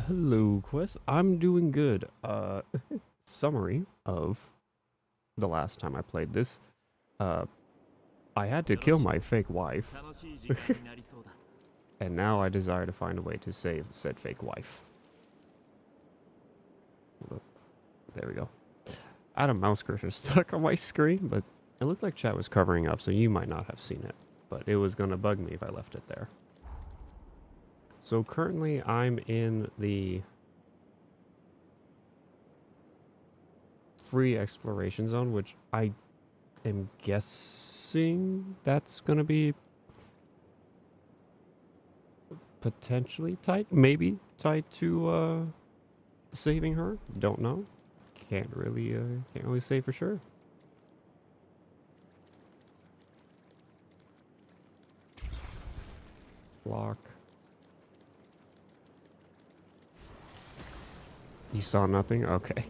Hello, Quest. I'm doing good. Summary of the last time I played this. Uh, I had to kill my fake wife, and now I desire to find a way to save said fake wife. There we go. I had a mouse cursor stuck on my screen, but it looked like chat was covering up, so you might not have seen it. But it was gonna bug me if I left it there. So currently I'm in the free exploration zone, which I am guessing that's gonna be potentially tied, maybe tied to saving her. Don't know. Can't really say for sure. Block. You saw nothing? Okay.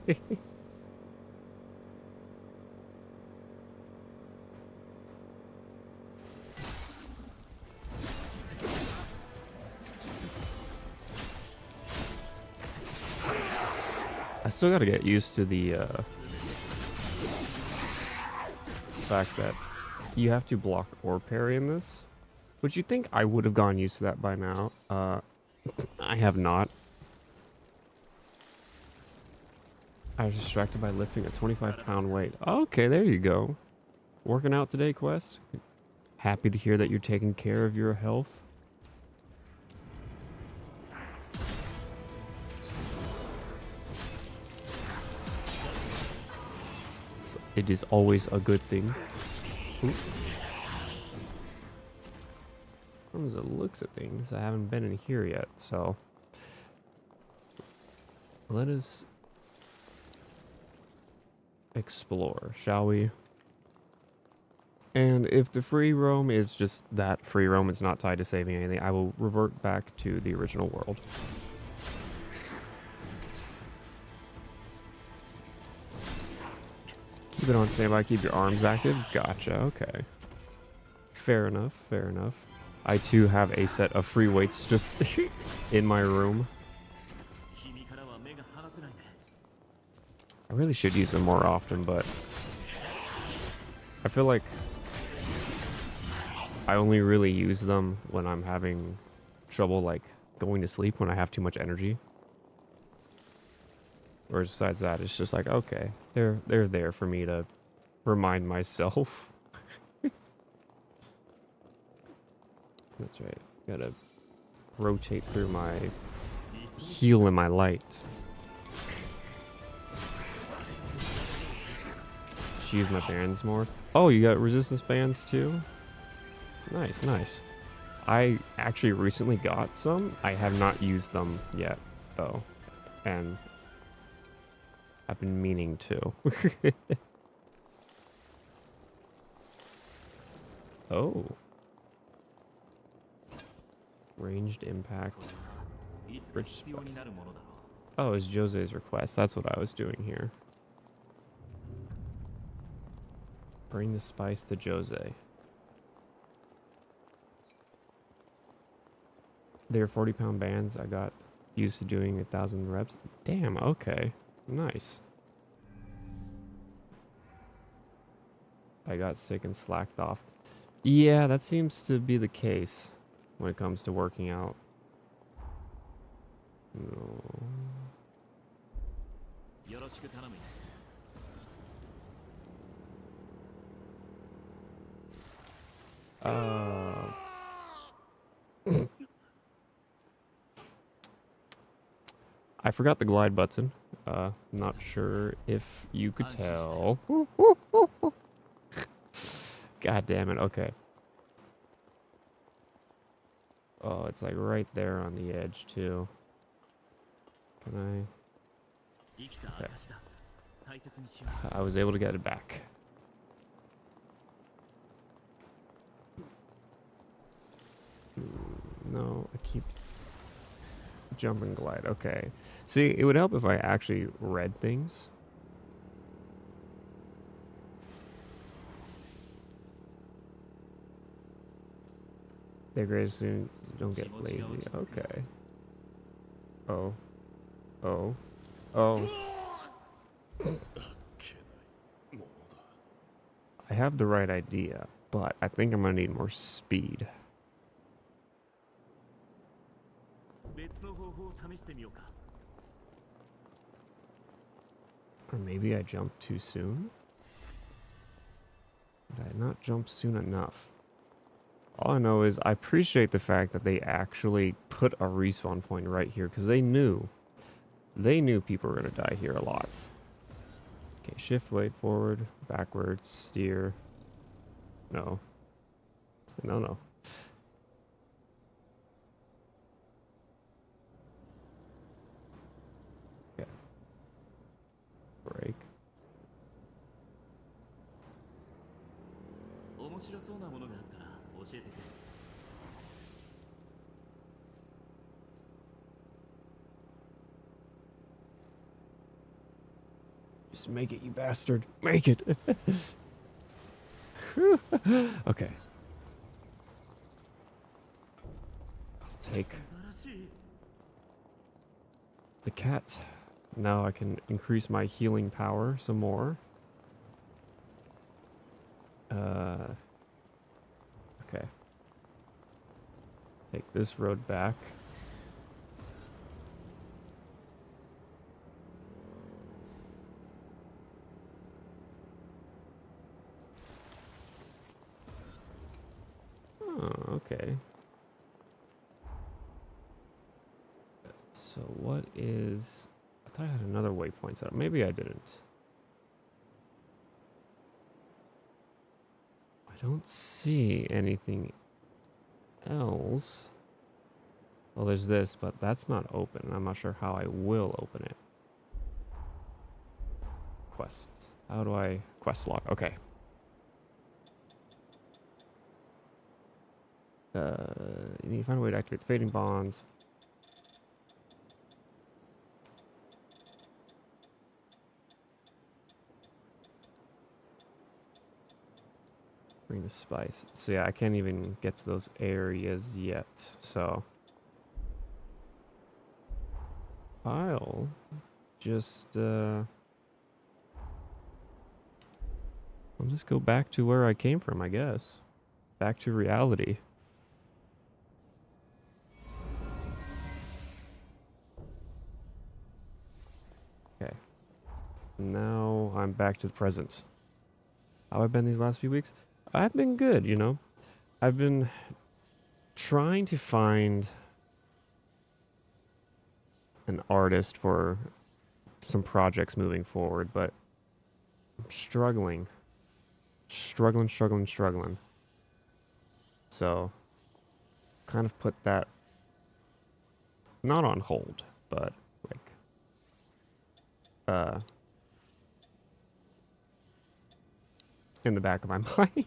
I still gotta get used to the fact that you have to block or parry in this. Which you think I would have gone used to that by now. I have not. I was distracted by lifting a 25-pound weight. Okay, there you go. Working out today, Quest? Happy to hear that you're taking care of your health. It is always a good thing. As it looks at things, I haven't been in here yet, so let us explore, shall we? And if the free roam is just that free roam, it's not tied to saving anything, I will revert back to the original world. Keep it on standby, keep your arms active. Gotcha, okay. Fair enough, fair enough. I too have a set of free weights just in my room. I really should use them more often, but I feel like I only really use them when I'm having trouble like going to sleep when I have too much energy. Or besides that, it's just like, okay, they're there for me to remind myself. That's right. Gotta rotate through my heal and my light. Should use my bands more. Oh, you got resistance bands too? Nice, nice. I actually recently got some. I have not used them yet, though. And I've been meaning to. Oh. Ranged impact. Rich spice. Oh, it's Jose's request. That's what I was doing here. Bring the spice to Jose. They're 40-pound bands. I got used to doing 1,000 reps. Damn, okay. Nice. I got sick and slacked off. Yeah, that seems to be the case when it comes to working out. No. I forgot the glide button. Not sure if you could tell. God damn it. Okay. Oh, it's like right there on the edge too. Can I? Okay. I was able to get it back. No, I keep jump and glide. Okay. See, it would help if I actually read things. Their greatest students don't get lazy. Okay. Oh. Oh. Oh. I have the right idea, but I think I'm gonna need more speed. Or maybe I jumped too soon? Did I not jump soon enough? All I know is I appreciate the fact that they actually put a respawn point right here because they knew people were gonna die here a lot. Okay, shift, wait, forward, backwards, steer. No. No, no. Okay. Break. Just make it, you bastard. Make it. Okay. I'll take the cat. Now I can increase my healing power some more. Okay. Take this road back. Oh, okay. So what is... I thought I had another waypoint set up. Maybe I didn't. I don't see anything else. Well, there's this, but that's not open. I'm not sure how I will open it. Quests. How do I... Quest log. Okay. You need to find a way to activate the fading bonds. Bring the spice. So yeah, I can't even get to those areas yet. So I'll just I'll just go back to where I came from, I guess. Back to reality. Okay. Now I'm back to the present. How have I been these last few weeks? I've been good, you know. I've been trying to find an artist for some projects moving forward, but I'm struggling. Struggling. So, kind of put that not on hold, but like in the back of my mind.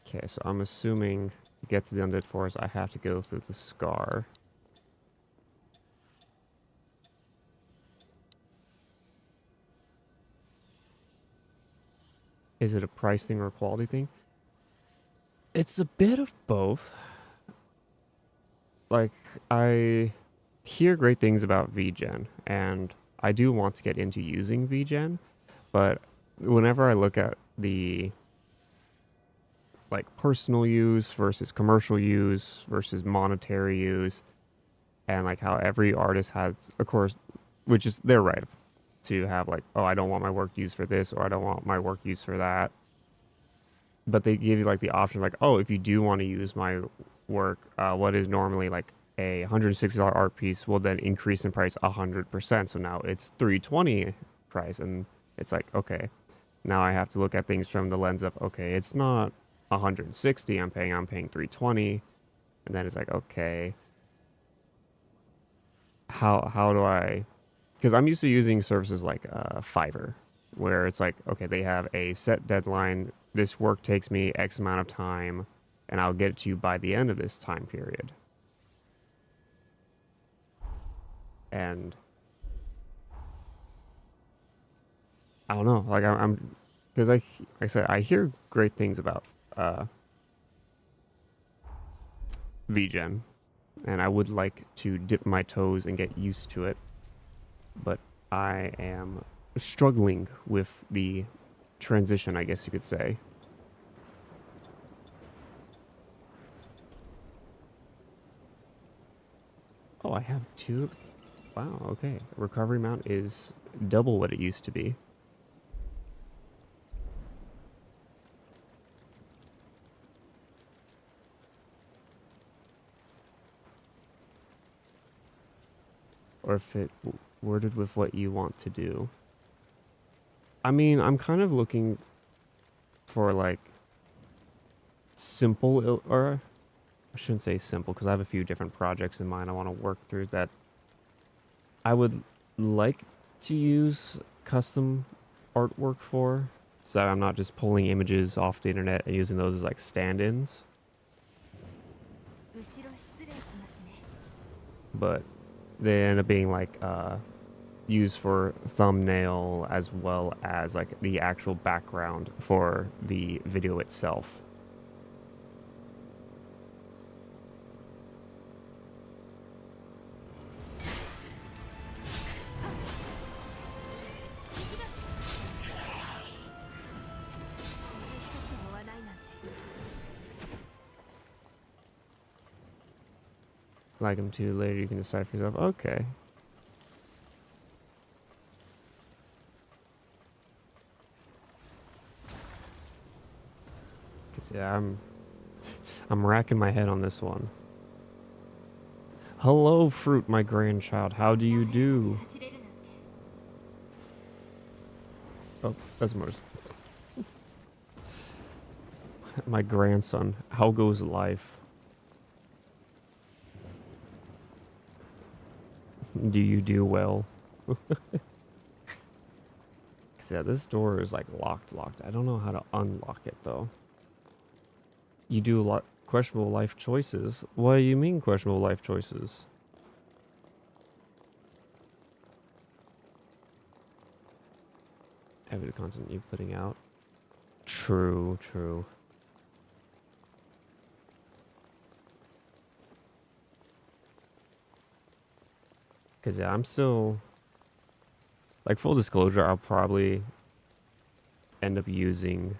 Okay, so I'm assuming to get to the Undead Forest, I have to go through the Scar. Is it a price thing or a quality thing? It's a bit of both. Like, I hear great things about VGen, and I do want to get into using VGen, but whenever I look at the like personal use versus commercial use versus monetary use, and like how every artist has, of course, which is their right to have like, oh, I don't want my work used for this, or I don't want my work used for that. But they give you like the option, like, oh, if you do want to use my work, what is normally like a $160 art piece will then increase in price 100%. So now it's $320 price, and it's like, okay, now I have to look at things from the lens of, okay, it's not 160 I'm paying $320, and then it's like, okay, how do I? Because I'm used to using services like Fiverr, where it's like, okay, they have a set deadline. This work takes me X amount of time, and I'll get it to you by the end of this time period. And I don't know, like I'm because like I said, I hear great things about VGen, and I would like to dip my toes and get used to it, but I am struggling with the transition, I guess you could say. Oh, I have two. Wow, okay. Recovery mount is double what it used to be. Or if it worded with what you want to do. I mean, I'm kind of looking for like simple, or I shouldn't say simple because I have a few different projects in mind I want to work through that I would like to use custom artwork for, so that I'm not just pulling images off the internet and using those as like stand-ins. But they end up being like used for thumbnail as well as like the actual background for the video itself. Like them too later, you can decide for yourself. Okay. Cause yeah, I'm racking my head on this one. Hello, Fruit, my grandchild. How do you do? Oh, that's Mars. My grandson. How goes life? Do you do well? Yeah, this door is like locked. I don't know how to unlock it though. You do a lot questionable life choices. What do you mean questionable life choices? Heavy content you're putting out. True. Cause yeah, I'm still like full disclosure, I'll probably end up using,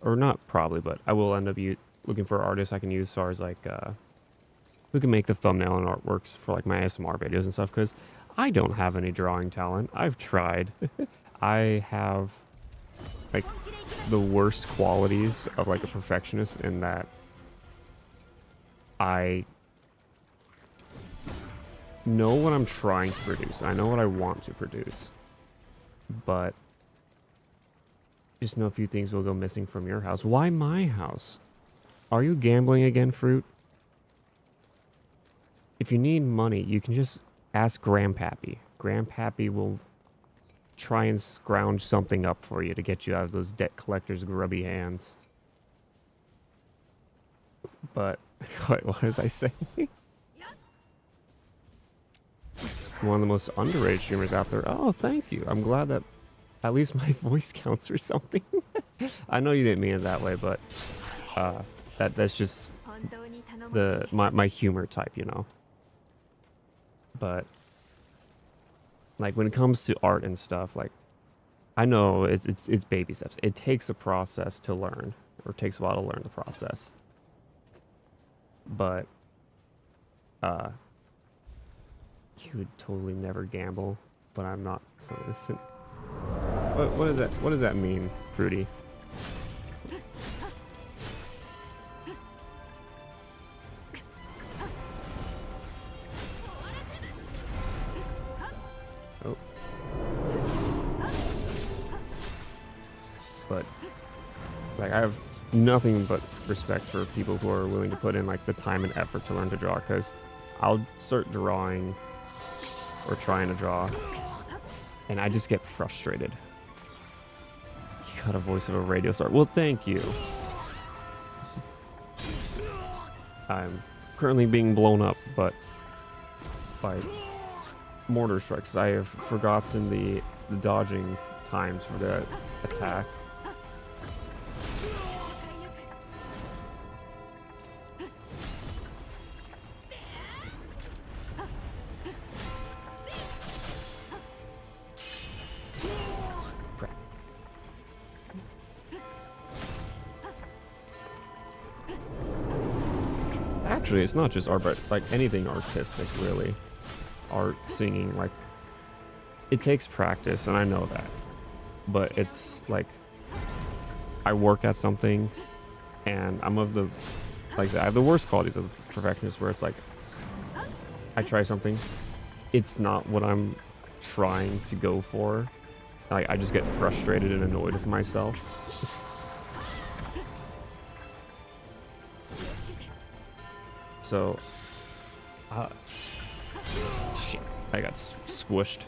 or not probably, but I will end up looking for artists I can use as far as like who can make the thumbnail and artworks for like my ASMR videos and stuff, because I don't have any drawing talent. I've tried. I have like the worst qualities of like a perfectionist in that I know what I'm trying to produce. I know what I want to produce, but just know a few things will go missing from your house. Why my house? Are you gambling again, Fruit? If you need money, you can just ask Grandpappy. Grandpappy will try and scrounge something up for you to get you out of those debt collector's grubby hands. But, what was I saying? One of the most underrated streamers out there. Oh, thank you. I'm glad that at least my voice counts or something. I know you didn't mean it that way, but that's just my humor type, you know. But like when it comes to art and stuff, like I know it's baby steps. It takes a process to learn, or it takes a while to learn the process. But you would totally never gamble, but I'm not so innocent. What is that? What does that mean, Fruity? Oh. But like I have nothing but respect for people who are willing to put in like the time and effort to learn to draw, because I'll start drawing or trying to draw and I just get frustrated. You got a voice of a radio star. Well, thank you. I'm currently being blown up, but by mortar strikes. I have forgotten the dodging times for the attack. actually, it's not just art, but like anything artistic, really. Art, singing, like, it takes practice, and I know that. But it's like, I work at something, and I'm of the, like, I have the worst qualities of perfectionist, where it's like, I try something, it's not what I'm trying to go for. Like, I just get frustrated and annoyed with myself. So, shit, I got squished.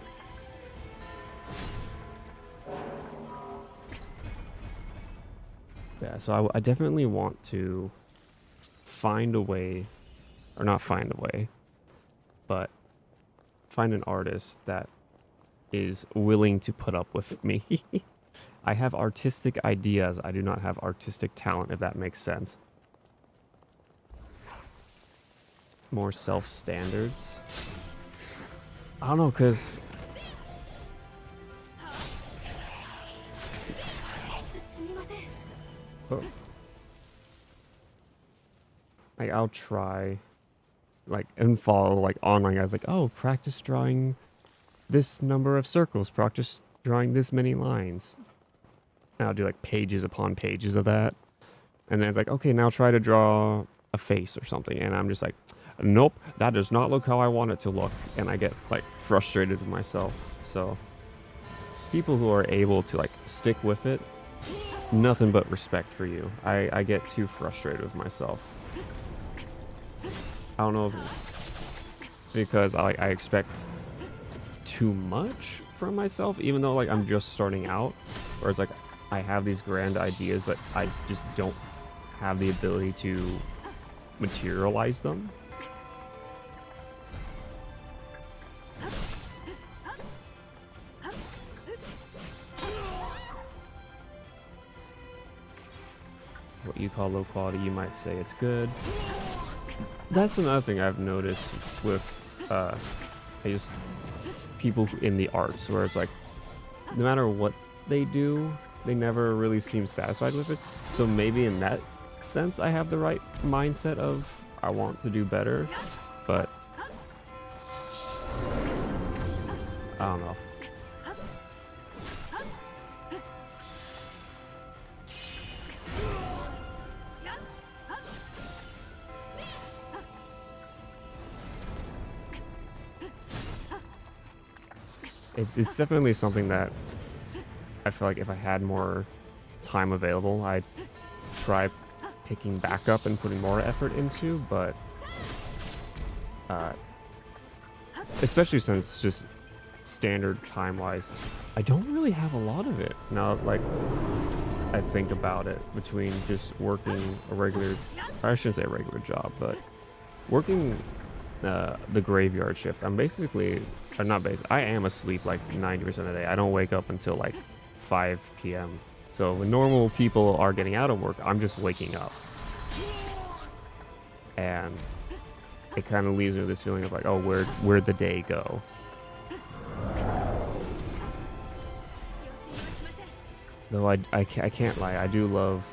Yeah, so I definitely want to find a way, or not find a way, but find an artist that is willing to put up with me. I have artistic ideas. I do not have artistic talent, if that makes sense. More self-standards. I don't know, because like, I'll try, like, and follow like online guys like, oh, practice drawing this number of circles, practice drawing this many lines. And I'll do like pages upon pages of that. And then it's like, okay, now try to draw a face or something. And I'm just like, nope, that does not look how I want it to look. And I get like frustrated with myself. So people who are able to like stick with it, nothing but respect for you. I get too frustrated with myself. I don't know if it's because I expect too much from myself, even though like I'm just starting out, or it's like I have these grand ideas, but I just don't have the ability to materialize them. What you call low quality, you might say it's good. That's another thing I've noticed with people in the arts, where it's like, no matter what they do, they never really seem satisfied with it. So maybe in that sense, I have the right mindset of I want to do better, but I don't know. It's definitely something that I feel like if I had more time available, I'd try picking back up and putting more effort into, but especially since just standard time-wise, I don't really have a lot of it. Now, like, I think about it, between just working a regular, or I shouldn't say a regular job, but working the graveyard shift. I'm basically, or not basically, I am asleep like 90% of the day. I don't wake up until like 5 p.m. So when normal people are getting out of work, I'm just waking up. And it kind of leaves me with this feeling of like, oh, where'd the day go? Though I can't lie, I do love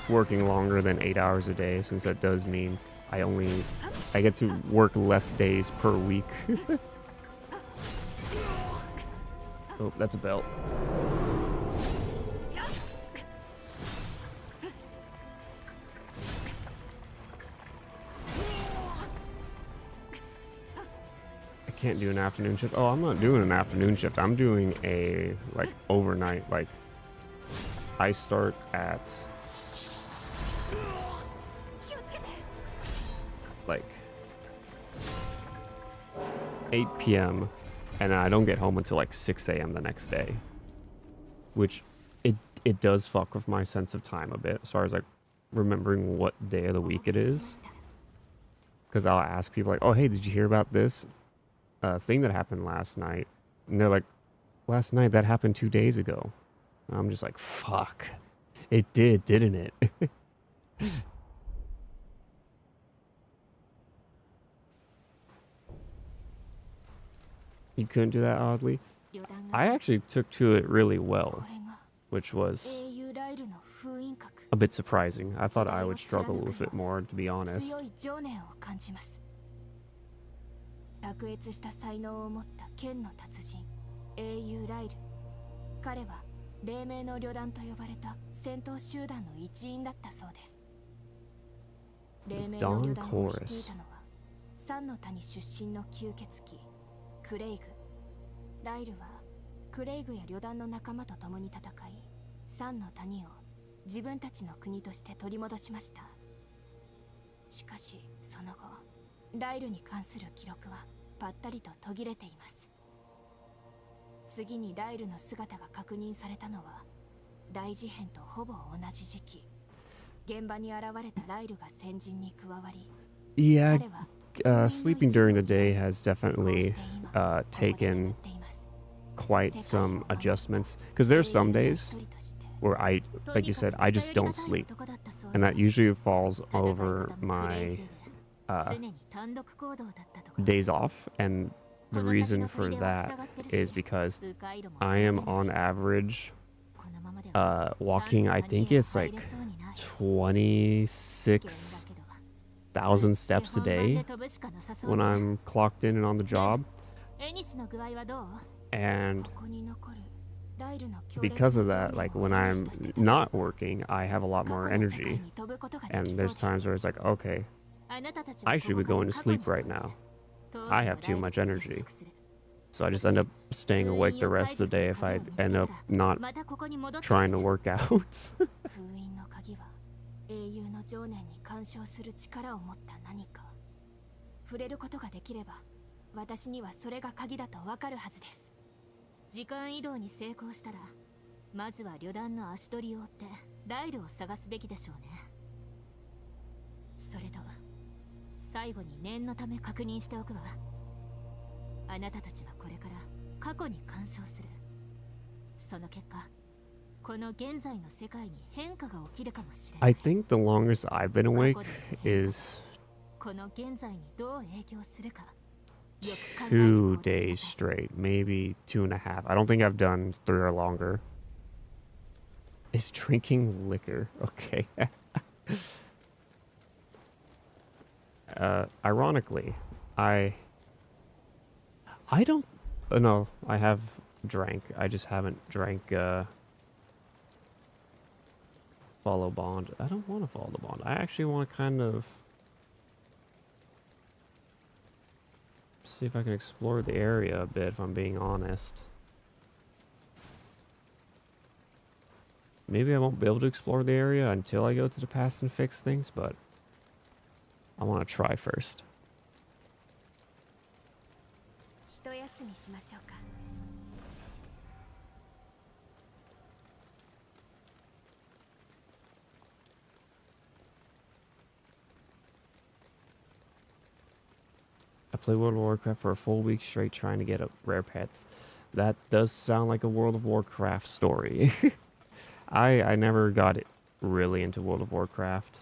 working longer than 8 hours a day, since that does mean I get to work less days per week. Oh, that's a belt. I can't do an afternoon shift. Oh, I'm not doing an afternoon shift. I'm doing a like overnight. Like, I start at like 8 p.m. and I don't get home until like 6 a.m. the next day, which it does fuck with my sense of time a bit, as far as like remembering what day of the week it is. Because I'll ask people like, oh, hey, did you hear about this thing that happened last night? And they're like, last night? That happened 2 days ago. And I'm just like, fuck. It did, didn't it? You couldn't do that, oddly. I actually took to it really well, which was a bit surprising. I thought I would struggle with it more, to be honest. 強い情念を感じます。卓越した才能を持った剣の達人、英雄ライル。彼は黎明の旅団と呼ばれた戦闘集団の一員だったそうです。黎明の旅団を率いたのは、三の谷出身の吸血鬼、クレイグ。ライルはクレイグや旅団の仲間と共に戦い、三の谷を自分たちの国として取り戻しました。しかしその後、ライルに関する記録はぱったりと途切れています。次にライルの姿が確認されたのは大事変とほぼ同じ時期。現場に現れたライルが先陣に加わり、 Yeah, sleeping during the day has definitely taken quite some adjustments, because there's some days where like you said, I just don't sleep, and that usually falls over my days off. And the reason for that is because I am on average walking, I think it's like 26,000 steps a day when I'm clocked in and on the job. And because of that, like when I'm not working, I have a lot more energy. And there's times where it's like, okay, I should be going to sleep right now. I have too much energy. So I just end up staying awake the rest of the day if I end up not trying to work out. 英雄の情念に干渉する力を持った何か。触れることができれば、私にはそれが鍵だとわかるはずです。時間移動に成功したら、まずは旅団の足取りを追ってライルを探すべきでしょうね。それと最後に念のため確認しておくわ。あなたたちはこれから過去に干渉する。その結果、この現在の世界に変化が起きるかもしれない。 I think the longest I've been awake is この現在にどう影響するか。 2 days straight, maybe 2.5. I don't think I've done 3 or longer. Is drinking liquor okay? Ironically, I don't no, I have drank. I just haven't drank follow bond. I don't want to follow the bond. I actually want to kind of see if I can explore the area a bit, if I'm being honest. Maybe I won't be able to explore the area until I go to the past and fix things, but I want to try first. 一休みしましょうか。 I played World of Warcraft for a full week straight trying to get up rare pets. That does sound like a World of Warcraft story. I never got really into World of Warcraft.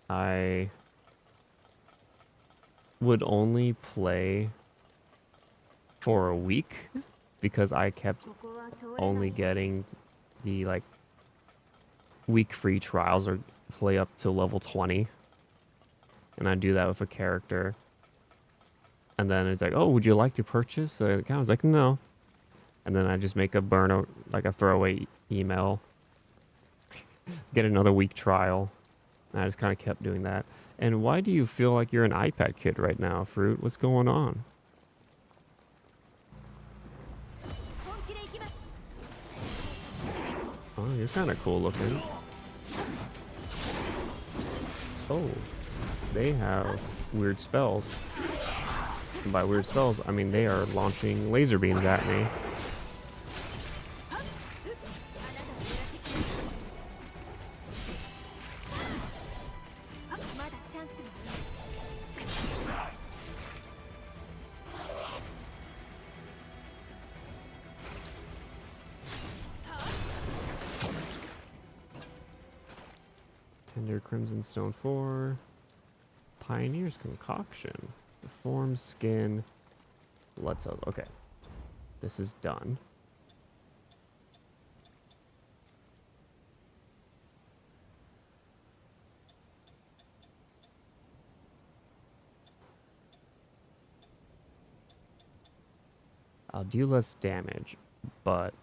I would only play for a week because I kept only getting the like week free trials or play up to level 20. And I do that with a character. And then it's like, oh, would you like to purchase the account? I was like, no. And then I just make a burnout, like a throwaway email. Get another week trial. And I just kind of kept doing that. And why do you feel like you're an iPad kid right now, Fruit? What's going on? Oh, you're kind of cool looking. Oh. They have weird spells. And by weird spells, I mean they are launching laser beams at me. Tender Crimson Stone 4. Pioneer's Concoction. The form, skin, blood cells. Okay. This is done. I'll do less damage, but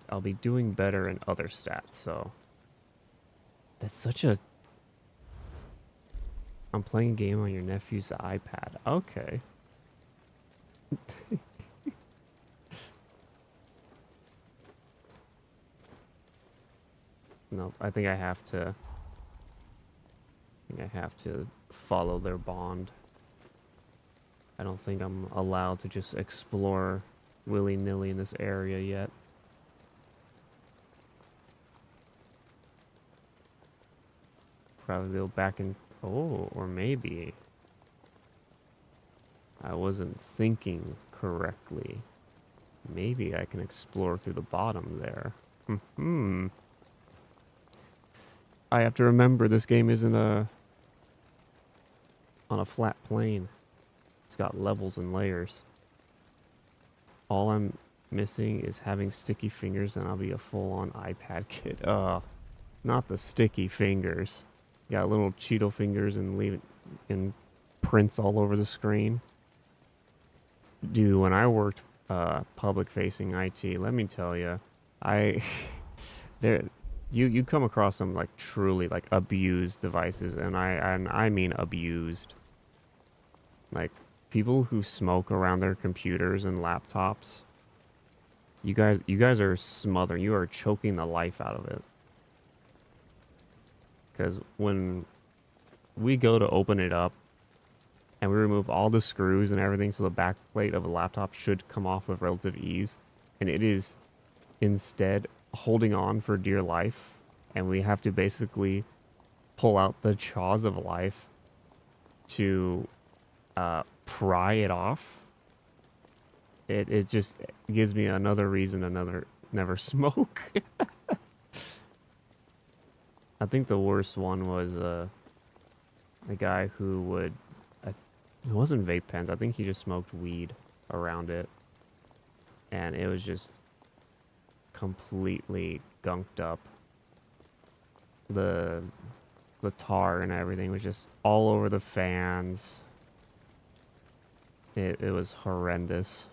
I'll be doing better in other stats, so that's such a I'm playing a game on your nephew's iPad. Okay. No, I think I have to follow their bond. I don't think I'm allowed to just explore willy-nilly in this area yet. Probably go back and... Oh, or maybe... I wasn't thinking correctly. Maybe I can explore through the bottom there. I have to remember this game isn't on a flat plane. It's got levels and layers. All I'm missing is having sticky fingers and I'll be a full-on iPad kid. Not the sticky fingers. Got little Cheeto fingers and leave it in prints all over the screen. Dude, when I worked public facing IT, let me tell you, you come across some like truly like abused devices, and I mean abused. Like people who smoke around their computers and laptops. You guys are smothering. You are choking the life out of it. Because when we go to open it up and we remove all the screws and everything, so the back plate of a laptop should come off with relative ease, and it is instead holding on for dear life, and we have to basically pull out the jaws of life to pry it off. It just gives me another reason to never smoke. I think the worst one was a guy who would... It wasn't vape pens. I think he just smoked weed around it. And it was just completely gunked up. The tar and everything was just all over the fans. It was horrendous.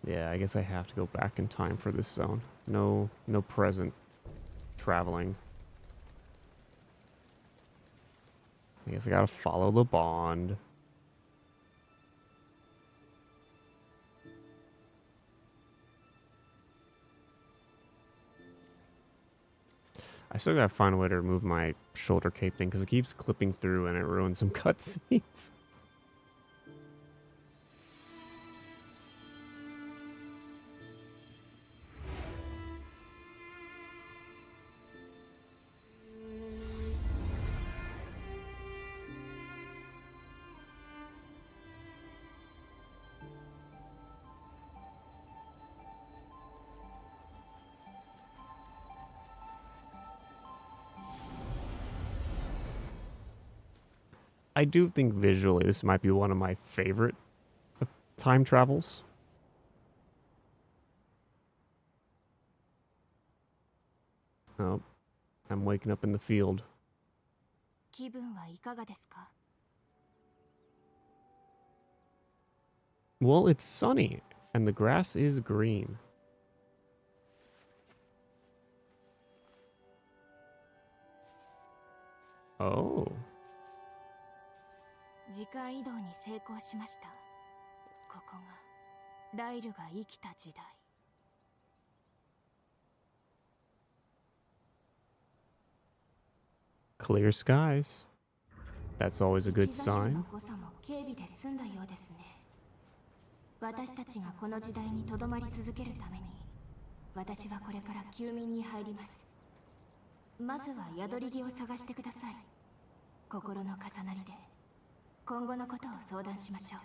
Yeah, I guess I have to go back in time for this zone. No present traveling. I guess I gotta follow the bond. I still gotta find a way to remove my shoulder cape thing because it keeps clipping through and it ruins some cutscenes. I do think visually this might be one of my favorite time travels. Oh, I'm waking up in the field. 気分はいかがですか? Well, it's sunny and the grass is green. Oh. 時間移動に成功しました。ここがライルが生きた時代。Clear skies. That's always a good sign. 誤差も警備で済んだようですね。私たちがこの時代にとどまり続けるために、私はこれから休眠に入ります。まずは宿り木を探してください。心の重なりで今後のことを相談しましょ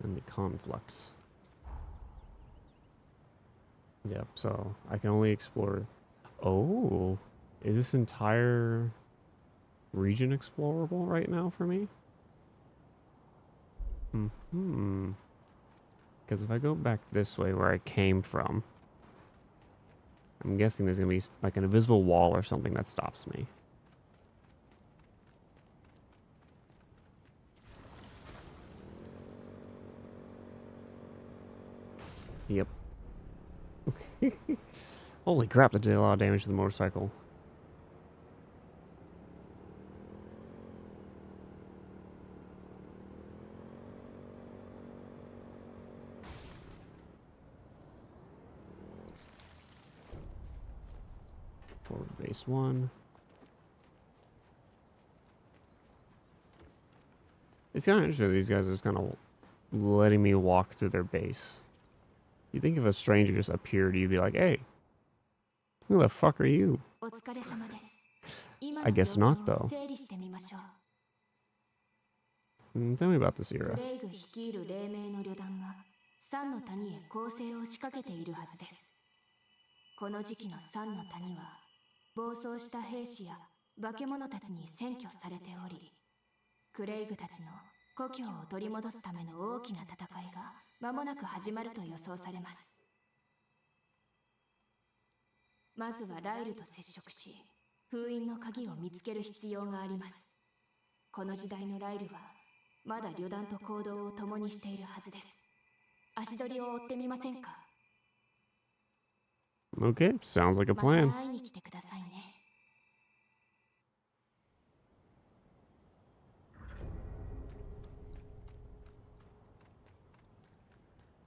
う。 And the conflux. Yep, so I can only explore... Oh, is this entire region explorable right now for me? Because if I go back this way where I came from, I'm guessing there's going to be like an invisible wall or something that stops me. Yep. Holy crap, that did a lot of damage to the motorcycle. Forward base 1. It's kind of interesting these guys are just kind of letting me walk through their base. You think if a stranger just appeared, you'd be like, hey, who the fuck are you? I guess not, though. Tell me about this era. クレイグ率いる黎明の旅団が三の谷へ攻勢を仕掛けているはずです。この時期の三の谷は暴走した兵士や化け物たちに占拠されており、クレイグたちの故郷を取り戻すための大きな戦いが間もなく始まると予想されます。まずはライルと接触し、封印の鍵を見つける必要があります。この時代のライルはまだ旅団と行動を共にしているはずです。足取りを追ってみませんか? Okay, sounds like a plan. また会いに来てくださいね。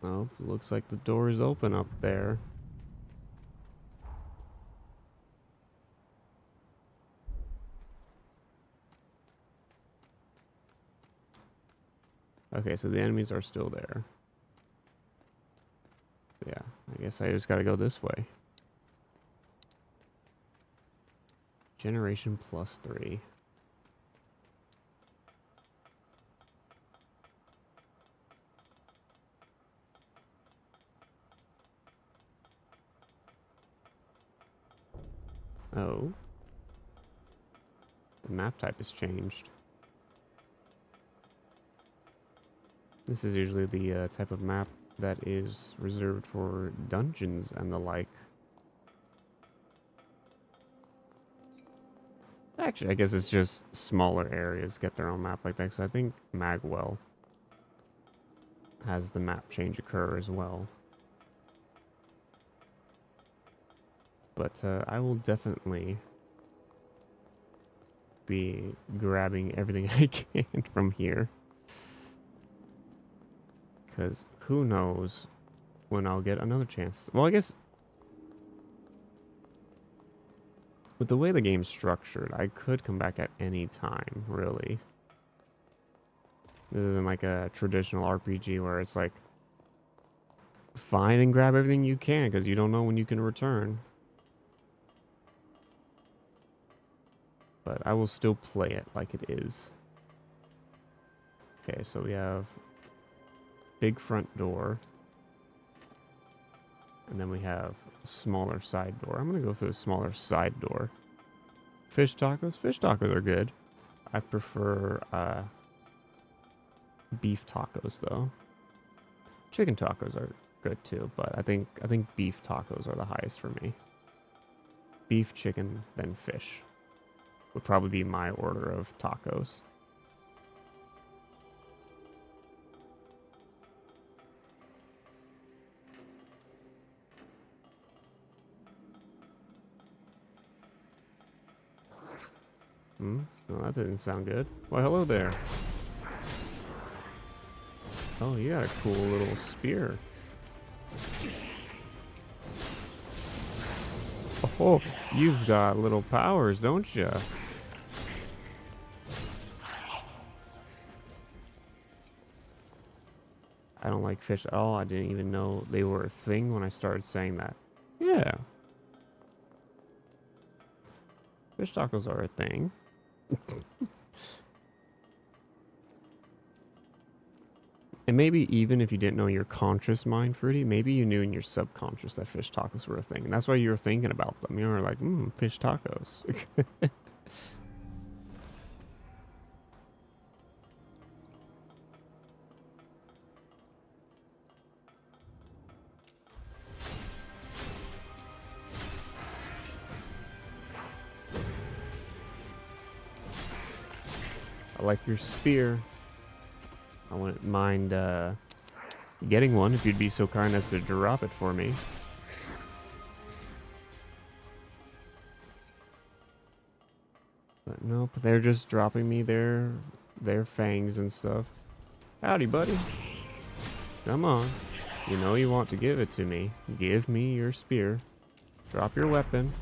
Oh, looks like the door is open up there. Okay, so the enemies are still there. So yeah, I guess I just gotta go this way. Generation +3. Oh. The map type has changed. This is usually the type of map that is reserved for dungeons and the like. Actually, I guess it's just smaller areas get their own map like that. So I think Magwell has the map change occur as well. But I will definitely be grabbing everything I can from here. Because who knows when I'll get another chance. Well, I guess with the way the game's structured, I could come back at any time, really. This isn't like a traditional RPG where it's like, find and grab everything you can because you don't know when you can return. But I will still play it like it is. Okay, so we have big front door. And then we have a smaller side door. I'm going to go through the smaller side door. Fish tacos? Fish tacos are good. I prefer beef tacos though. Chicken tacos are good too, but I think beef tacos are the highest for me. Beef, chicken, then fish would probably be my order of tacos. No, that didn't sound good. Well, hello there. Oh, you got a cool little spear. Oh, you've got little powers, don't you? I don't like fish at all. I didn't even know they were a thing when I started saying that. Yeah. Fish tacos are a thing. And maybe even if you didn't know your conscious mind, Fruity, maybe you knew in your subconscious that fish tacos were a thing. And that's why you were thinking about them. You were like, fish tacos. I like your spear. I wouldn't mind getting one if you'd be so kind as to drop it for me. But nope, they're just dropping me their fangs and stuff. Howdy, buddy. Come on. You know you want to give it to me. Give me your spear. Drop your weapon.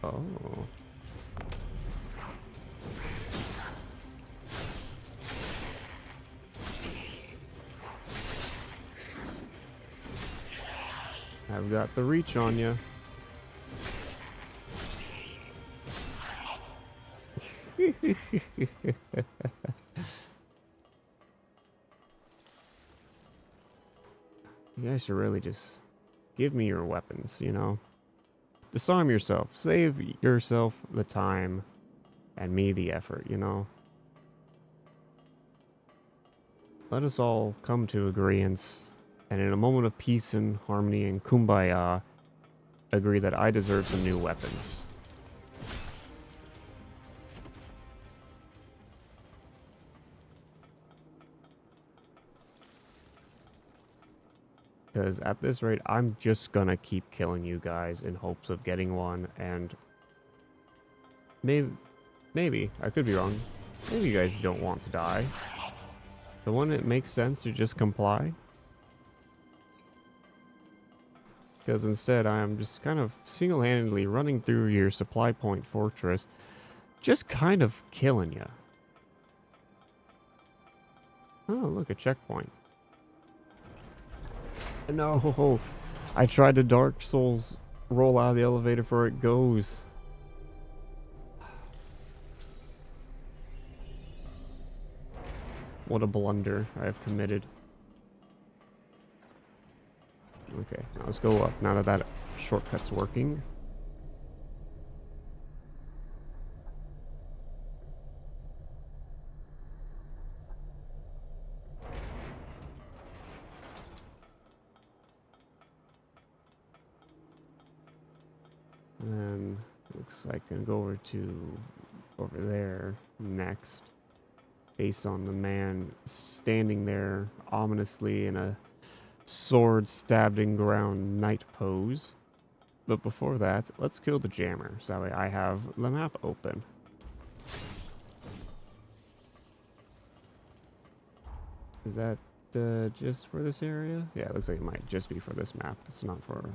Oh. I've got the reach on you. You guys should really just give me your weapons, you know? Disarm yourself. Save yourself the time and me the effort, you know? Let us all come to agreeance and in a moment of peace and harmony and kumbaya, agree that I deserve some new weapons. Because at this rate, I'm just gonna keep killing you guys in hopes of getting one, and maybe, I could be wrong, maybe you guys don't want to die. The one it makes sense to just comply. Because instead, I am just kind of single-handedly running through your supply point fortress, just kind of killing you. Oh, look, a checkpoint. No, I tried to Dark Souls roll out of the elevator before it goes. What a blunder I have committed. Okay, now let's go up now that that shortcut's working. And then looks like I can go over there next, based on the man standing there ominously in a sword stabbed in ground knight pose. But before that, let's kill the jammer, so that way I have the map open. Is that just for this area? Yeah, it looks like it might just be for this map. It's not for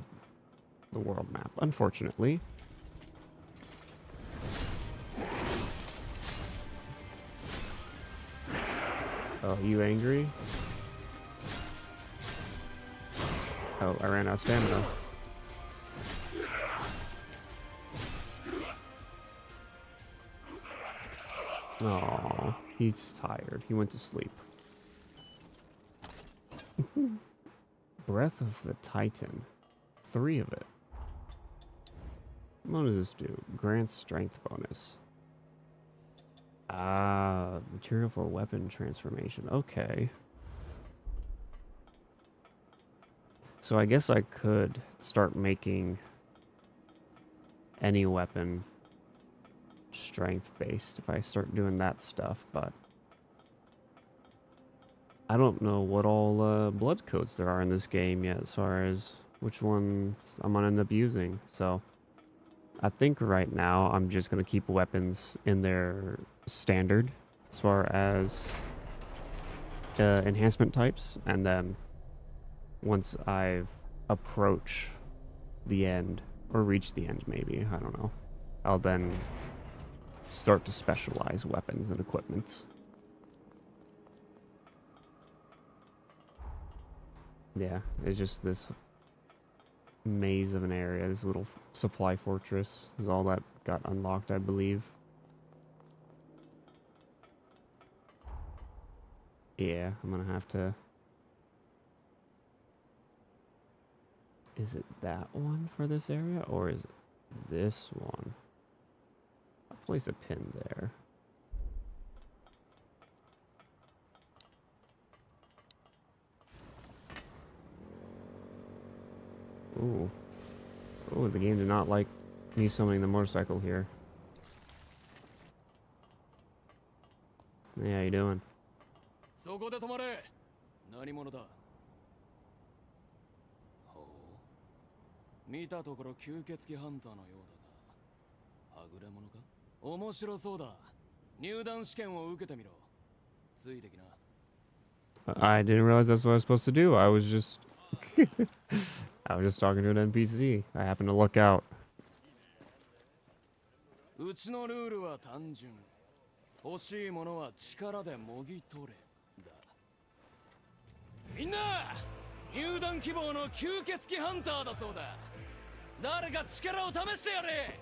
the world map, unfortunately. Oh, you angry? Oh, I ran out of stamina. Oh, he's tired. He went to sleep. Breath of the Titan. 3 of it. What does this do? Grants strength bonus. Ah, material for weapon transformation. Okay. So I guess I could start making any weapon strength based if I start doing that stuff, but I don't know what all blood codes there are in this game yet as far as which ones I'm gonna end up using. So I think right now I'm just gonna keep weapons in their standard as far as enhancement types, and then once I've approached the end or reached the end, maybe, I don't know, I'll then start to specialize weapons and equipment. Yeah, it's just this maze of an area, this little supply fortress is all that got unlocked, I believe. Yeah, I'm gonna have to... Is it that one for this area, or is it this one? I'll place a pin there. Ooh. Oh, the game did not like me summoning the motorcycle here. Hey, how you doing? そこで止まれ。何者だ。ほう。見たところ吸血鬼ハンターのようだが、はぐれ者か。面白そうだ。入団試験を受けてみろ。ついてきな。I didn't realize that's what I was supposed to do. I was just I was just talking to an NPC. I happened to look out. うちのルールは単純。欲しいものは力でもぎ取れ。だ。みんな入団希望の吸血鬼ハンターだそうだ。誰か力を試してやれ。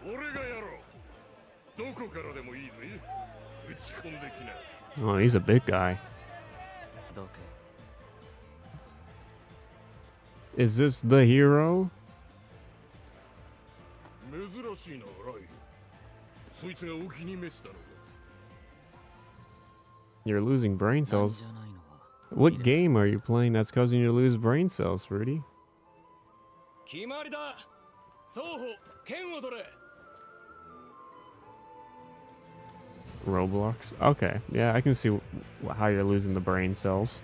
俺がやろう。どこからでもいいぜ。打ち込んできな。 Oh, he's a big guy. どけ。Is this the hero? 珍しいな、ライ。そいつがお気に召したのか。 You're losing brain cells. What game are you playing that's causing you to lose brain cells, Fruity? 決まりだ。双方剣を取れ。 Roblox? Okay, yeah, I can see how you're losing the brain cells.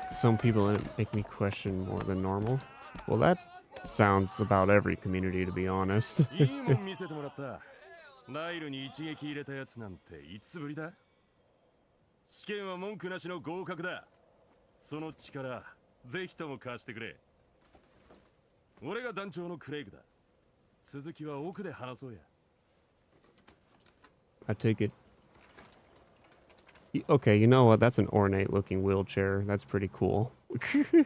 Some people in it make me question more than normal. Well, that sounds about every community, to be honest. いいもん見せてもらった。ライルに一撃入れたやつなんていつぶりだ。試験は文句なしの合格だ。その力、ぜひとも貸してくれ。俺が団長のクレイグだ。続きは奥で話そうや。I take it. Okay, you know what? That's an ornate looking wheelchair. That's pretty cool. I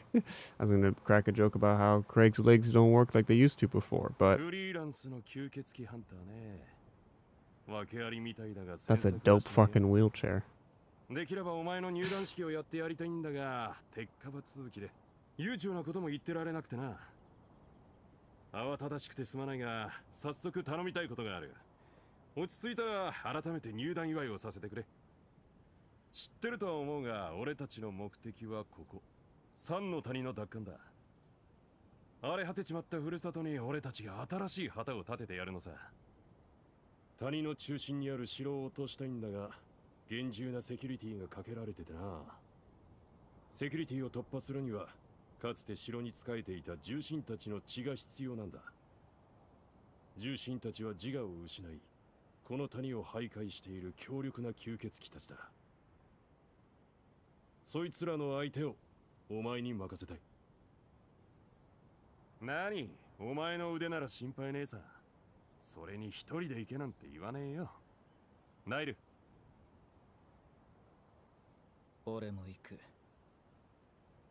was going to crack a joke about how Craig's legs don't work like they used to before, but that's a dope fucking wheelchair. できればお前の入団式をやってやりたいんだが、鉄火場続きで悠長なことも言ってられなくてな。慌ただしくてすまないが、早速頼みたいことがある。落ち着いたら改めて入団祝いをさせてくれ。知ってるとは思うが、俺たちの目的はここ、三の谷の奪還だ。荒れ果てちまったふるさとに俺たちが新しい旗を立ててやるのさ。谷の中心にある城を落としたいんだが、厳重なセキュリティがかけられててな。セキュリティを突破するには、かつて城に仕えていた重臣たちの血が必要なんだ。重臣たちは自我を失い、この谷を徘徊している強力な吸血鬼たちだ。そいつらの相手をお前に任せたい。何？お前の腕なら心配ねえさ。それに一人で行けなんて言わねえよ。ナイル。俺も行く。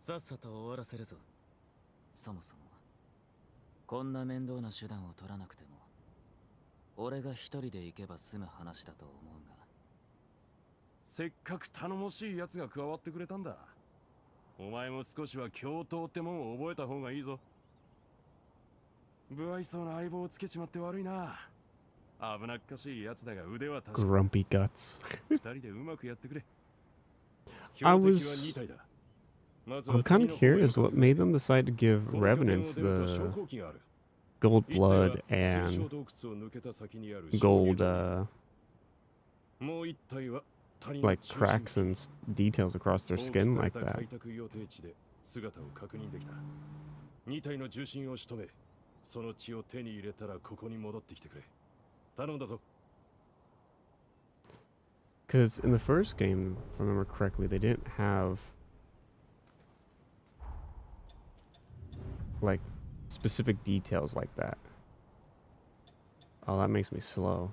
さっさと終わらせるぞ。そもそもこんな面倒な手段を取らなくても、俺が一人で行けば済む話だと思うが。せっかく頼もしい奴が加わってくれたんだ。お前も少しは共闘ってもんを覚えた方がいいぞ。不愛想な相棒をつけちまって悪いな。危なっかしい奴だが腕は確か。Grumpy guts. 二人でうまくやってくれ。 I was... I'm kind of curious what made them decide to give Revenants the gold blood and gold, like cracks and details across their skin like that. 2体の重心を仕留め、その血を手に入れたらここに戻ってきてくれ。頼んだぞ。 Because in the first game, if I remember correctly, they didn't have like specific details like that. Oh, that makes me slow.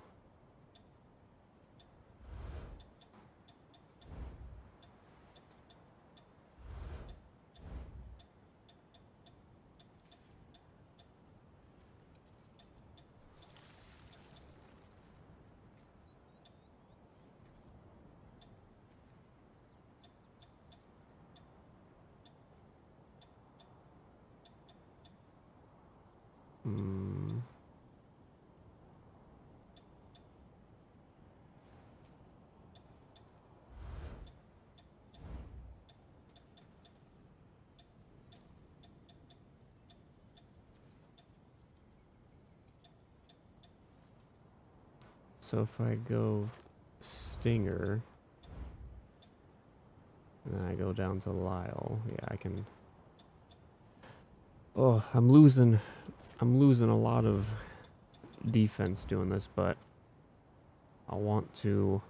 Hmm. So if I go Stinger, and then I go down to Lyle, yeah, I can. Oh, I'm losing a lot of defense doing this, but I want to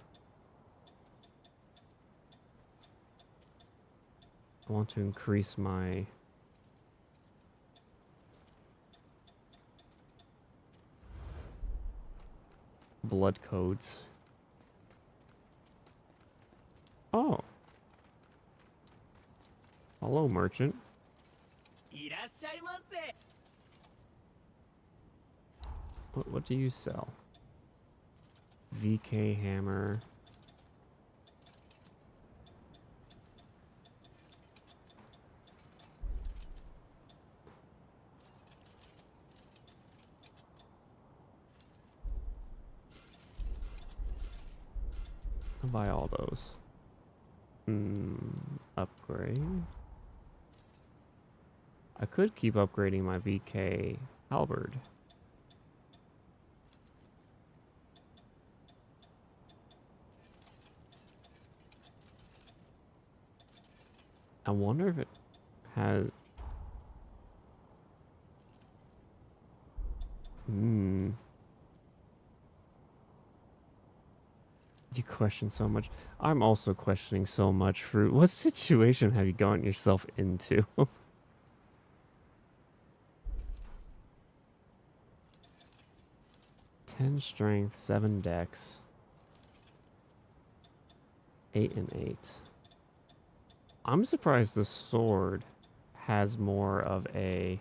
increase my blood codes. Oh. Hello, merchant. What do you sell? VK hammer. I'll buy all those. Upgrade. I could keep upgrading my VK halberd. I wonder if it has. You question so much. I'm also questioning so much, Fruit. What situation have you gotten yourself into? 10 strength, 7 dex. 8 and 8. I'm surprised the sword has more of a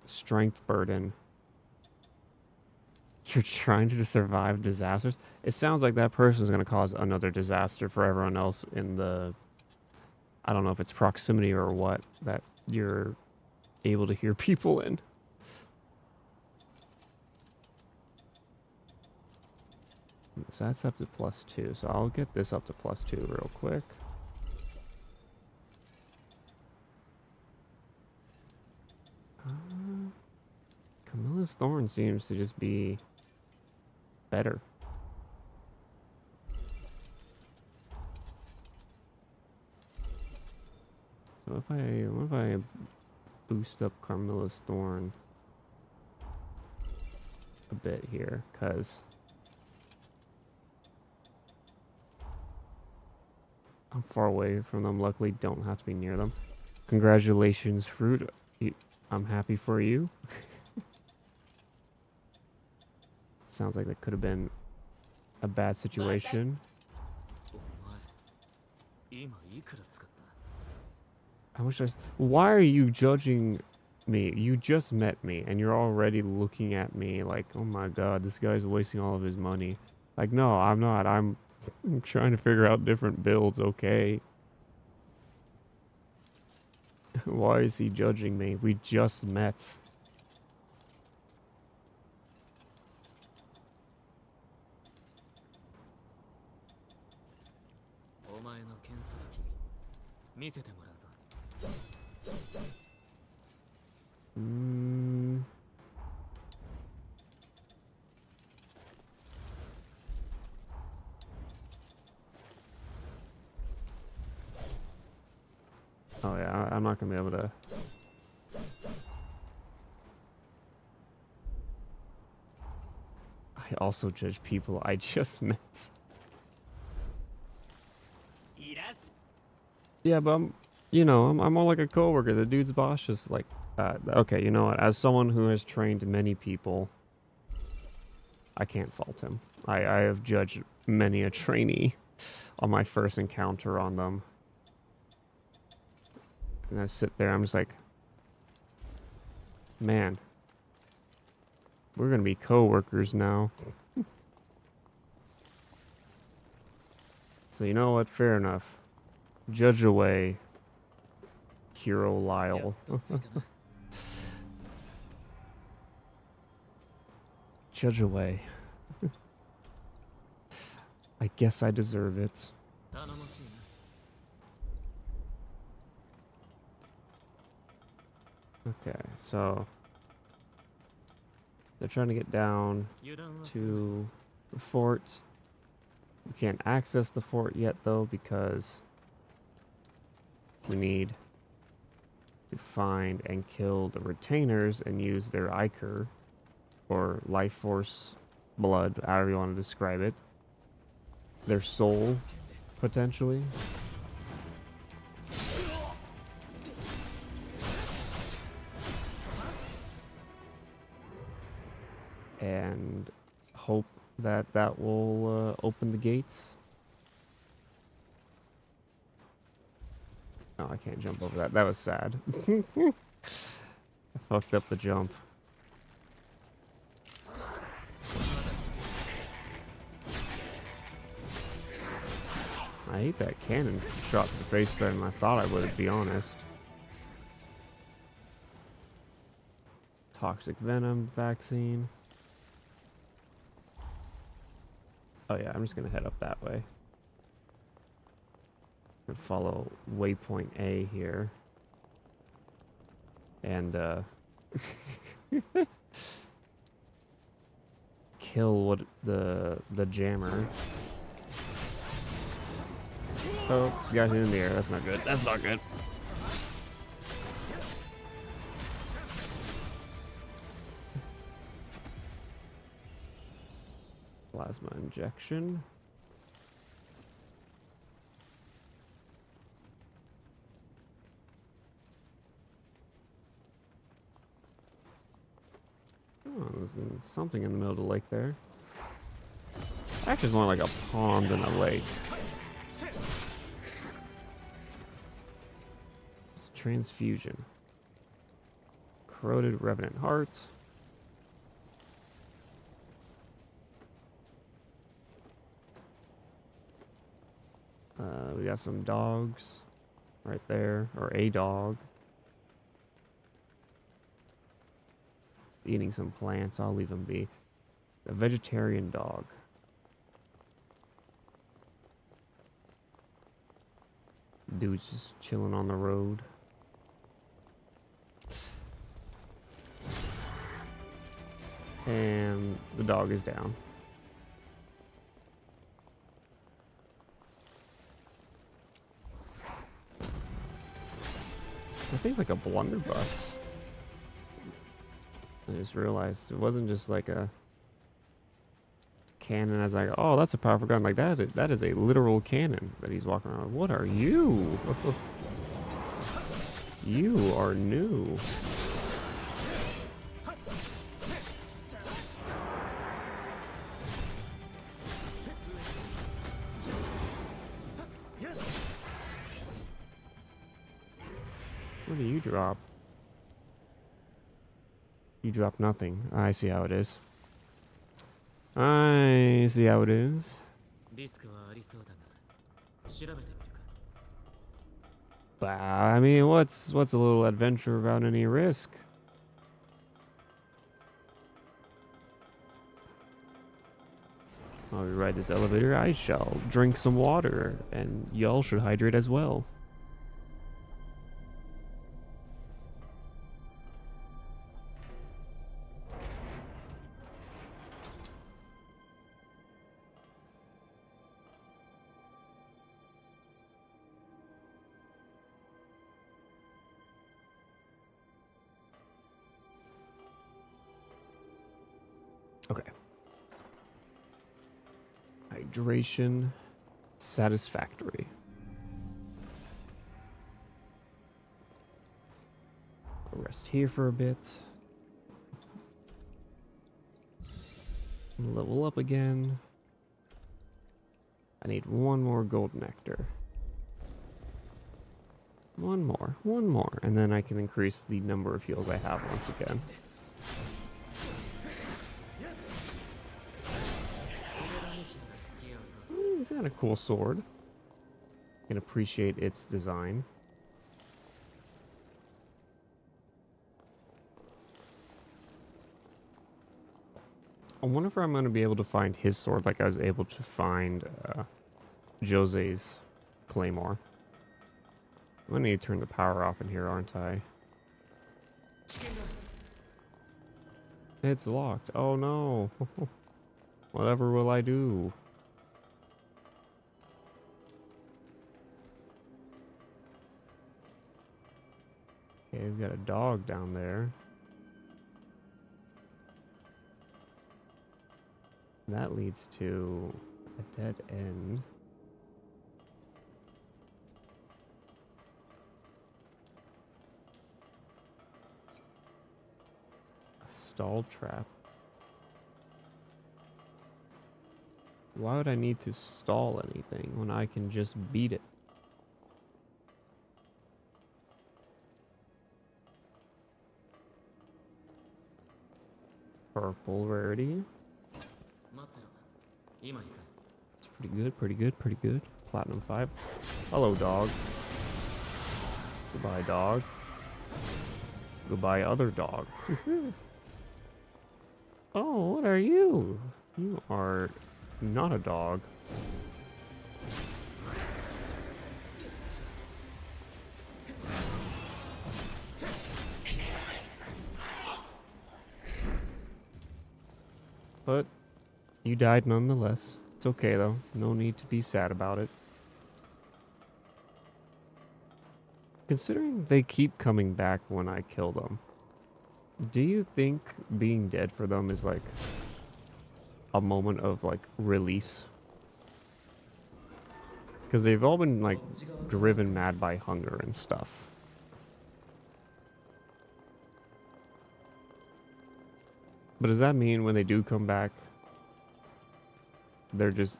strength burden. You're trying to survive disasters? It sounds like that person's going to cause another disaster for everyone else in the... I don't know if it's proximity or what, that you're able to hear people in. So that's up to +2. So I'll get this up to +2 real quick. Camilla's Thorn seems to just be better. So what if I boost up Carmilla's Thorn a bit here, because I'm far away from them. Luckily, don't have to be near them. Congratulations, Fruit. I'm happy for you. Sounds like that could have been a bad situation. Why are you judging me? You just met me and you're already looking at me like, oh my god, this guy's wasting all of his money. Like, no, I'm not. I'm trying to figure out different builds, okay? Why is he judging me? We just met. Oh yeah, I'm not gonna be able to. I also judge people I just met. Yeah, but I'm more like a coworker. The dude's boss just like, okay, you know what? As someone who has trained many people, I can't fault him. I have judged many a trainee on my first encounter on them. And I sit there, I'm just like, man, we're gonna be co-workers now. So you know what? Fair enough. Judge away. Hero Lyle. Judge away. I guess I deserve it. Okay, so they're trying to get down to the fort. We can't access the fort yet though because we need to find and kill the retainers and use their Ichor or life force blood, however you want to describe it. Their soul, potentially. And hope that that will open the gates. Oh, I can't jump over that. That was sad. I fucked up the jump. I hate that cannon shot to the face better than I thought I would, to be honest. Toxic venom vaccine. Oh yeah, I'm just gonna head up that way. Gonna follow waypoint A here. And kill what the jammer. Oh, you guys are in the air. That's not good. That's not good. Plasma injection. Oh, there's something in the middle of the lake there. Actually, it's more like a pond than a lake. Transfusion. Corroded Revenant Heart. We got some dogs right there, or a dog. Eating some plants, I'll leave him be. A vegetarian dog. Dude's just chilling on the road. And the dog is down. I think it's like a blunderbuss. I just realized it wasn't just like a cannon. I was like, oh, that's a powerful gun. Like that is a literal cannon that he's walking around with. What are you? You are new. What do you drop? You drop nothing. I see how it is. I see how it is. But I mean, what's a little adventure without any risk? While we ride this elevator, I shall drink some water, and y'all should hydrate as well. Okay. Hydration satisfactory. I'll rest here for a bit. Level up again. I need one more gold nectar. One more, and then I can increase the number of heals I have once again. He's got a cool sword. I can appreciate its design. I wonder if I'm going to be able to find his sword like I was able to find Jose's claymore. I'm going to need to turn the power off in here, aren't I? It's locked. Oh no. Whatever will I do? Okay, we've got a dog down there. That leads to a dead end. A stall trap. Why would I need to stall anything when I can just beat it? Purple rarity. It's pretty good, pretty good, pretty good. Platinum 5. Hello, dog. Goodbye, dog. Goodbye, other dog. Oh, what are you? You are not a dog. But you died nonetheless. It's okay though. No need to be sad about it. Considering they keep coming back when I kill them, do you think being dead for them is like a moment of like release? Because they've all been like driven mad by hunger and stuff. But does that mean when they do come back, they're just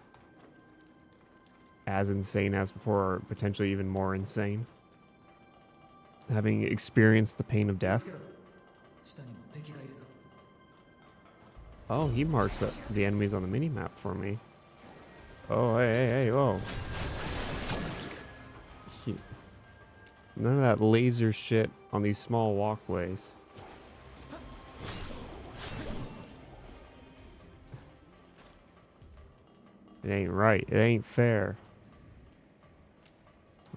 as insane as before, or potentially even more insane? Having experienced the pain of death? Oh, he marks up the enemies on the mini-map for me. Oh, hey, whoa. None of that laser shit on these small walkways. It ain't right. It ain't fair.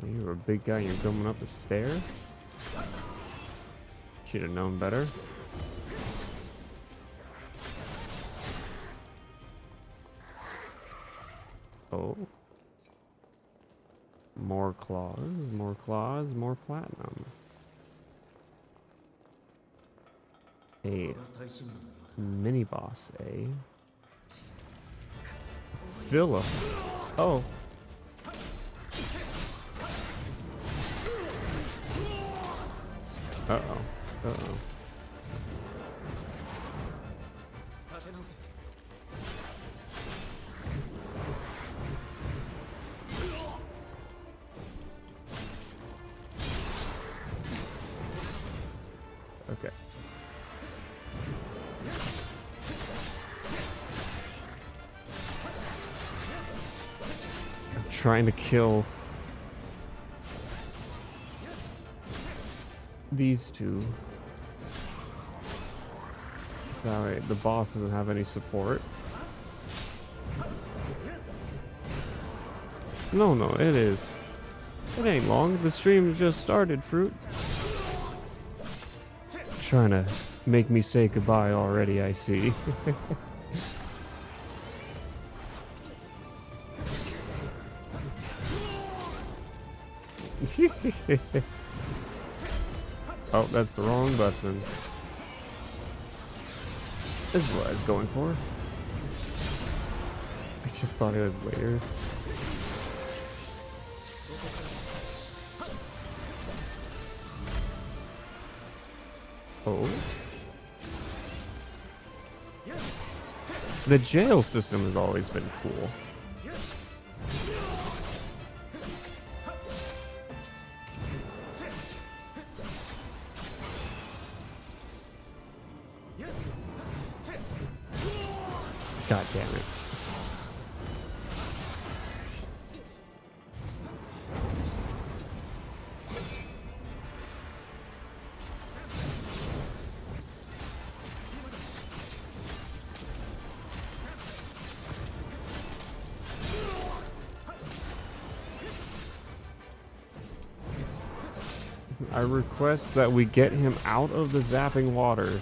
Oh, you're a big guy and you're coming up the stairs? Should have known better. Oh. More claws, more claws, more platinum. A mini boss, eh? Philip. Oh. Uh-oh. Uh-oh. Okay. I'm trying to kill these two. Sorry, the boss doesn't have any support. No, it is. It ain't long. The stream just started, Fruit. Trying to make me say goodbye already, I see. Oh, that's the wrong button. This is what I was going for. I just thought it was later. Oh. The jail system has always been cool. God damn it. I request that we get him out of the zapping water.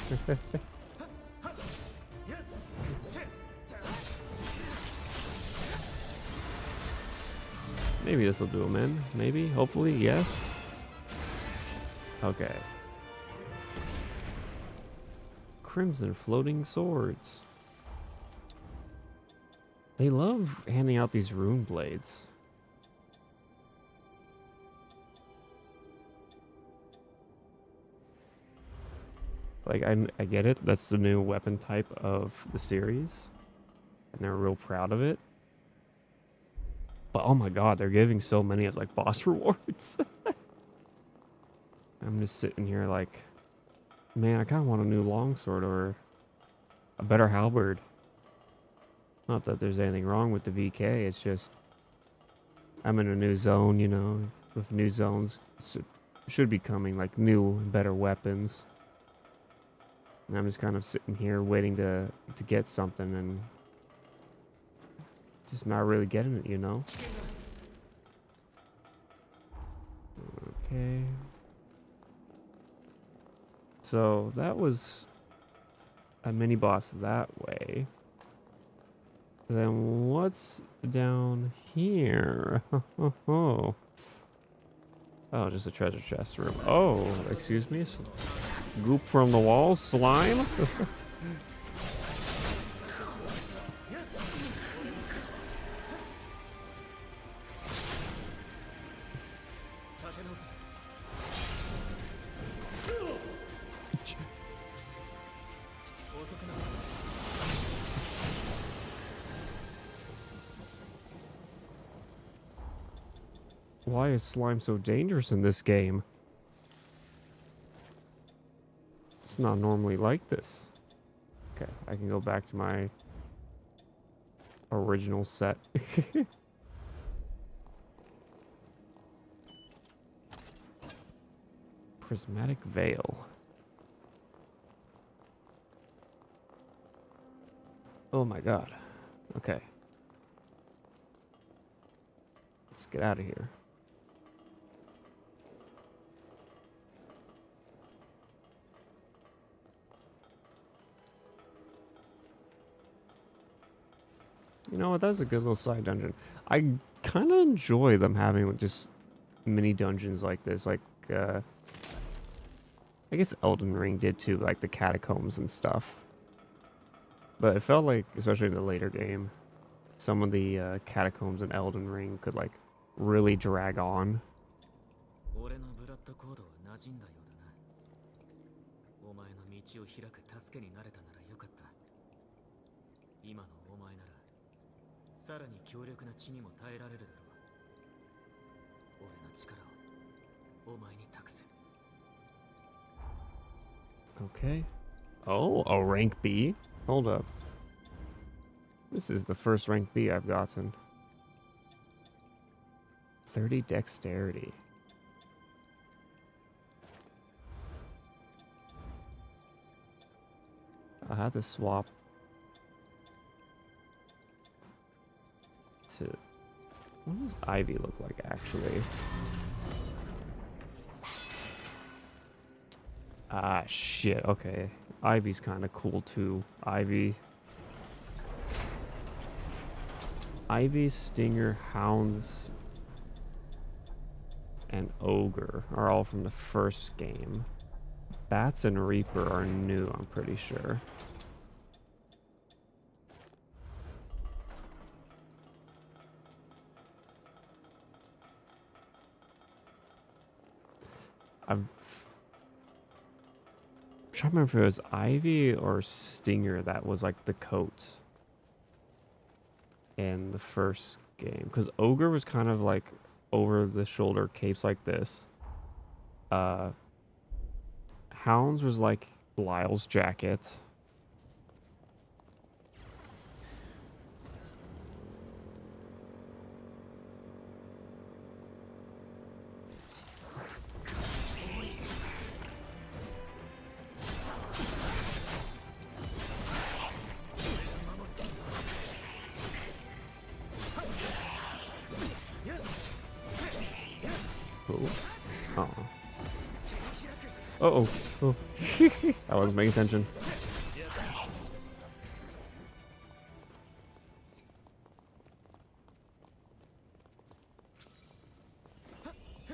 Maybe this will do him in. Maybe. Hopefully. Yes. Okay. Crimson floating swords. They love handing out these rune blades. Like, I get it. That's the new weapon type of the series. And they're real proud of it. But oh my god, they're giving so many as like boss rewards. I'm just sitting here like, man, I kind of want a new longsword or a better halberd. Not that there's anything wrong with the VK, it's just I'm in a new zone, you know, with new zones should be coming like new and better weapons. And I'm just kind of sitting here waiting to get something and just not really getting it, you know? Okay. So that was a mini boss that way. Then what's down here? Oh, just a treasure chest room. Oh, excuse me. Goop from the walls, slime. Why is slime so dangerous in this game? It's not normally like this. Okay, I can go back to my original set. Prismatic veil. Oh my god. Okay. Let's get out of here. You know what? That's a good little side dungeon. I kind of enjoy them having just mini dungeons like this. Like, I guess Elden Ring did too, like the catacombs and stuff. But it felt like, especially in the later game, some of the catacombs in Elden Ring could like really drag on. Okay. Oh, a rank B? Hold up. This is the first rank B I've gotten. 30 dexterity. I have to swap to... What does Ivy look like, actually? Ah, shit. Okay. Ivy's kind of cool, too. Ivy, Stinger, Hounds, and Ogre are all from the first game. Bats and Reaper are new, I'm pretty sure. I'm trying to remember if it was Ivy or Stinger that was like the coat in the first game. Because Ogre was kind of like over the shoulder capes like this. Hounds was like Lyle's jacket. Cool. Oh. Uh-oh. Oh. I wasn't paying attention.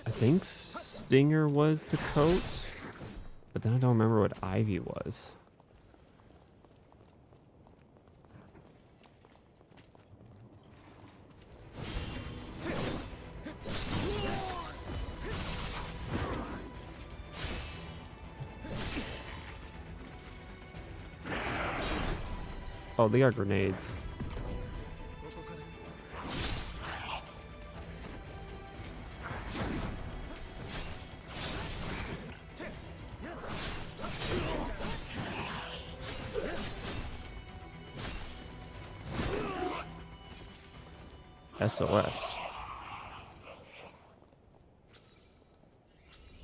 I think Stinger was the coat, but then I don't remember what Ivy was. Oh, they got grenades. SOS.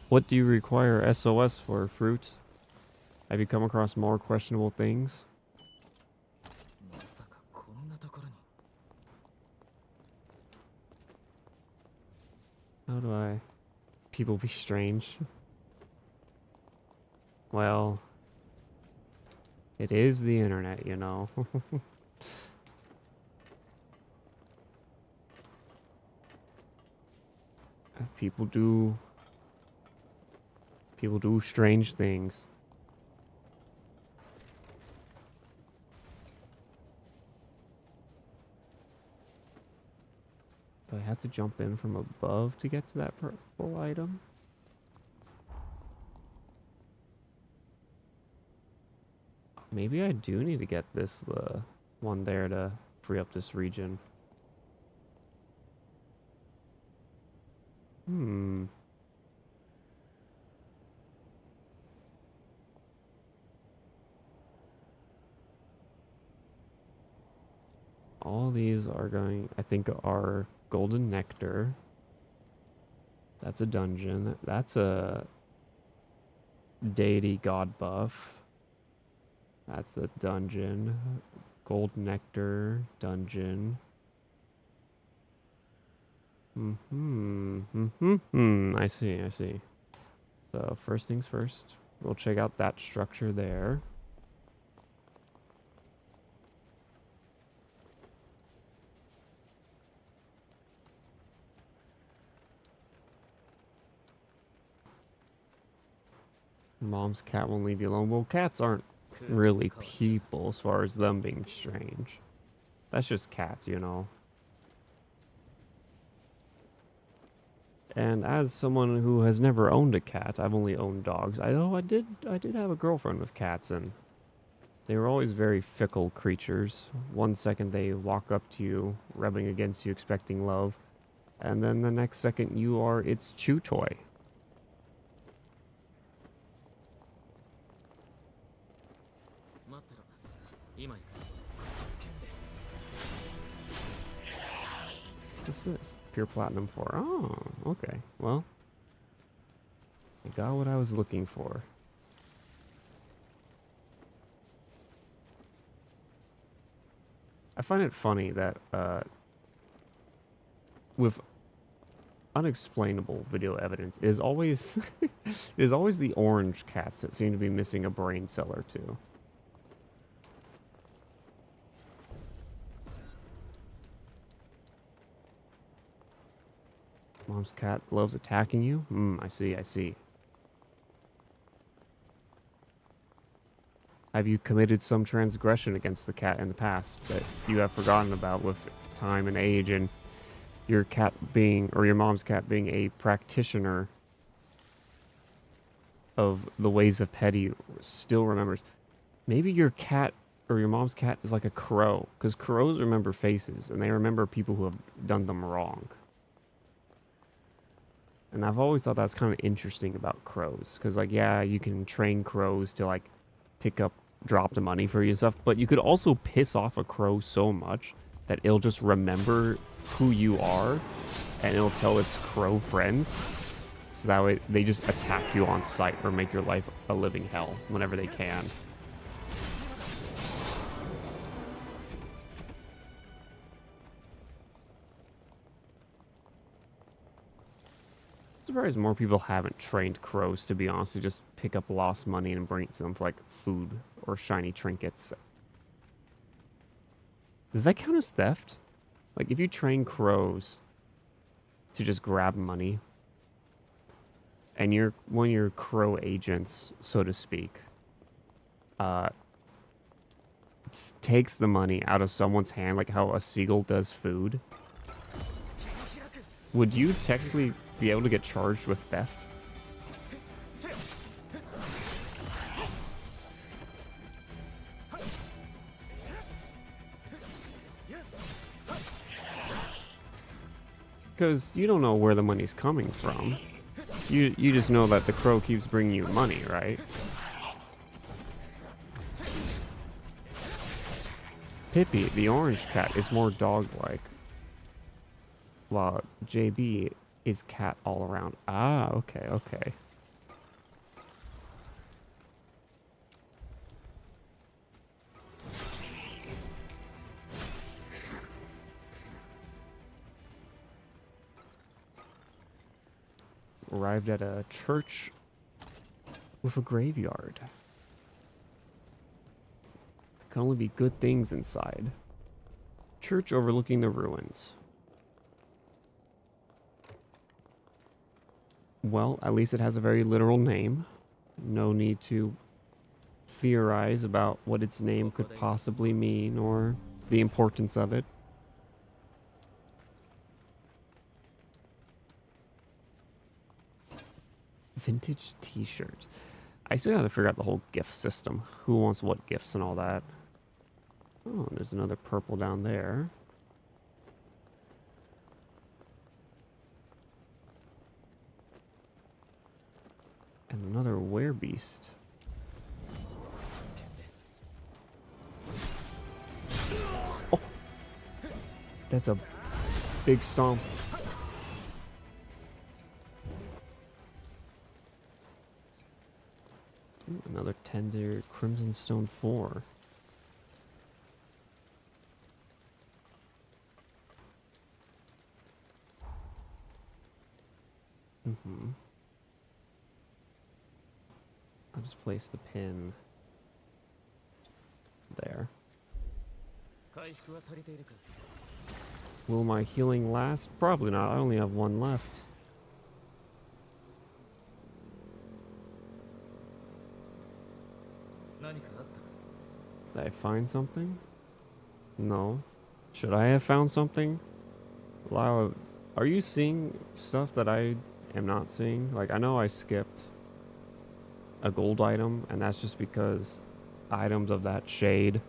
What do you require SOS for, Fruit? Have you come across more questionable things? まさかこんなところに。 How do I... People be strange? Well... It is the internet, you know. People do strange things. Do I have to jump in from above to get to that purple item? Maybe I do need to get this one there to free up this region. All these are going, I think, are Golden Nectar. That's a dungeon. That's a deity god buff. That's a dungeon. Gold Nectar dungeon. I see. So first things first, we'll check out that structure there. Mom's cat won't leave you alone. Well, cats aren't really people as far as them being strange. That's just cats, you know. And as someone who has never owned a cat, I've only owned dogs. I know I did have a girlfriend with cats, and they were always very fickle creatures. One second they walk up to you, rubbing against you, expecting love, and then the next second you are its chew toy. What's this? Pure Platinum 4. Oh, okay. Well, I got what I was looking for. I find it funny that with unexplainable video evidence, it is always it is always the orange cats that seem to be missing a brain cell or two. Mom's cat loves attacking you? I see. Have you committed some transgression against the cat in the past that you have forgotten about with time and age, and your cat being, or your mom's cat being a practitioner of the ways of petty still remembers? Maybe your cat or your mom's cat is like a crow, because crows remember faces and they remember people who have done them wrong. And I've always thought that's kind of interesting about crows, because, like, yeah, you can train crows to, like, drop the money for you and stuff, but you could also piss off a crow so much that it'll just remember who you are, and it'll tell its crow friends, so that way they just attack you on sight or make your life a living hell whenever they can. Surprised more people haven't trained crows, to be honest, to just pick up lost money and bring it to them for like food or shiny trinkets. Does that count as theft? Like if you train crows to just grab money and you're one of your crow agents, so to speak, takes the money out of someone's hand like how a seagull does food, would you technically be able to get charged with theft? Because you don't know where the money's coming from. You just know that the crow keeps bringing you money, right? Pippi, the orange cat, is more dog-like, while JB is cat all around. Ah, okay, okay. Arrived at a church with a graveyard. There can only be good things inside. Church overlooking the ruins. Well, at least it has a very literal name. No need to theorize about what its name could possibly mean or the importance of it. Vintage t-shirt. I still gotta figure out the whole gift system. Who wants what gifts and all that. Oh, there's another purple down there. And another werebeast. Oh! That's a big stomp. Ooh, another tender Crimson Stone 4. I'll just place the pin there. Will my healing last? Probably not. I only have one left. Did I find something? No. Should I have found something? Lau, are you seeing stuff that I am not seeing? Like, I know I skipped a gold item, and that's just because items of that shade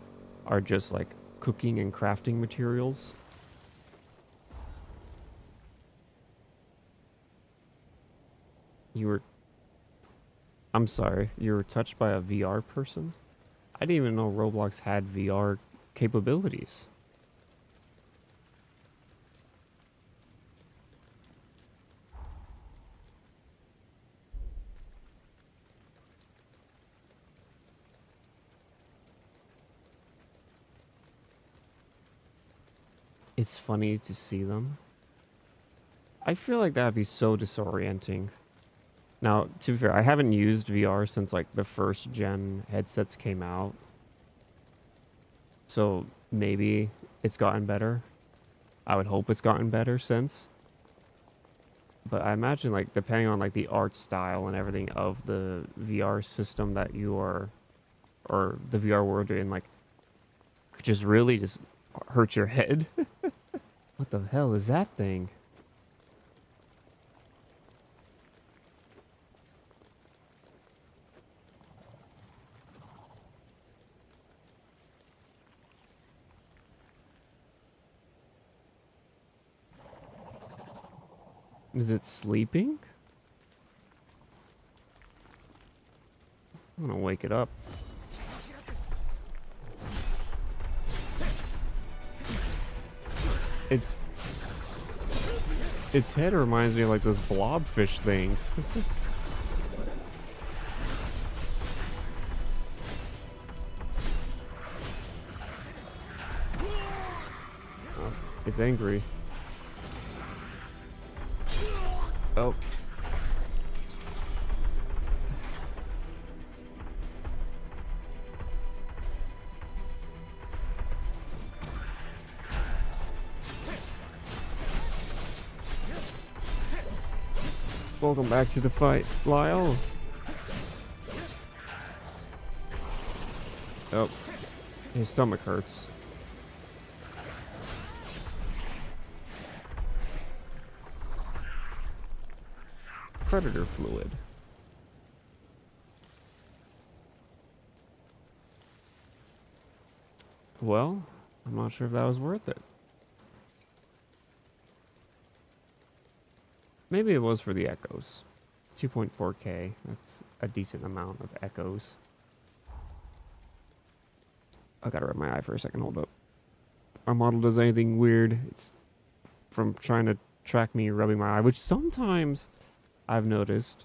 are just like cooking and crafting materials. I'm sorry, you were touched by a VR person? I didn't even know Roblox had VR capabilities. It's funny to see them. I feel like that'd be so disorienting. Now, to be fair, I haven't used VR since like the first gen headsets came out. So maybe it's gotten better. I would hope it's gotten better since. But I imagine like depending on like the art style and everything of the VR system that you are, or the VR world you're in, like could just really just hurt your head. What the hell is that thing? Is it sleeping? I'm gonna wake it up. Its head reminds me of like those blobfish things. Oh, it's angry. Oh, Welcome back to the fight, Lyle. Oh, his stomach hurts. Predator fluid. Well, I'm not sure if that was worth it. Maybe it was for the echoes. 2.4K. That's a decent amount of echoes. I gotta rub my eye for a second. Hold up. Our model does anything weird, it's from trying to track me rubbing my eye, which sometimes I've noticed,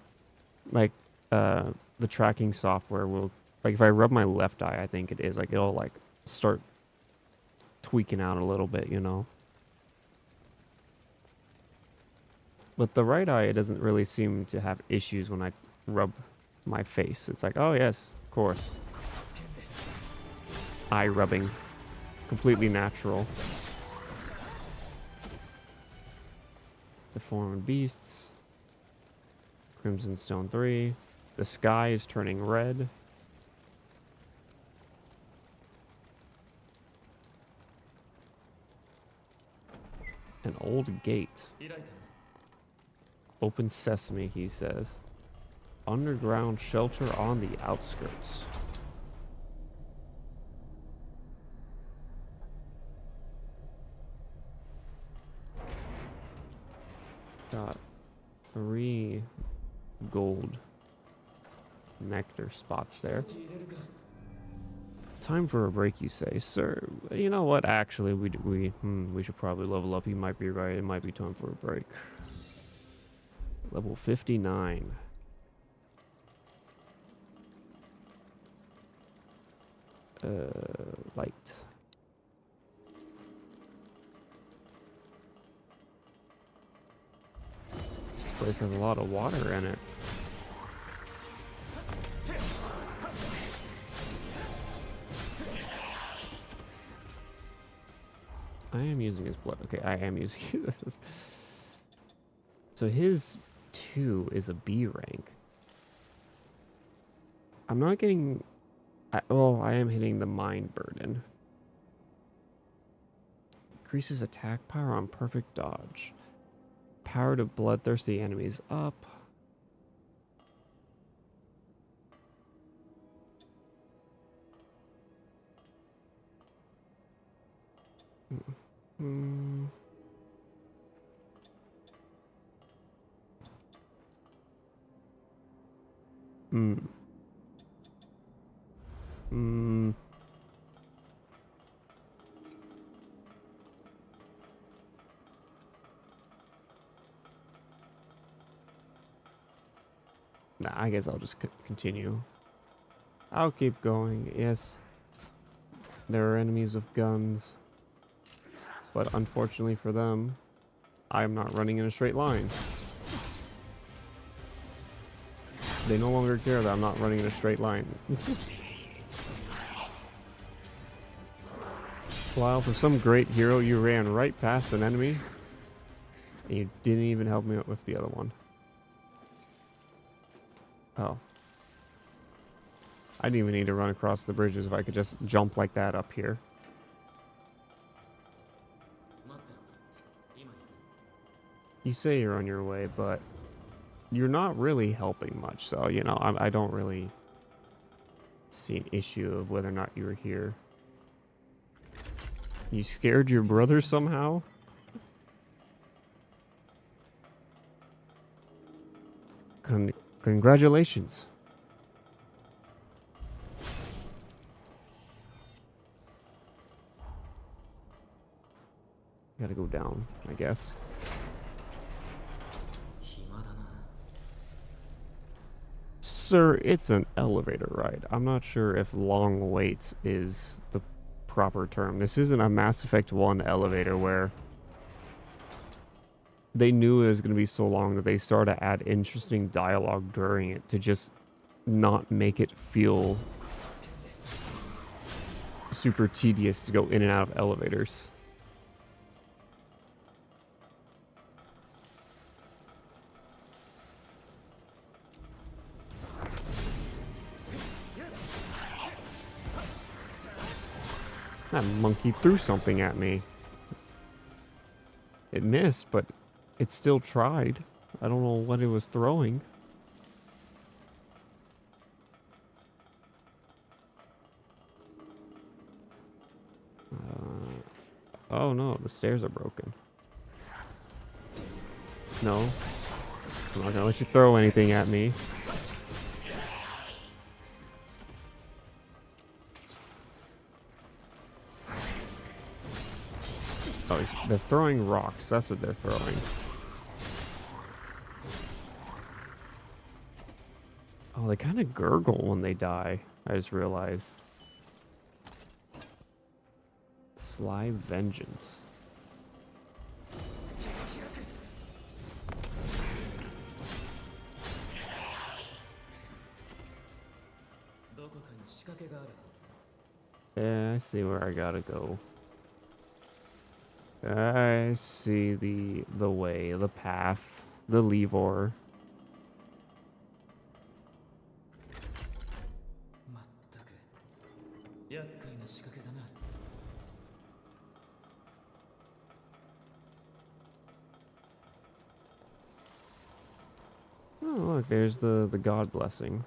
like, the tracking software will, like, if I rub my left eye, I think it is, like, it'll, like, start tweaking out a little bit, you know? But the right eye, it doesn't really seem to have issues when I rub my face. It's like, oh yes, of course. Eye rubbing. Completely natural. Deformed Beasts. Crimson Stone 3. The sky is turning red. An old gate. Open sesame, he says. Underground shelter on the outskirts. Got 3 gold nectar spots there. Time for a break, you say, sir? You know what? Actually, we should probably level up. You might be right. It might be time for a break. Level 59. Light. This place has a lot of water in it. I am using his blood. Okay, I am using this. So his 2 is a B rank. I'm not getting... oh, I am hitting the mind burden. Increases attack power on perfect dodge. Power to bloodthirsty enemies up. Hmm. Hmm. Hmm. Nah, I guess I'll just continue. I'll keep going, yes. There are enemies with guns. But unfortunately for them, I am not running in a straight line. They no longer care that I'm not running in a straight line. Wow, for some great hero, you ran right past an enemy. And you didn't even help me out with the other one. Oh. I didn't even need to run across the bridges if I could just jump like that up here. You say you're on your way, but you're not really helping much. So, you know, I don't really see an issue of whether or not you were here. You scared your brother somehow? Congratulations. Gotta go down, I guess. Sir, it's an elevator ride. I'm not sure if long wait is the proper term. This isn't a Mass Effect 1 elevator where they knew it was going to be so long that they started to add interesting dialogue during it to just not make it feel super tedious to go in and out of elevators. That monkey threw something at me. It missed, but it still tried. I don't know what it was throwing. Oh no, the stairs are broken. No. I'm not gonna let you throw anything at me. Oh, they're throwing rocks. That's what they're throwing. Oh, they kind of gurgle when they die. I just realized. Sly Vengeance. Yeah, I see where I gotta go. I see the way, the path, the lever. Oh, look, there's the God blessing.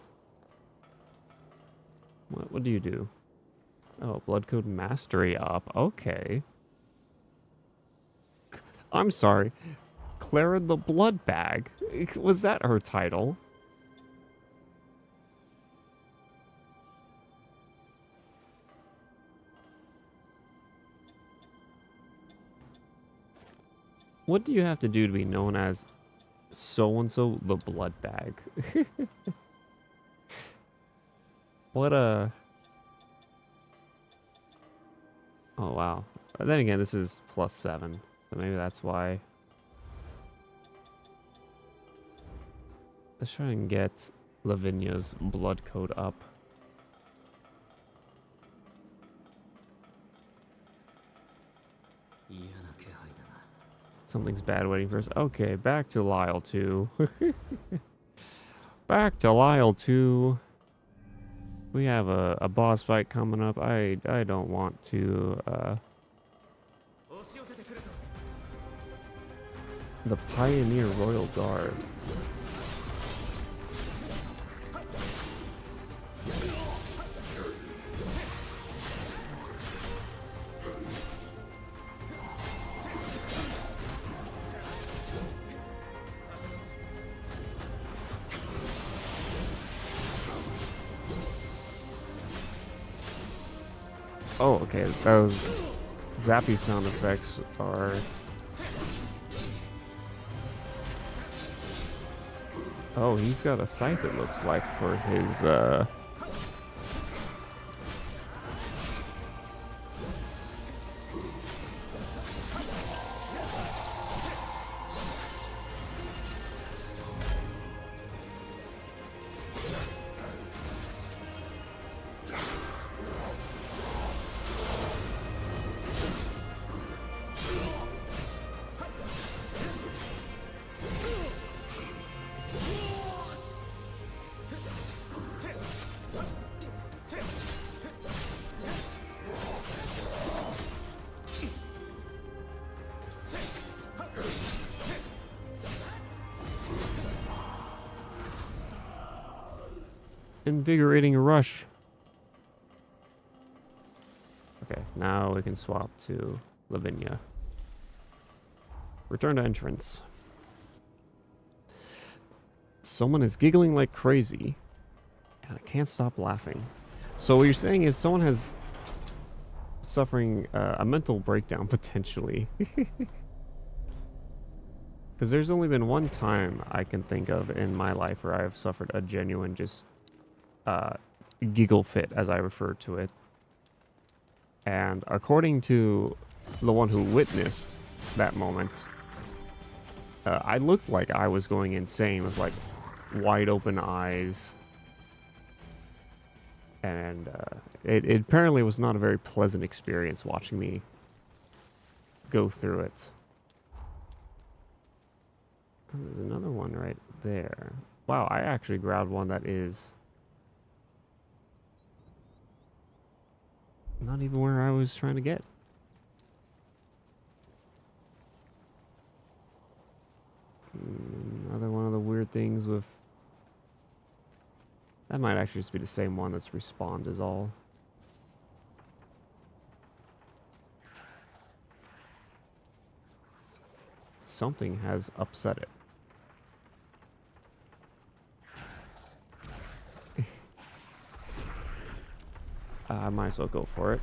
What do you do? Oh, Blood Code Mastery up. Okay. I'm sorry. Clara the Blood Bag. Was that her title? What do you have to do to be known as so-and-so the Blood Bag? What a... Oh, wow. But then again, this is +7. So maybe that's why. Let's try and get Lavinia's blood code up. Something's bad waiting for us. Okay, back to Lyle 2. Back to Lyle 2. We have a boss fight coming up. I don't want to the Pioneer Royal Guard. Oh, okay. Those zappy sound effects are... Oh, he's got a scythe, it looks like, for his, invigorating rush. Okay, now we can swap to Lavinia. Return to entrance. Someone is giggling like crazy, and I can't stop laughing. So what you're saying is someone has suffering a mental breakdown potentially. Because there's only been one time I can think of in my life where I have suffered a genuine just giggle fit, as I refer to it. And according to the one who witnessed that moment, I looked like I was going insane with like wide open eyes. And it apparently was not a very pleasant experience watching me go through it. Oh, there's another one right there. Wow, I actually grabbed one that is... Not even where I was trying to get. Another one of the weird things with... That might actually just be the same one that's respawned is all. Something has upset it. I might as well go for it.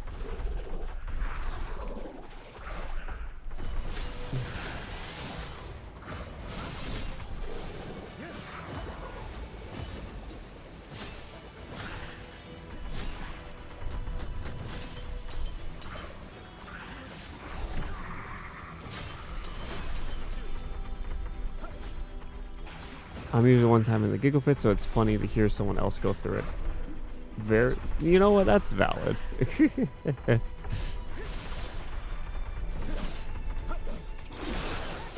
I'm usually the ones having the giggle fit, so it's funny to hear someone else go through it. You know what? That's valid.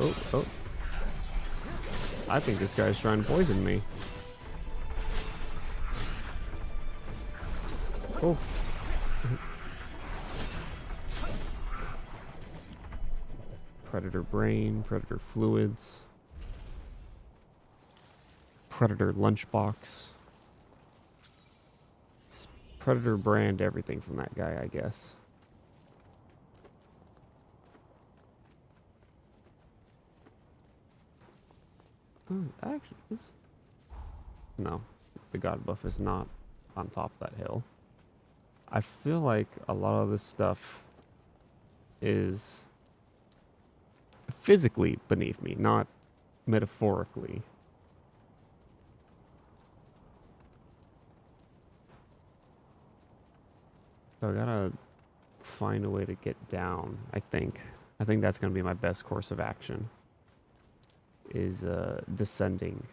Oh. I think this guy's trying to poison me. Oh. Predator brain, predator fluids. Predator lunchbox. Predator brand everything from that guy, I guess. Oh, actually, no, the God buff is not on top of that hill. I feel like a lot of this stuff is physically beneath me, not metaphorically. So I gotta find a way to get down, I think. I think that's gonna be my best course of action. Is descending.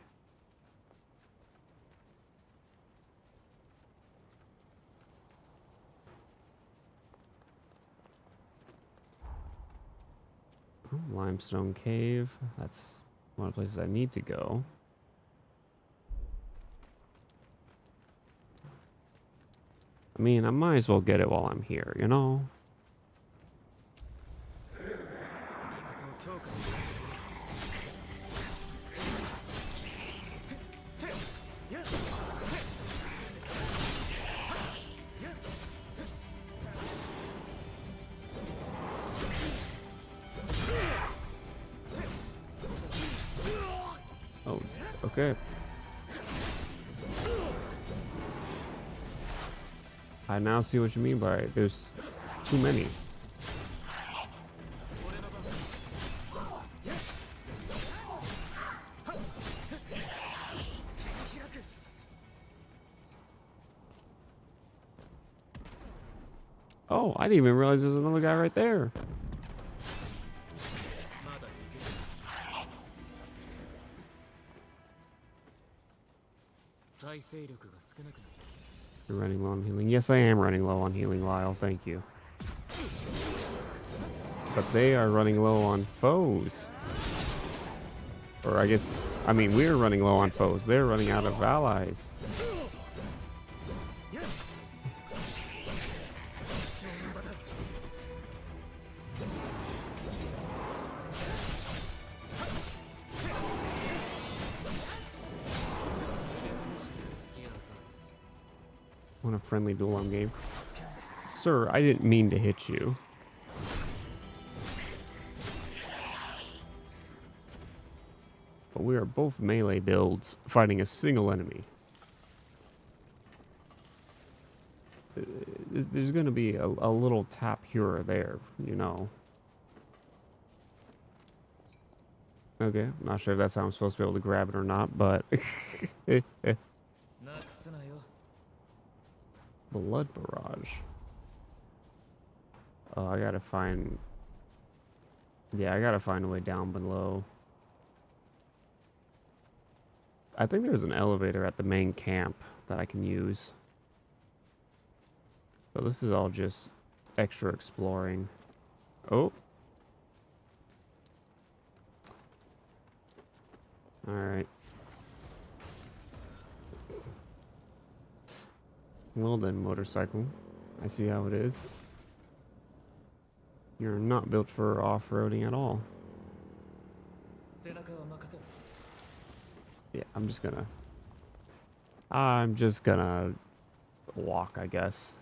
Oh, limestone cave. That's one of the places I need to go. I mean, I might as well get it while I'm here, you know? Oh, okay. I now see what you mean by it. There's too many. Oh, I didn't even realize there's another guy right there. You're running low on healing. Yes, I am running low on healing, Lyle. Thank you. But they are running low on foes. Or I guess, I mean, we're running low on foes. They're running out of allies. Want a friendly duel arm game? Sir, I didn't mean to hit you. But we are both melee builds fighting a single enemy. There's going to be a little tap here or there, you know. Okay, not sure if that's how I'm supposed to be able to grab it or not, but... Blood barrage. Oh, I gotta find... Yeah, I gotta find a way down below. I think there's an elevator at the main camp that I can use. So this is all just extra exploring. Oh. Alright. Well then, motorcycle. I see how it is. You're not built for off-roading at all. Yeah, I'm just gonna walk, I guess.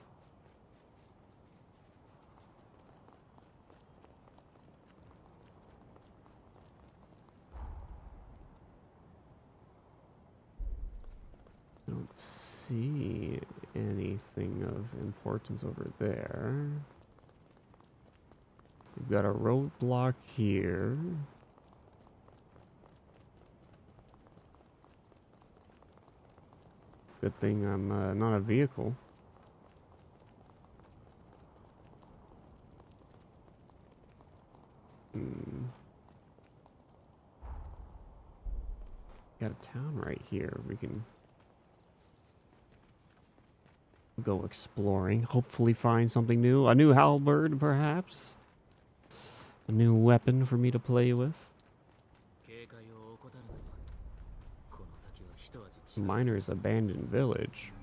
I don't see anything of importance over there. We've got a roadblock here. Good thing I'm not a vehicle. Got a town right here. We can go exploring. Hopefully find something new. A new halberd, perhaps? A new weapon for me to play with. Miner's abandoned village.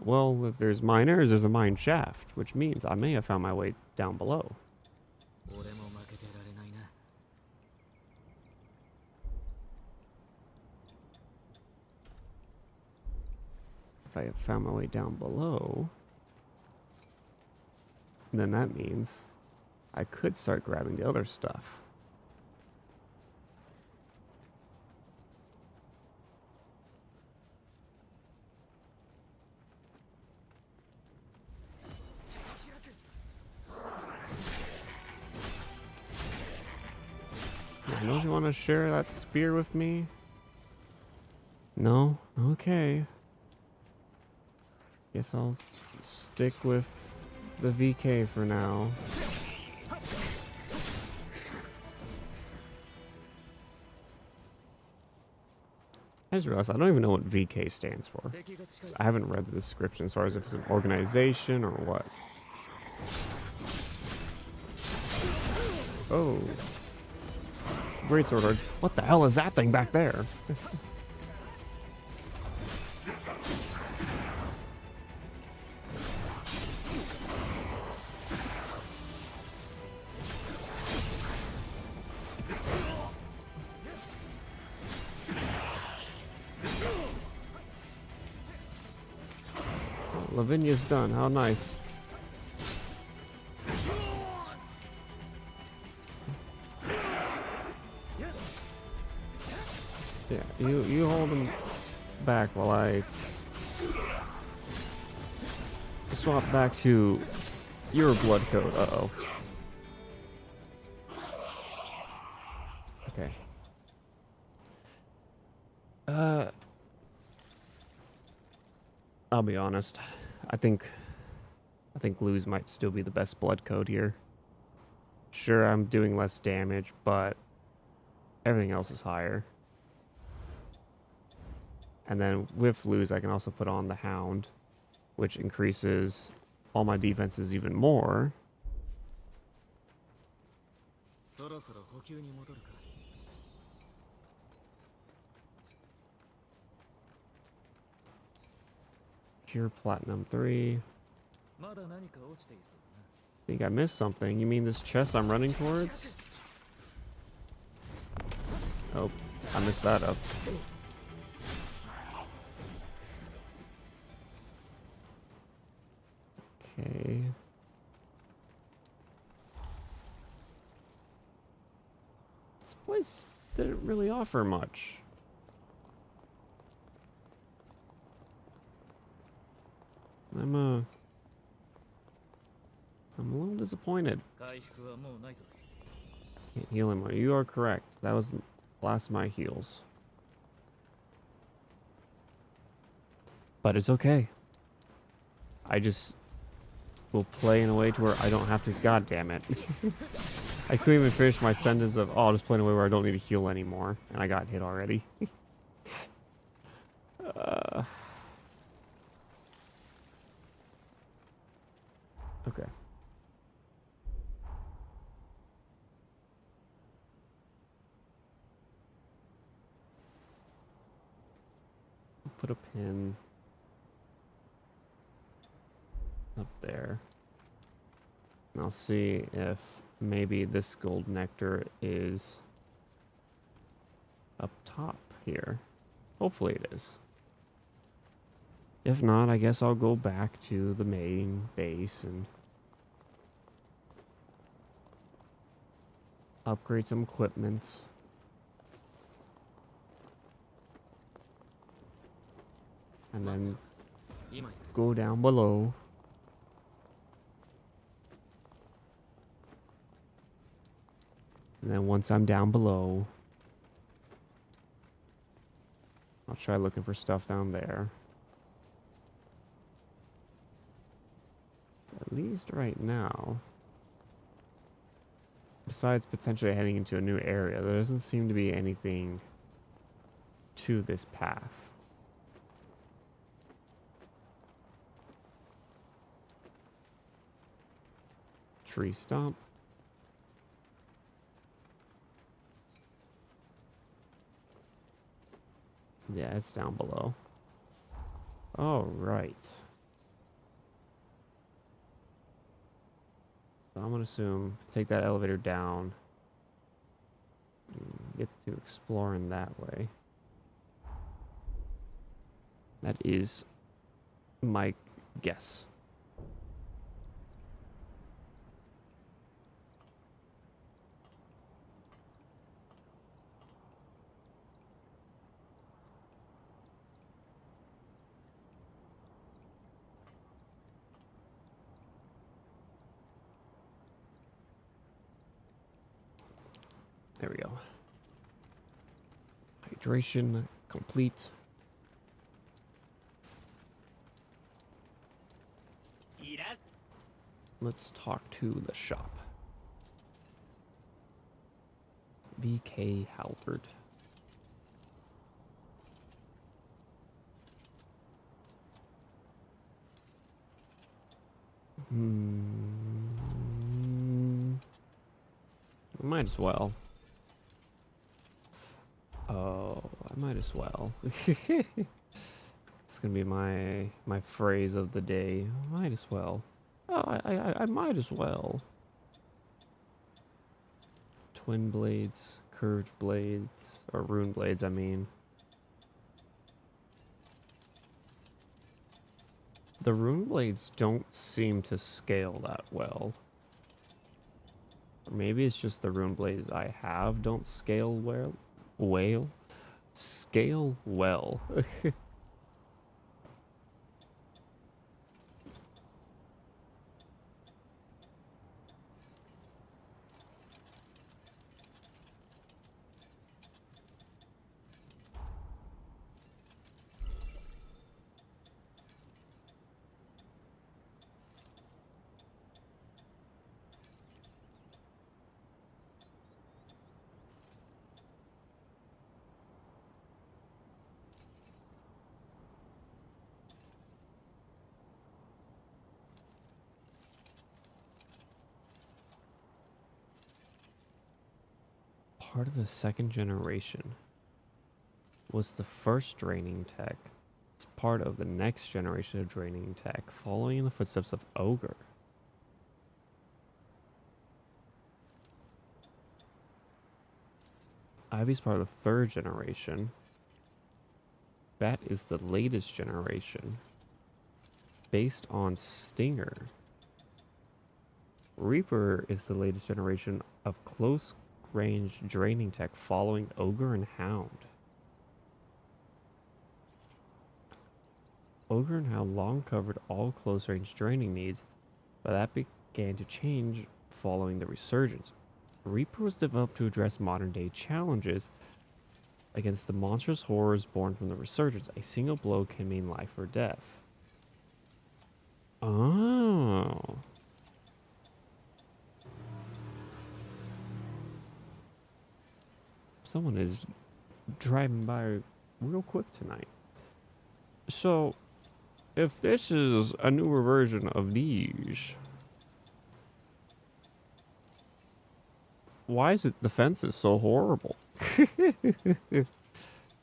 Well, if there's miners, there's a mine shaft, which means I may have found my way down below. If I have found my way down below, then that means I could start grabbing the other stuff. Don't you want to share that spear with me? No? Okay. Guess I'll stick with the VK for now. I just realized I don't even know what VK stands for. I haven't read the description as far as if it's an organization or what. Oh. Great sword. What the hell is that thing back there? Lavinia's done. How nice. Yeah, you hold him back while I swap back to your blood code. Uh-oh. Okay. I'll be honest. I think Luz might still be the best blood code here. Sure, I'm doing less damage, but everything else is higher. And then with Luz, I can also put on the Hound, which increases all my defenses even more. Pure Platinum 3. Think I missed something. You mean this chest I'm running towards? Oh, I messed that up. Okay. This place didn't really offer much. I'm a little disappointed. Can't heal him. You are correct. That was the last of my heals. But it's okay. I just will play in a way to where I don't have to. God damn it. I couldn't even finish my sentence of, oh, I'll just play in a way where I don't need to heal anymore. And I got hit already. Okay. Put a pin. up there. And I'll see if maybe this gold nectar is up top here. Hopefully it is. If not, I guess I'll go back to the main base and upgrade some equipment. And then go down below. And then once I'm down below, I'll try looking for stuff down there. So at least right now, besides potentially heading into a new area, there doesn't seem to be anything to this path. Tree stump. Yeah, it's down below. Oh, right. So I'm gonna assume take that elevator down. Get to exploring that way. That is my guess. There we go. Hydration complete. Let's talk to the shop. VK Halberd. Might as well. Oh, I might as well. It's gonna be my phrase of the day. Might as well. Oh, I might as well. Twin blades, curved blades, or rune blades, I mean. The rune blades don't seem to scale that well. Or maybe it's just the rune blades I have don't scale well. Scale well. Part of the second generation was the first draining tech. It's part of the next generation of draining tech, following in the footsteps of Ogre. Ivy's part of the third generation. Bat is the latest generation, based on Stinger. Reaper is the latest generation of close range draining tech following Ogre and Hound. Ogre and Hound long covered all close range draining needs, but that began to change following the resurgence. Reaper was developed to address modern day challenges against the monstrous horrors born from the resurgence. A single blow can mean life or death. Oh. Someone is driving by real quick tonight. So, if this is a newer version of these, why is it the fences so horrible?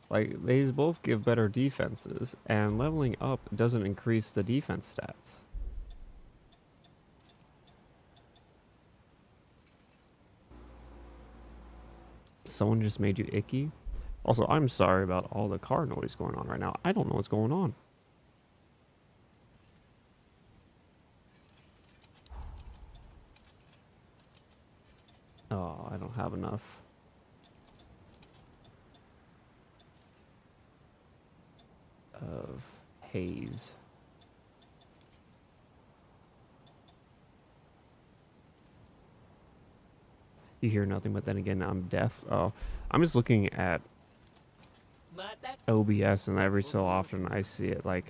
Like, they both give better defenses, and leveling up doesn't increase the defense stats. Someone just made you icky. Also, I'm sorry about all the car noise going on right now. I don't know what's going on. Oh, I don't have enough. Of haze. You hear nothing, but then again, I'm deaf. Oh, I'm just looking at OBS, and every so often I see it like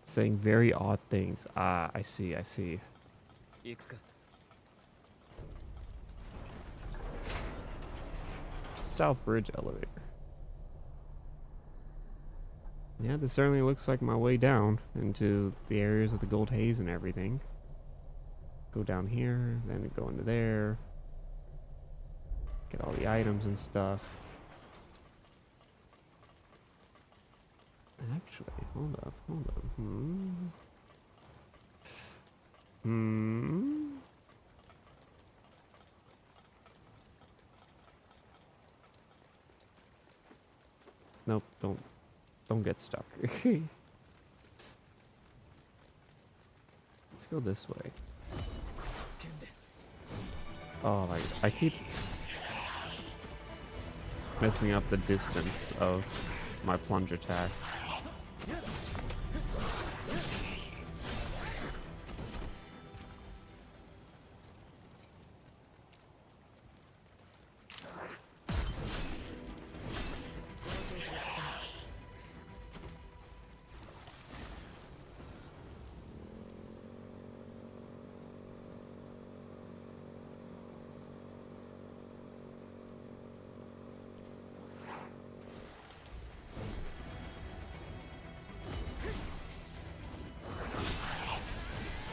saying very odd things. Ah, I see, I see. South Bridge elevator. Yeah, this certainly looks like my way down into the areas of the gold haze and everything. Go down here, then go into there. Get all the items and stuff. Actually, hold up, hold up. Nope, don't get stuck. Let's go this way. Oh my, I keep messing up the distance of my plunge attack.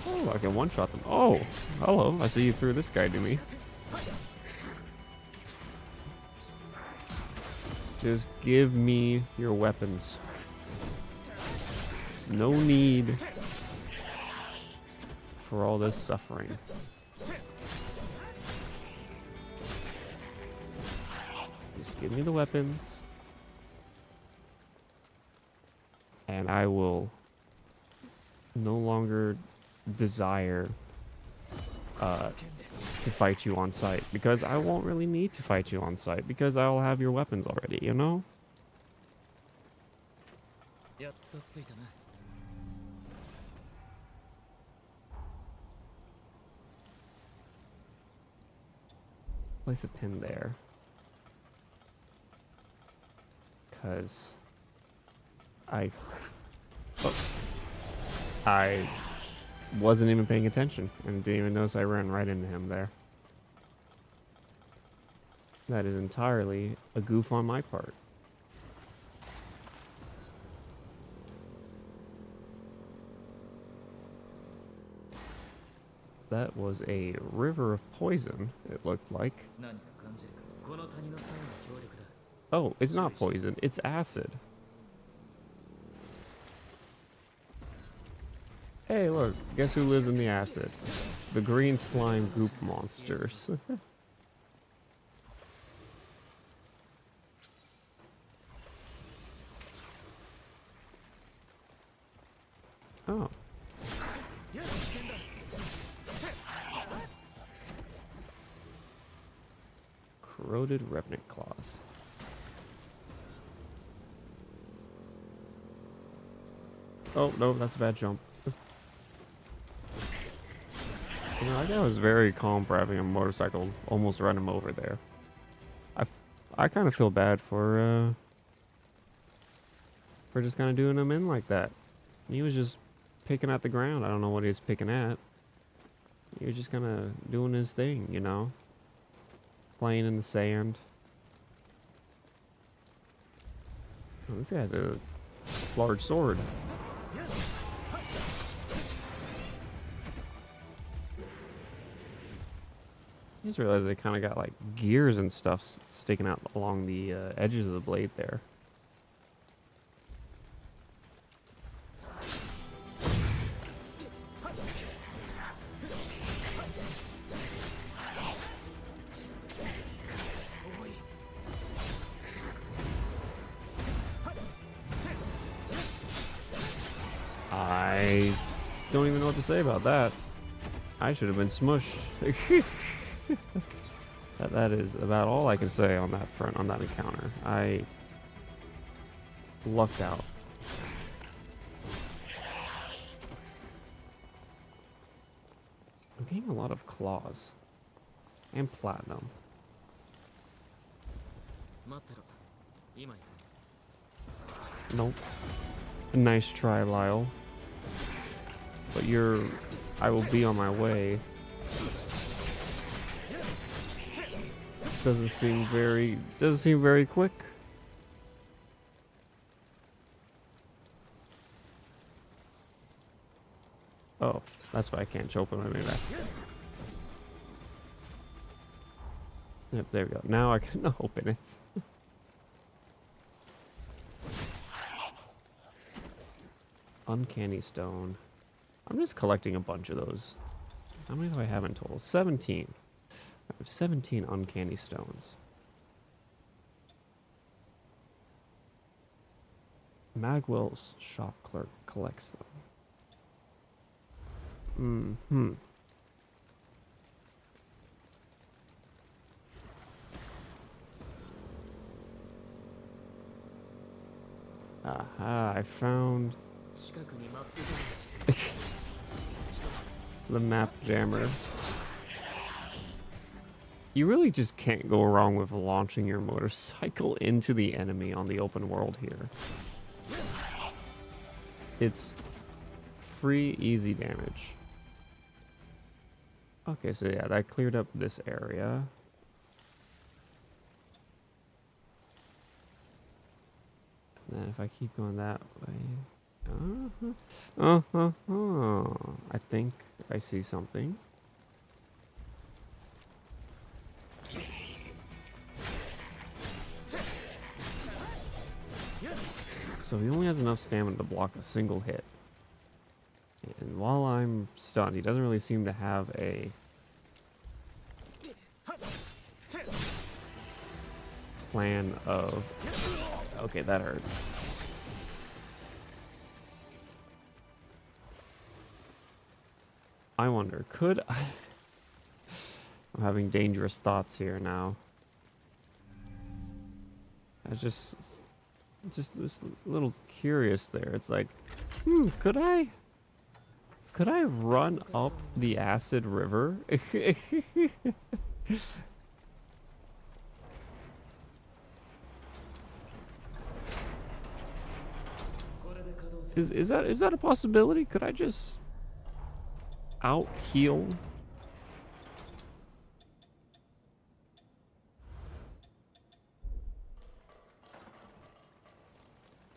Oh, I can one-shot them. Oh, hello. I see you threw this guy to me. Just give me your weapons. There's no need for all this suffering. Just give me the weapons. And I will no longer desire to fight you on sight, because I won't really need to fight you on sight because I'll have your weapons already, you know? Place a pin there, because I wasn't even paying attention and didn't even notice I ran right into him there. That is entirely a goof on my part. That was a river of poison, it looked like. Oh, it's not poison, it's acid. Hey, look, guess who lives in the acid? The green slime goop monsters. Oh. Corroded Revenant Claws. Oh, no, that's a bad jump. You know, that guy was very calm for having a motorcycle almost run him over there. I kind of feel bad for just kind of doing him in like that. He was just picking at the ground. I don't know what he was picking at. He was just kind of doing his thing, you know? Playing in the sand. Oh, this guy has a large sword. I just realized they kind of got like gears and stuff sticking out along the edges of the blade there. don't even know what to say about that. I should have been smushed. That is about all I can say on that front, on that encounter. I lucked out. I'm getting a lot of claws and platinum. Nope. Nice try, Lyle. But I will be on my way. Doesn't seem very quick. Oh, that's why I can't open my back. Yep, there we go. Now I can open it. Uncanny stone. I'm just collecting a bunch of those. How many do I have in total? 17. I have 17 uncanny stones. Magwell's shop clerk collects them. Mm-hmm. Aha, I found the map jammer. You really just can't go wrong with launching your motorcycle into the enemy on the open world here. It's free, easy damage. Okay, so yeah, that cleared up this area. And then if I keep going that way... I think I see something. So he only has enough stamina to block a single hit. And while I'm stunned, he doesn't really seem to have a plan of... Okay, that hurt. I wonder, could I... I'm having dangerous thoughts here now. I was just a little curious there. It's like, could I run up the acid river? Is that a possibility? Could I just out heal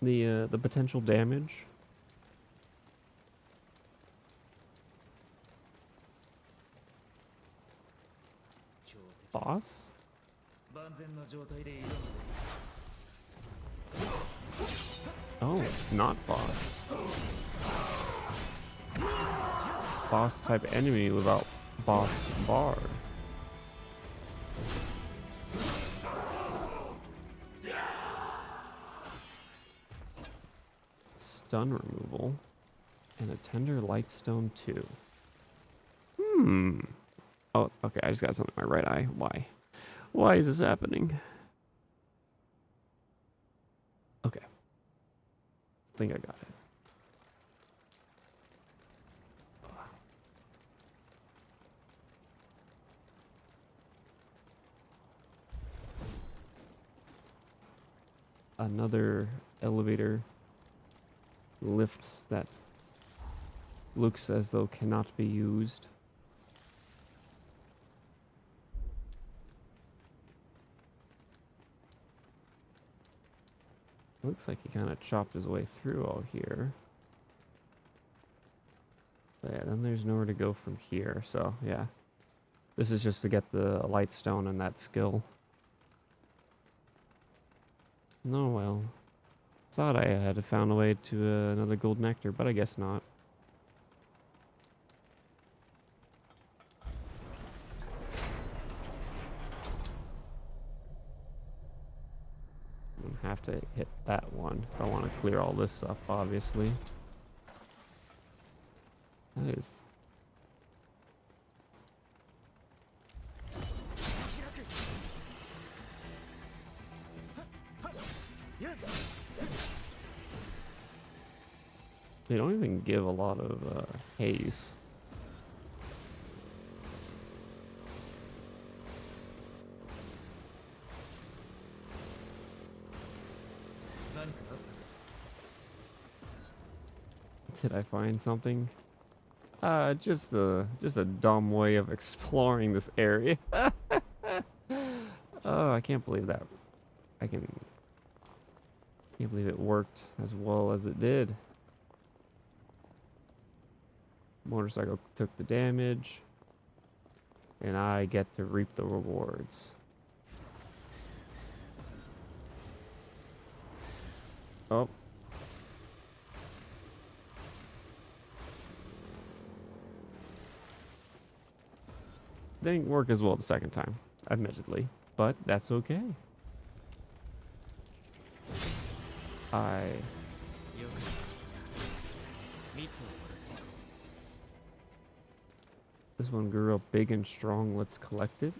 the potential damage? Boss? Oh, not boss. Boss type enemy without boss bar. Stun removal and a tender light stone too. Oh, okay, I just got something in my right eye. Why? Why is this happening? Okay. I think I got it. Another elevator lift that looks as though cannot be used. Looks like he kind of chopped his way through all here. But yeah, then there's nowhere to go from here, so yeah. This is just to get the light stone and that skill. No, well. Thought I had found a way to another gold nectar, but I guess not. I'm gonna have to hit that one if I want to clear all this up, obviously. is... They don't even give a lot of haze. Did I find something? Just a dumb way of exploring this area. Oh, I can't believe that. Can't believe it worked as well as it did. Motorcycle took the damage, and I get to reap the rewards. Oh. Didn't work as well the second time, admittedly, but that's okay. This one grew up big and strong. Let's collect it.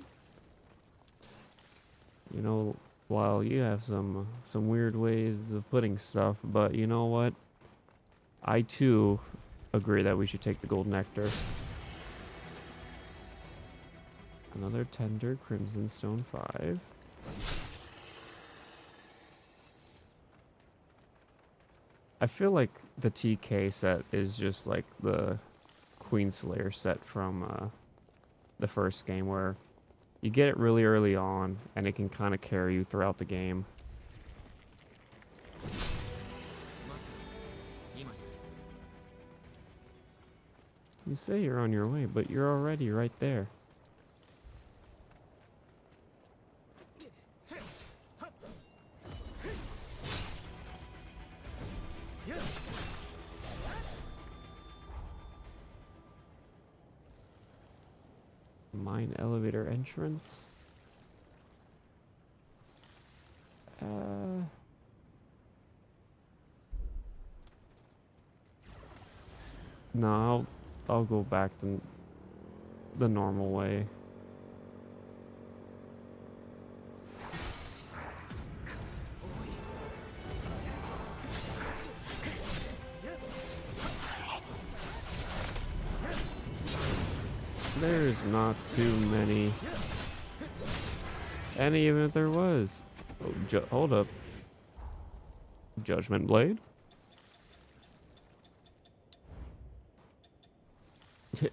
You know, while you have some weird ways of putting stuff, but you know what? I too agree that we should take the gold nectar. Another tender Crimson Stone 5. I feel like the TK set is just like the Queenslayer set from the first game, where you get it really early on and it can kind of carry you throughout the game. You say you're on your way, but you're already right there. Mine elevator entrance. No, I'll go back the normal way. There's not too many. And even if there was. Oh, hold up. Judgment Blade?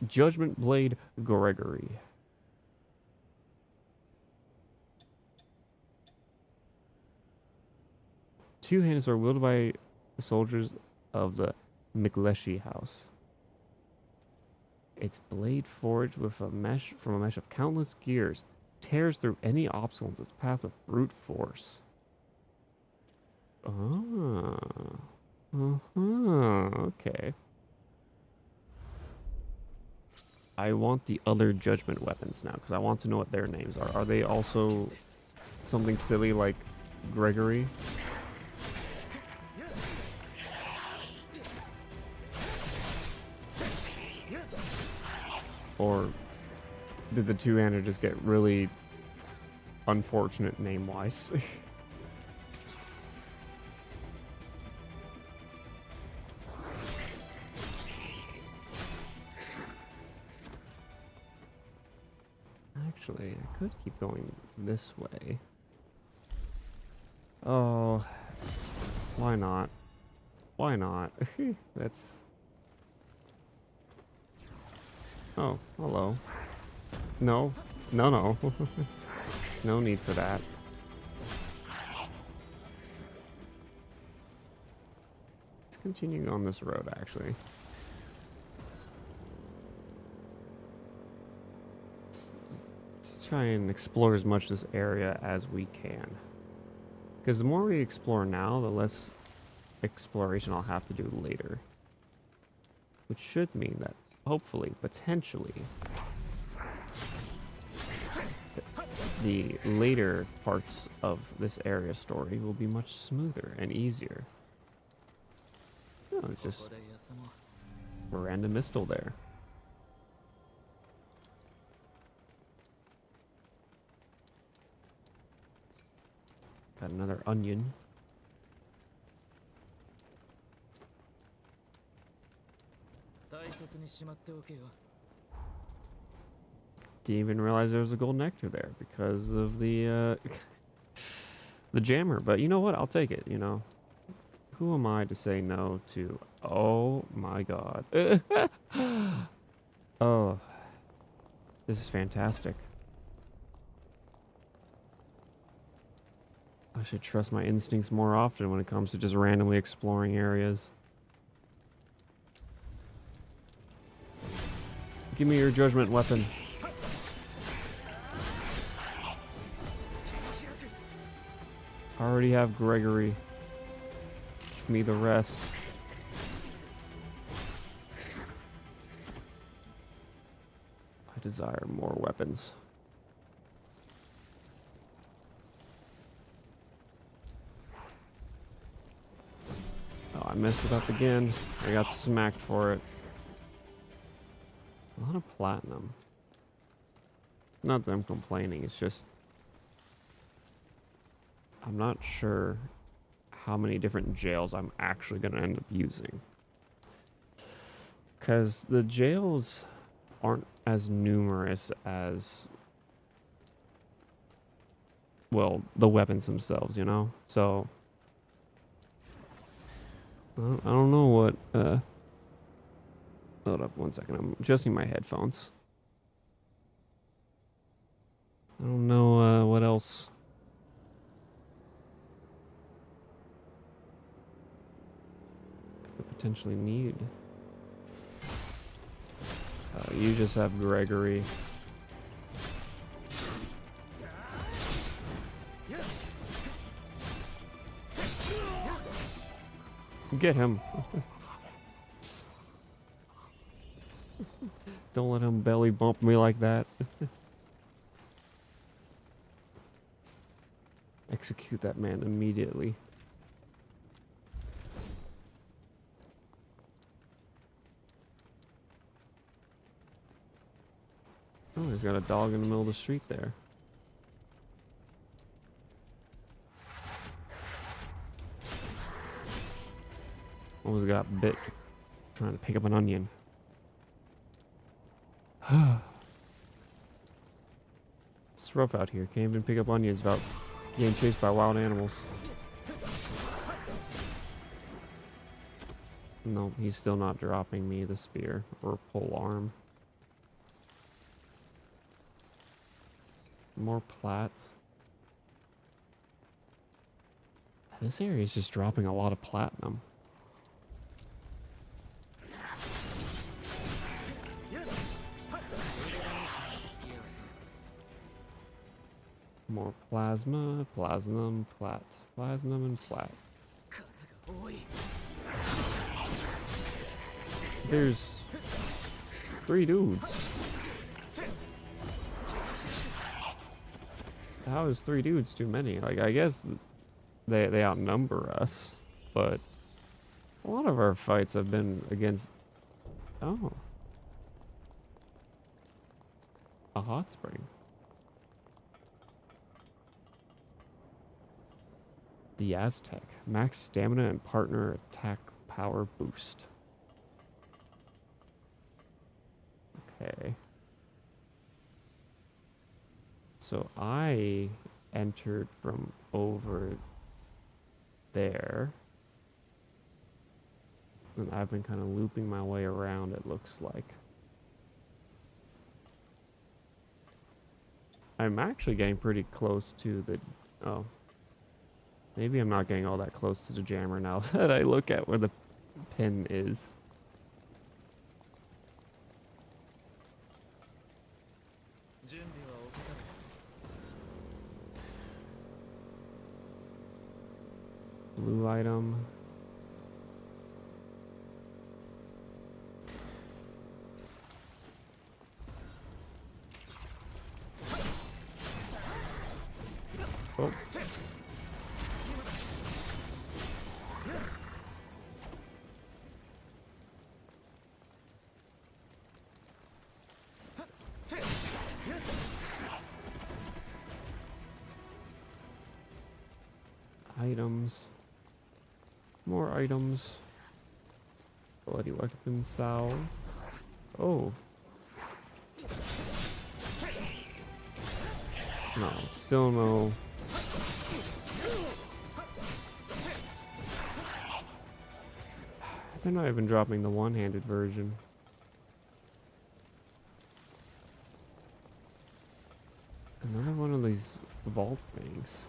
Judgment Blade Gregory. Two-handed sword wielded by the soldiers of the Migleshi house. Its blade forged with a mesh of countless gears tears through any obstacle in its path with brute force. Okay. I want the other judgment weapons now, because I want to know what their names are. Are they also something silly like Gregory? Or did the two-hander just get really unfortunate name-wise? Actually, I could keep going this way. Oh, why not? Why not? That's... Oh, hello. No. No. No need for that. Let's continue on this road, actually. Let's try and explore as much of this area as we can. Because the more we explore now, the less exploration I'll have to do later. Which should mean that, hopefully, potentially, the later parts of this area story will be much smoother and easier. No, it's just Random Mistle there. Got another onion. Didn't even realize there was a gold nectar there because of the the jammer. But you know what? I'll take it. You know, who am I to say no to? Oh my god! Oh, this is fantastic. I should trust my instincts more often when it comes to just randomly exploring areas. Give me your judgment weapon. I already have Gregory. Give me the rest. I desire more weapons. Oh, I messed it up again. I got smacked for it. A lot of platinum. Not that I'm complaining, it's just I'm not sure how many different jails I'm actually going to end up using. Because the jails aren't as numerous as, well, the weapons themselves, you know? So, I don't know what, hold up one second, I'm adjusting my headphones. I don't know, what else. Potentially need. You just have Gregory. Get him. Don't let him belly bump me like that. Execute that man immediately. Oh, he's got a dog in the middle of the street there. Almost got bit trying to pick up an onion. It's rough out here. Can't even pick up onions without getting chased by wild animals. No, he's still not dropping me the spear or pole arm. More plats. This area is just dropping a lot of platinum. More plasma, platinum, plat, platinum, and plat. There's 3 dudes. How is 3 dudes too many? Like, I guess they outnumber us, but a lot of our fights have been against. Oh, a hot spring. The Aztec, max stamina and partner attack power boost. Okay. So I entered from over there. And I've been kind of looping my way around, it looks like. I'm actually getting pretty close to the... Oh. Maybe I'm not getting all that close to the jammer now that I look at where the pin is. Blue item. Oh. Items. More items. Bloody weapon salve. Oh. No, still no. They're not even dropping the one-handed version. Another one of these vault things.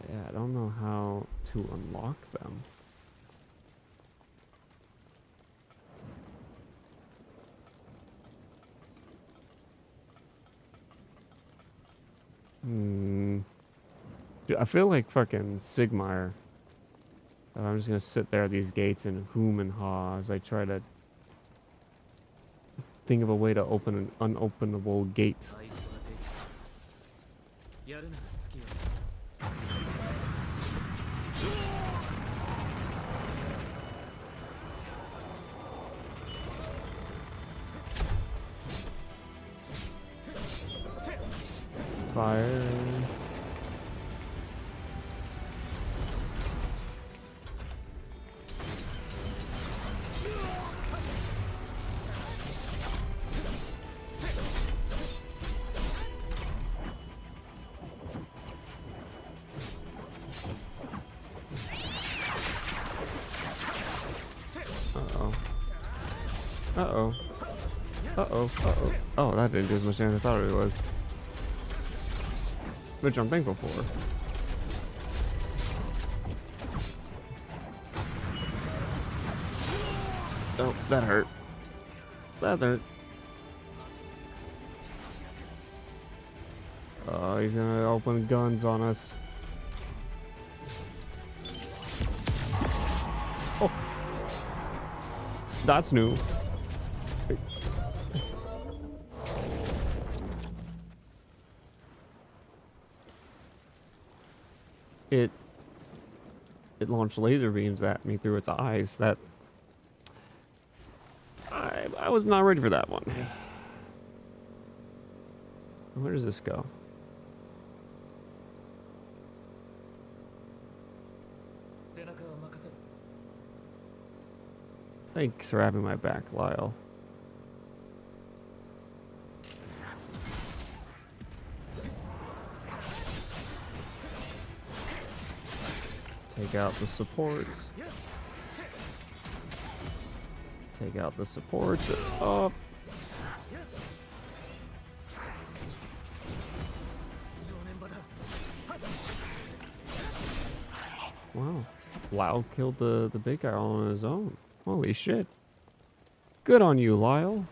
Yeah, I don't know how to unlock them. Dude, I feel like fucking Sigmar. I'm just gonna sit there at these gates and whom and haw as I try to think of a way to open an unopenable gate. あいつはできた。やるなら付き合う。Fire. Uh-oh. Uh-oh. Uh-oh. Uh-oh. Oh, that didn't do as much damage as I thought it would. Which I'm thankful for. Oh, that hurt. That hurt. Oh, he's gonna open guns on us. Oh. That's new. It launched laser beams at me through its eyes. That I was not ready for that one. Where does this go? Thanks for having my back, Lyle. Take out the supports. Take out the supports. Up. Wow. Lyle killed the big guy all on his own. Holy shit. Good on you, Lyle.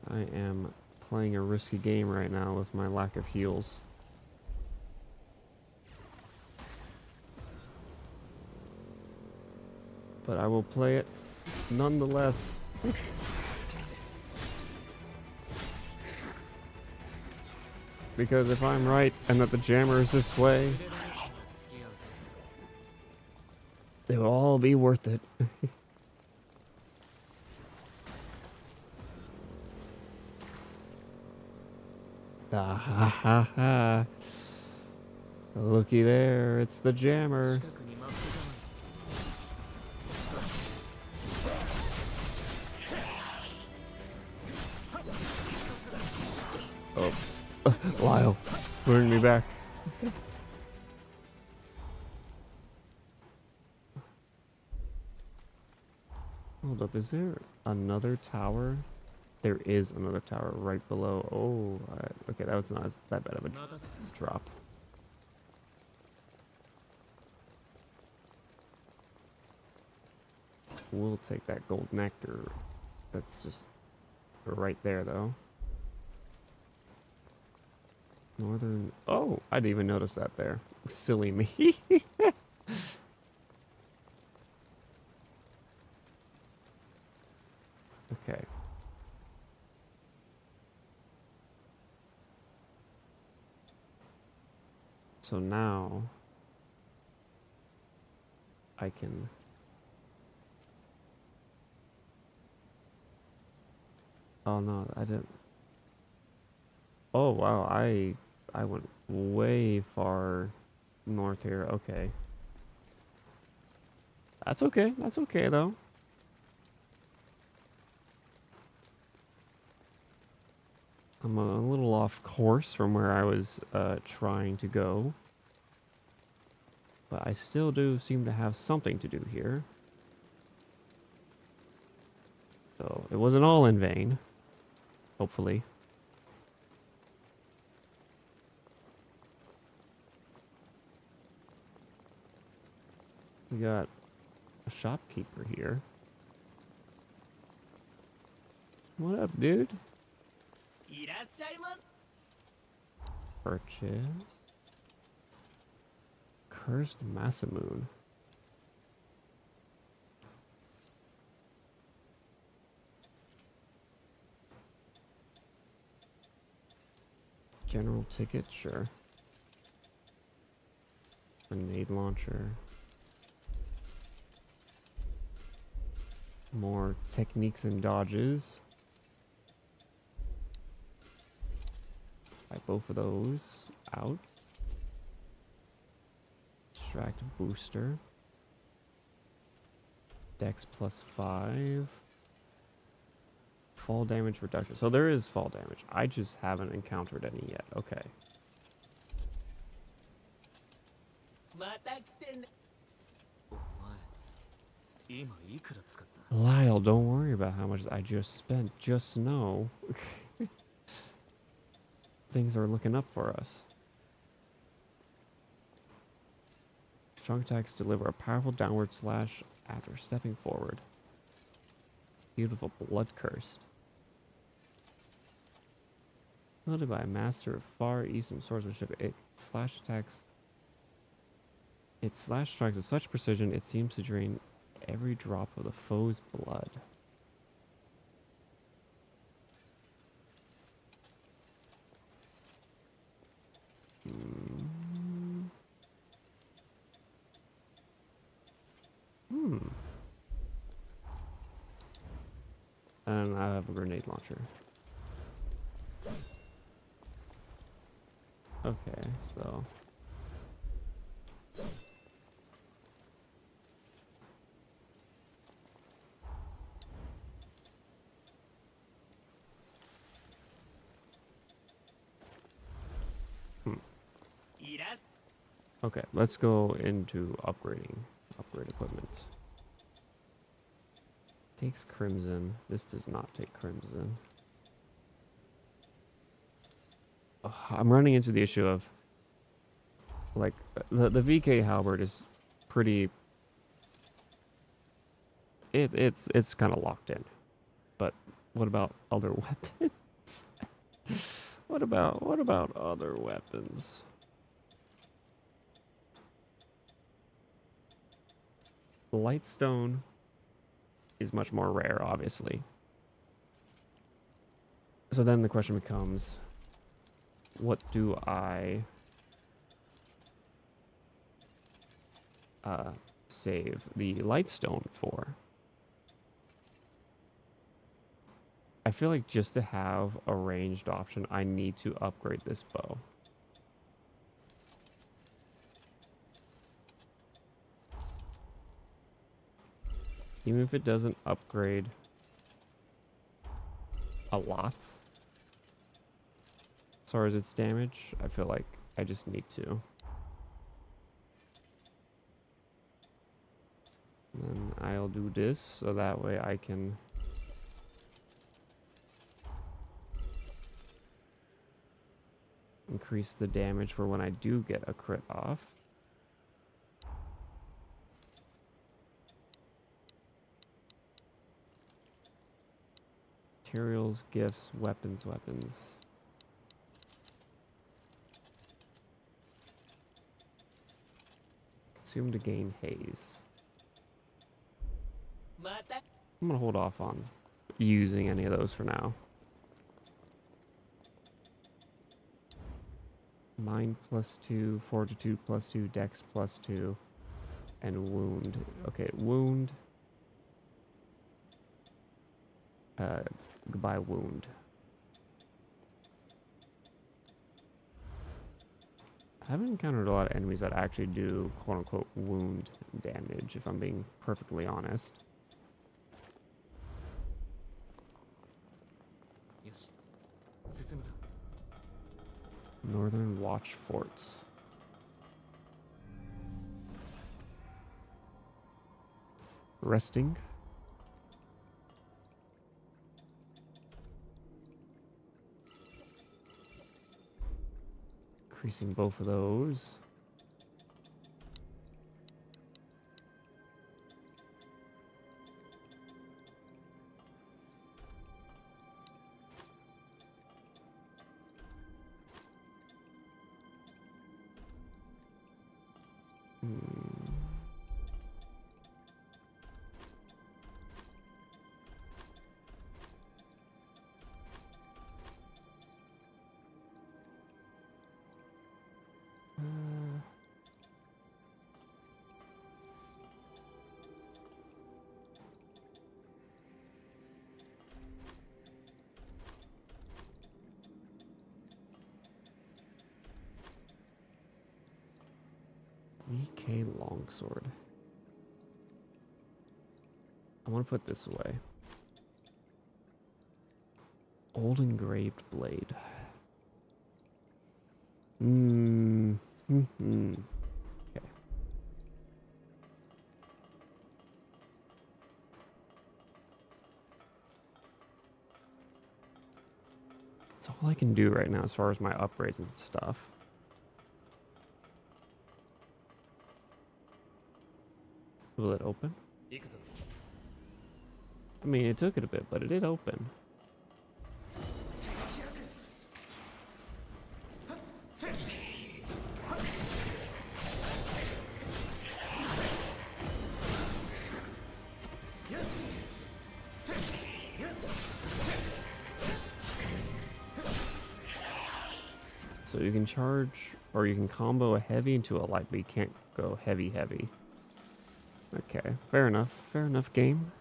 I am playing a risky game right now with my lack of heals. But I will play it nonetheless. Because if I'm right and that the jammer is this way, it will all be worth it. Ah ha ha ha. Looky there, it's the jammer. Oh, Lyle, bring me back. Hold up, is there another tower? There is another tower right below. Oh, okay, that was not that bad of a drop. We'll take that gold nectar. That's just right there, though. Northern... Oh, I didn't even notice that there. Silly me. Okay. So now I can... Oh no, I didn't... Oh wow, I went way far north here. Okay. That's okay. That's okay though. I'm a little off course from where I was trying to go. But I still do seem to have something to do here. So it wasn't all in vain. Hopefully. We got a shopkeeper here. What up, dude? Purchase. Cursed Masamune. General ticket, sure. Grenade launcher. More techniques and dodges. Buy both of those out. Distract booster. Dex +5. Fall damage reduction. So there is fall damage. I just haven't encountered any yet. Okay. Lyle, don't worry about how much I just spent. Just know things are looking up for us. Strong attacks deliver a powerful downward slash after stepping forward. Beautiful blood cursed. Wielded by a master of Far Eastern swordsmanship, it slash attacks. Its slash strikes with such precision it seems to drain every drop of the foe's blood. And I have a grenade launcher. Okay, so... Okay, let's go into upgrading. Upgrade equipment. Takes Crimson. This does not take Crimson. Ugh, I'm running into the issue of... Like, the VK Halberd is pretty... It's kind of locked in. But what about other weapons? What about other weapons? Lightstone is much more rare, obviously. So then the question becomes, what do I save the Lightstone for? I feel like just to have a ranged option, I need to upgrade this bow. Even if it doesn't upgrade a lot as far as its damage, I feel like I just need to. And then I'll do this so that way I can increase the damage for when I do get a crit off. Materials, gifts, weapons, weapons. Consume to gain haze. I'm gonna hold off on using any of those for now. Mind +2, Fortitude +2, Dex +2, and Wound. Okay, Wound. Goodbye, Wound. I haven't encountered a lot of enemies that actually do quote-unquote wound damage, if I'm being perfectly honest. Northern Watch Forts. Resting. Increasing both of those. VK Longsword. I want to put this away. Old Engraved Blade. Okay. That's all I can do right now as far as my upgrades and stuff. Will it open? I mean, it took it a bit, but it did open. So you can charge, or you can combo a heavy into a light, but you can't go heavy. Okay, fair enough game.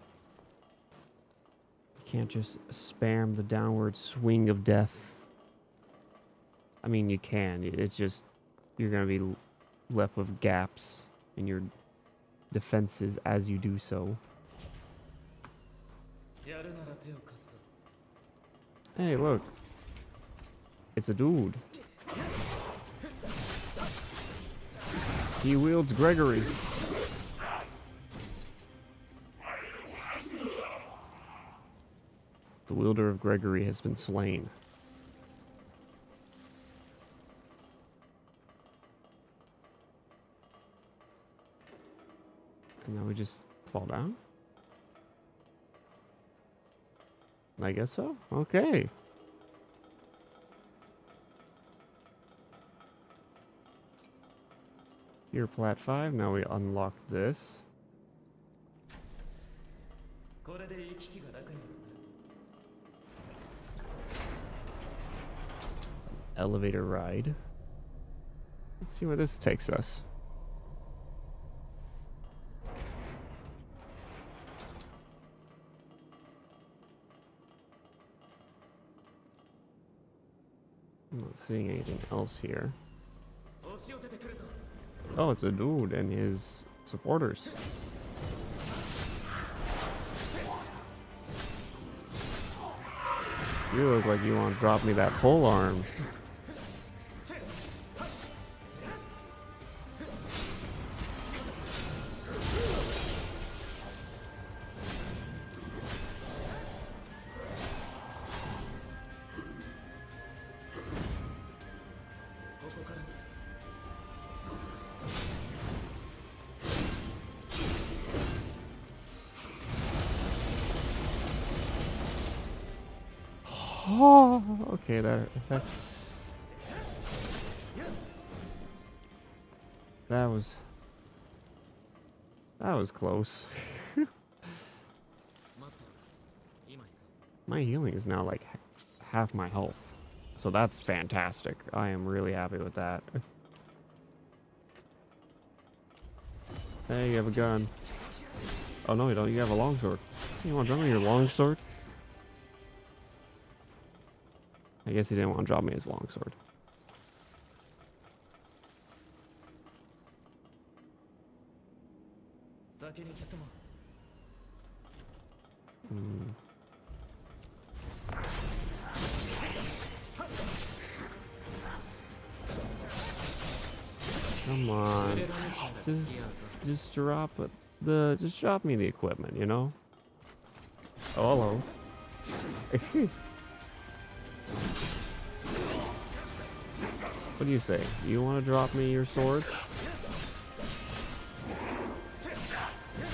You can't just spam the downward swing of death. I mean, you can, it's just, you're gonna be left with gaps in your defenses as you do so. Hey, look. It's a dude. He wields Gregory. The wielder of Gregory has been slain. And now we just fall down? I guess so. Okay. Here, Plat 5. Now we unlock this. Elevator ride. Let's see where this takes us. I'm not seeing anything else here. Oh, it's a dude and his supporters. You look like you want to drop me that pole arm. Oh, okay, that was close. My healing is now like half my health. So that's fantastic. I am really happy with that. Hey, you have a gun. Oh no, you don't. You have a longsword. You want to drop me your longsword? I guess he didn't want to drop me his longsword. Come on. Just drop it. Just drop me the equipment, you know? Oh, hello. What do you say? You want to drop me your sword?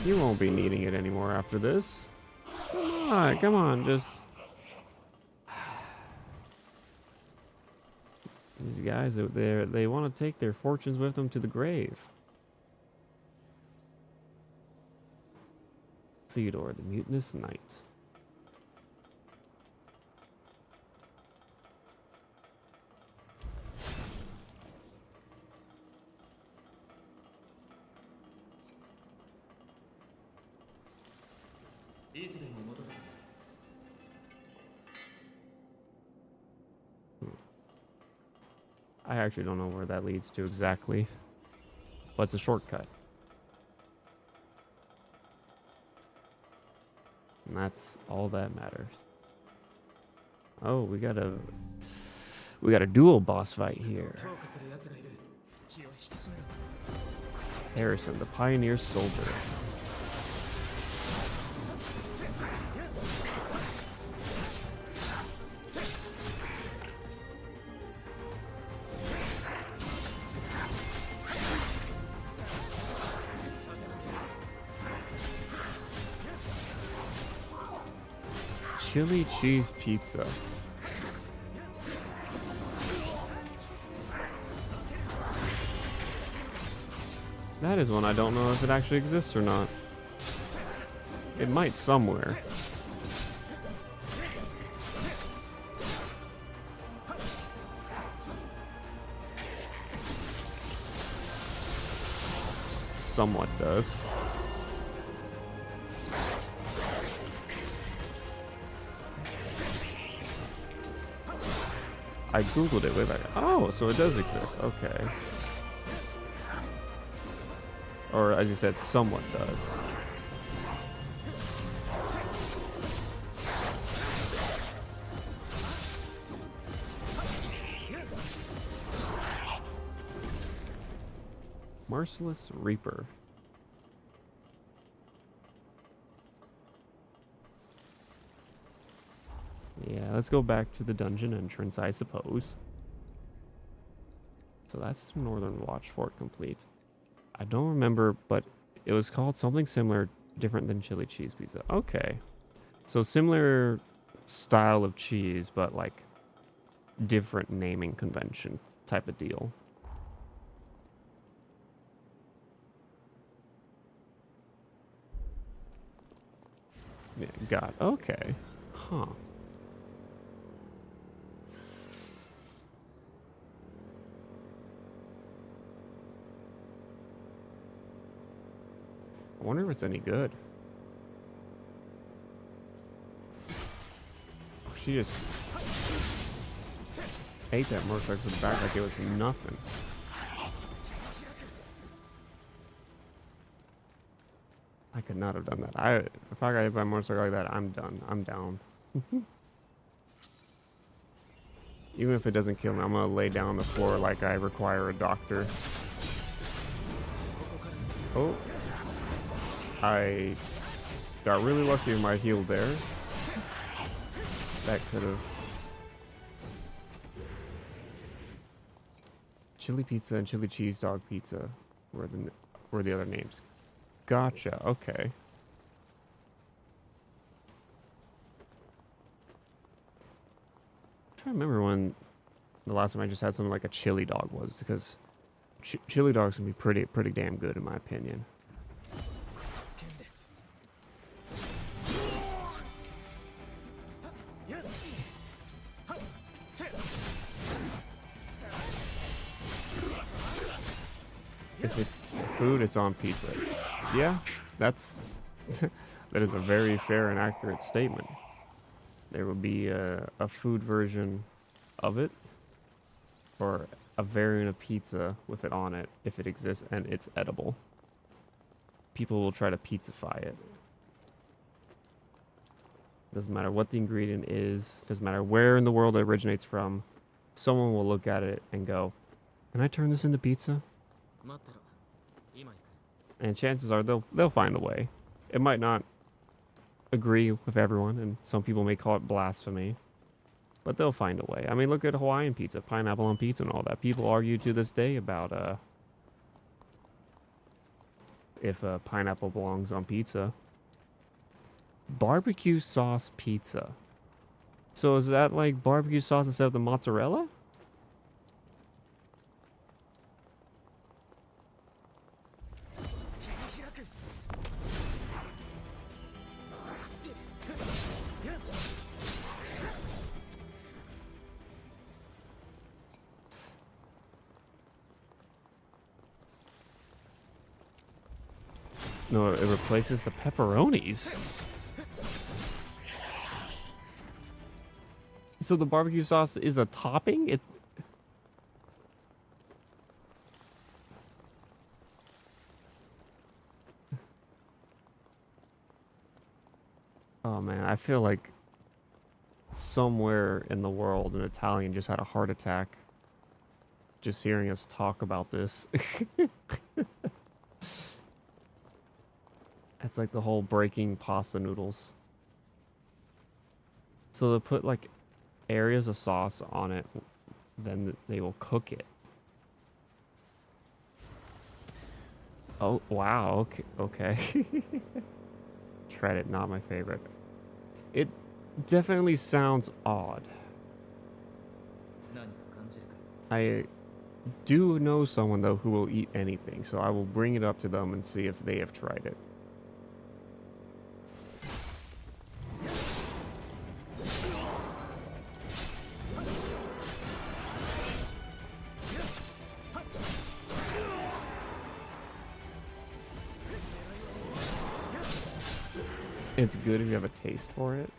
You won't be needing it anymore after this. Come on, just... These guys, they want to take their fortunes with them to the grave. Theodore, the mutinous knight. I actually don't know where that leads to exactly, but it's a shortcut. And that's all that matters. Oh, we got a dual boss fight here. Harrison, the Pioneer Soldier. Chili cheese pizza. That is one I don't know if it actually exists or not. It might somewhere. Somewhat does. I googled it way back. Oh, so it does exist. Okay. Or as you said, somewhat does. Merciless Reaper. Yeah, let's go back to the dungeon entrance, I suppose. So that's the Northern Watch Fort complete. I don't remember, but it was called something similar, different than chili cheese pizza. Okay. So similar style of cheese, but like different naming convention type of deal. Yeah, got okay. Huh. I wonder if it's any good. Oh, she just ate that motorcycle to the back like it was nothing. I could not have done that. If I got hit by a motorcycle like that, I'm done. I'm down. Even if it doesn't kill me, I'm gonna lay down on the floor like I require a doctor. Oh. I got really lucky in my heal there. That could have. Chili pizza and chili cheese dog pizza were the other names. Gotcha. Okay. trying to remember when the last time I just had something like a chili dog was, because chili dogs can be pretty damn good in my opinion. If it's food, it's on pizza. Yeah, that's that is a very fair and accurate statement. There will be a food version of it, or a variant of pizza with it on it if it exists and it's edible. People will try to pizzafy it. Doesn't matter what the ingredient is, doesn't matter where in the world it originates from, someone will look at it and go, "Can I turn this into pizza?" And chances are they'll find a way. It might not agree with everyone, and some people may call it blasphemy, but they'll find a way. I mean, look at Hawaiian pizza, pineapple on pizza and all that. People argue to this day about if pineapple belongs on pizza. Barbecue sauce pizza. So is that like barbecue sauce instead of the mozzarella? No, it replaces the pepperonis. So the barbecue sauce is a topping? It. Oh man, I feel like somewhere in the world an Italian just had a heart attack just hearing us talk about this. It's like the whole breaking pasta noodles. So they'll put like areas of sauce on it, then they will cook it. Oh, wow. Okay. Okay. Tried it, not my favorite. It definitely sounds odd. I do know someone though who will eat anything, so I will bring it up to them and see if they have tried it. It's good if you have a taste for it.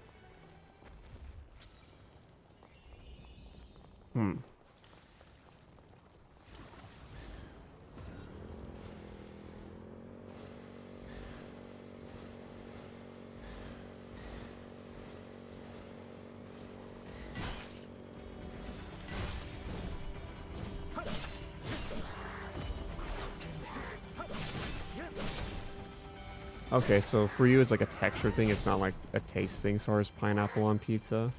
Okay, so for you it's like a texture thing, it's not like a taste thing as far as pineapple on pizza?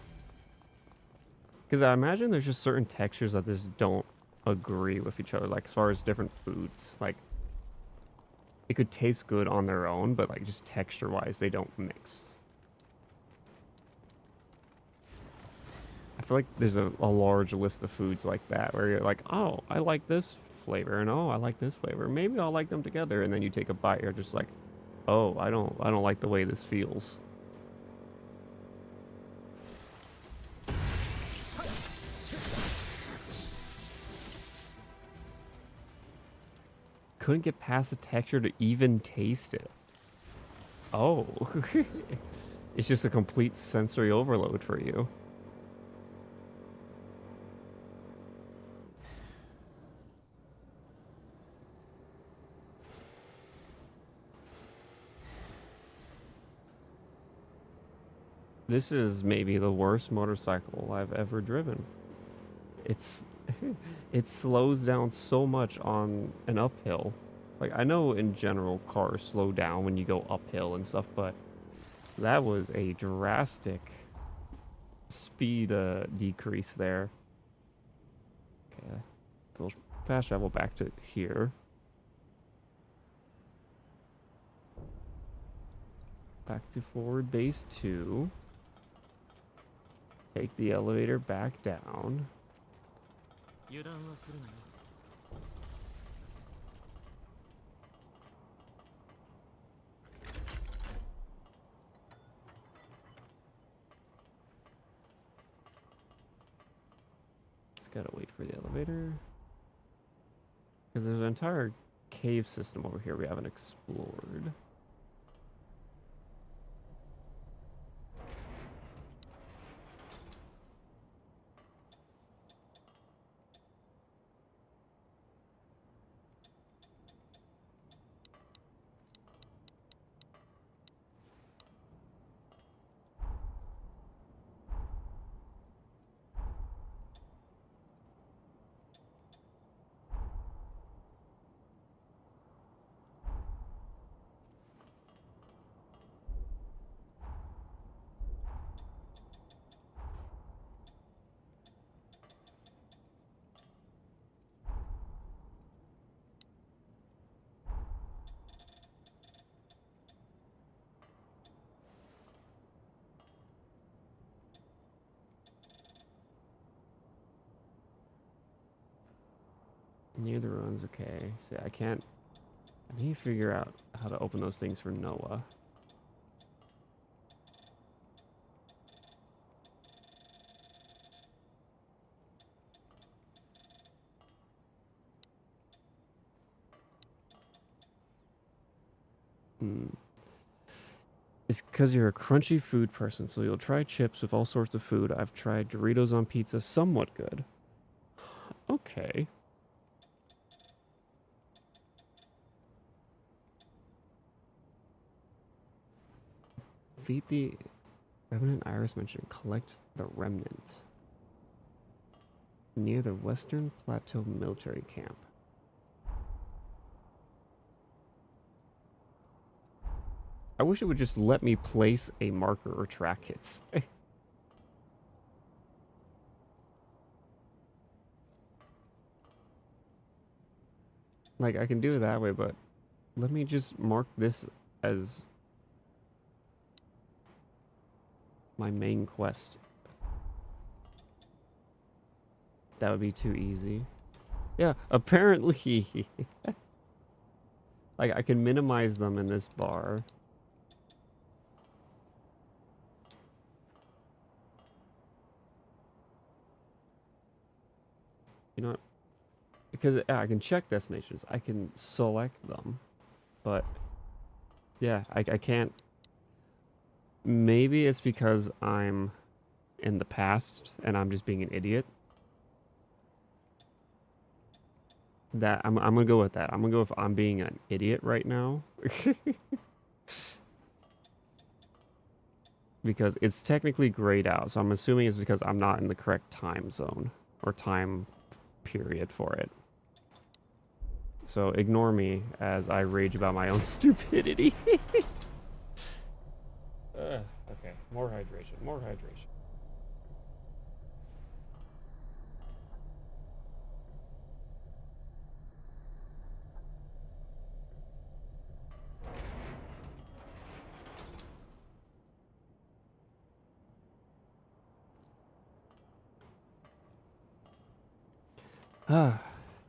Because I imagine there's just certain textures that just don't agree with each other, like as far as different foods. Like, it could taste good on their own, but like just texture-wise, they don't mix. I feel like there's a large list of foods like that, where you're like, oh, I like this flavor, and oh, I like this flavor. Maybe I'll like them together, and then you take a bite, you're just like, oh, I don't like the way this feels. Couldn't get past the texture to even taste it. Oh. It's just a complete sensory overload for you. This is maybe the worst motorcycle I've ever driven. It's it slows down so much on an uphill. Like, I know in general cars slow down when you go uphill and stuff, but that was a drastic speed decrease there. Okay, we'll fast travel back to here. Back to forward base 2. Take the elevator back down. 油断はするなよ。 Just gotta wait for the elevator. Because there's an entire cave system over here we haven't explored. Near the ruins, okay. See, I can't. I need to figure out how to open those things for Noah. It's because you're a crunchy food person, so you'll try chips with all sorts of food. I've tried Doritos on pizza, somewhat good. Okay. Defeat the Revenant Iris mentioned. Collect the remnants. Near the Western Plateau military camp. I wish it would just let me place a marker or track hits. Like, I can do it that way, but let me just mark this as my main quest. That would be too easy. Yeah, apparently. Like, I can minimize them in this bar. You know what? Because I can check destinations. I can select them. But, yeah, I can't. Maybe it's because I'm in the past and I'm just being an idiot. That I'm gonna go with that. I'm gonna go with I'm being an idiot right now. Because it's technically grayed out, so I'm assuming it's because I'm not in the correct time zone or time period for it. So ignore me as I rage about my own stupidity. Okay, more hydration, more hydration.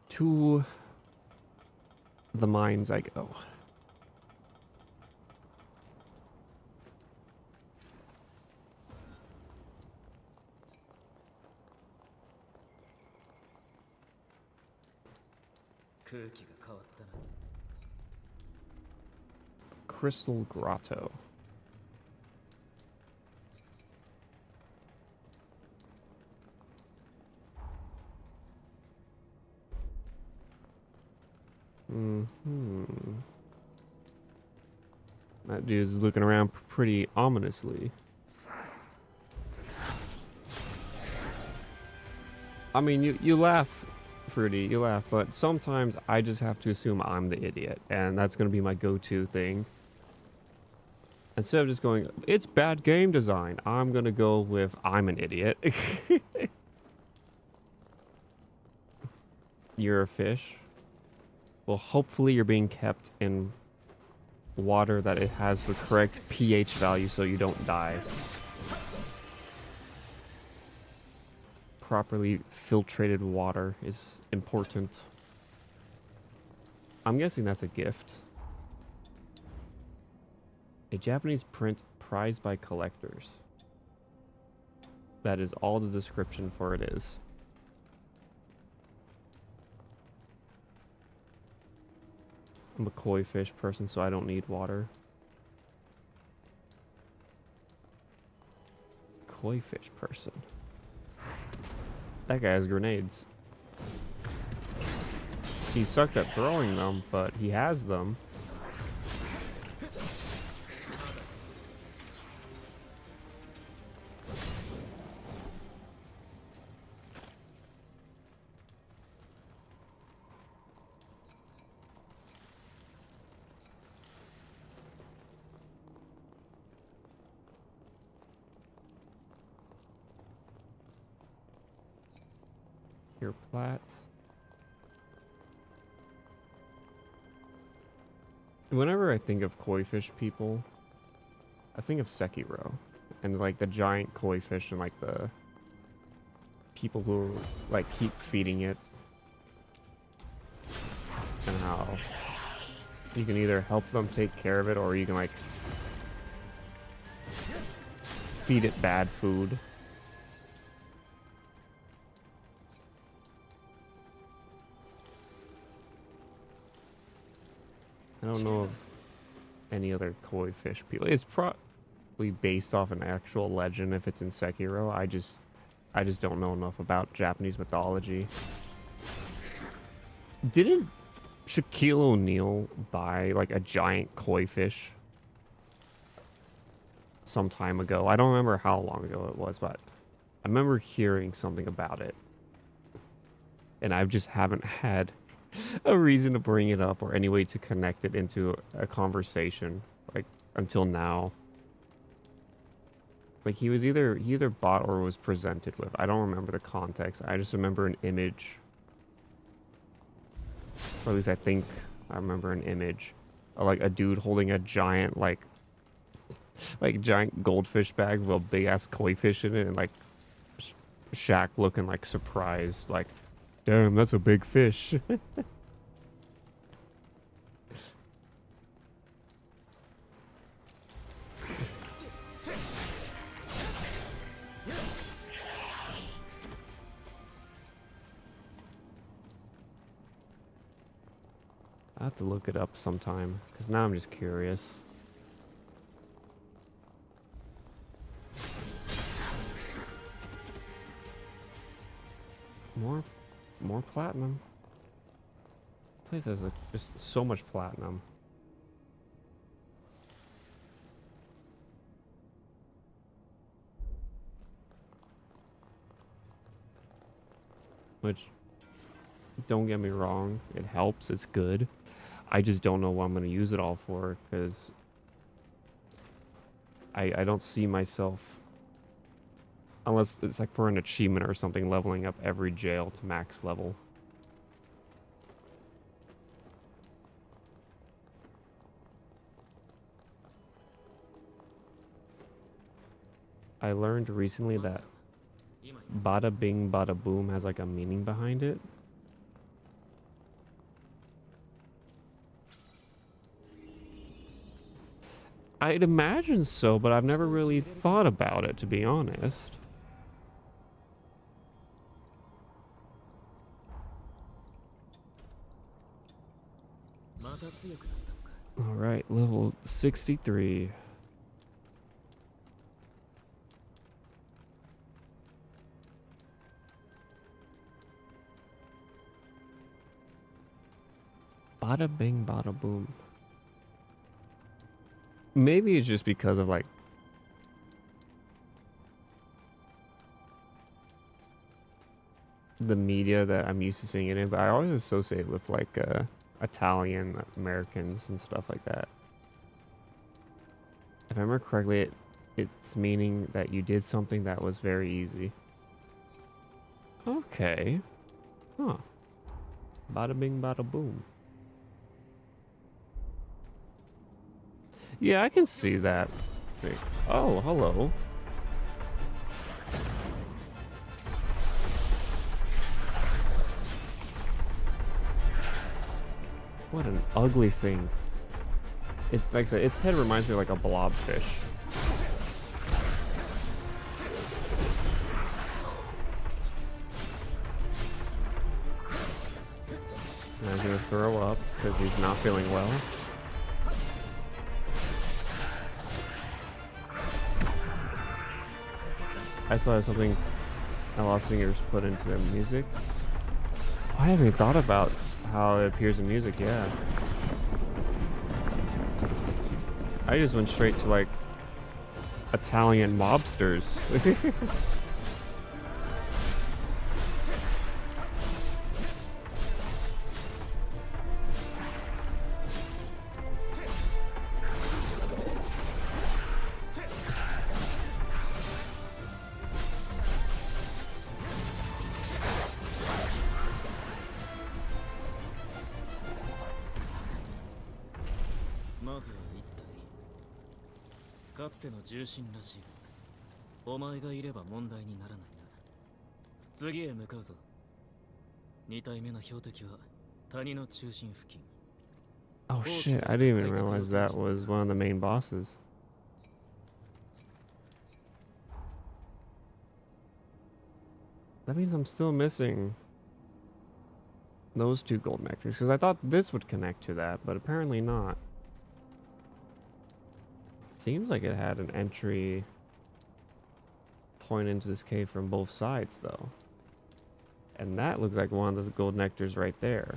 To the mines I go. Crystal Grotto. That dude's looking around pretty ominously. I mean, you laugh, Fruity, you laugh, but sometimes I just have to assume I'm the idiot, and that's going to be my go-to thing. Instead of just going, it's bad game design, I'm going to go with, I'm an idiot. You're a fish. Well, hopefully you're being kept in water that it has the correct pH value so you don't die. properly filtrated water is important. I'm guessing that's a gift. A Japanese print prized by collectors. That is all the description for it is. I'm a koi fish person, so I don't need water. Koi fish person. That guy has grenades. He sucks at throwing them, but he has them. Here, plat. Whenever I think of koi fish people, I think of Sekiro and like the giant koi fish and like the people who like keep feeding it, and how you can either help them take care of it or you can like feed it bad food. I don't know of any other koi fish people. It's probably based off an actual legend if it's in Sekiro. I just don't know enough about Japanese mythology. Didn't Shaquille O'Neal buy like a giant koi fish some time ago? I don't remember how long ago it was, but I remember hearing something about it. And I just haven't had a reason to bring it up or any way to connect it into a conversation like until now. Like he either bought or was presented with. I don't remember the context. I just remember an image. Or at least I think I remember an image of like a dude holding a giant like giant goldfish bag with a big ass koi fish in it, and like Shaq looking like surprised, like, damn, that's a big fish. I have to look it up sometime, because now I'm just curious. More platinum. This place has just so much platinum. Which, don't get me wrong, it helps, it's good. I just don't know what I'm going to use it all for, because I don't see myself, unless it's like for an achievement or something, leveling up every jail to max level. I learned recently that bada bing bada boom has like a meaning behind it. I'd imagine so, but I've never really thought about it, to be honest. All right, level 63. Bada bing, bada boom. Maybe it's just because of like the media that I'm used to seeing it in, but I always associate it with like Italian Americans and stuff like that. If I remember correctly, it's meaning that you did something that was very easy. Okay. Huh. Bada bing, bada boom. Yeah, I can see that. Oh, hello. What an ugly thing. It, like I said, its head reminds me of like a blobfish. And I'm gonna throw up because he's not feeling well. I saw something a lot of singers put into their music. I haven't even thought about how it appears in music, yeah. I just went straight to like Italian mobsters. Oh shit, I didn't even realize that was one of the main bosses. That means I'm still missing those two gold nectars, because I thought this would connect to that, but apparently not. Seems like it had an entry point into this cave from both sides, though. And that looks like one of the gold nectars right there.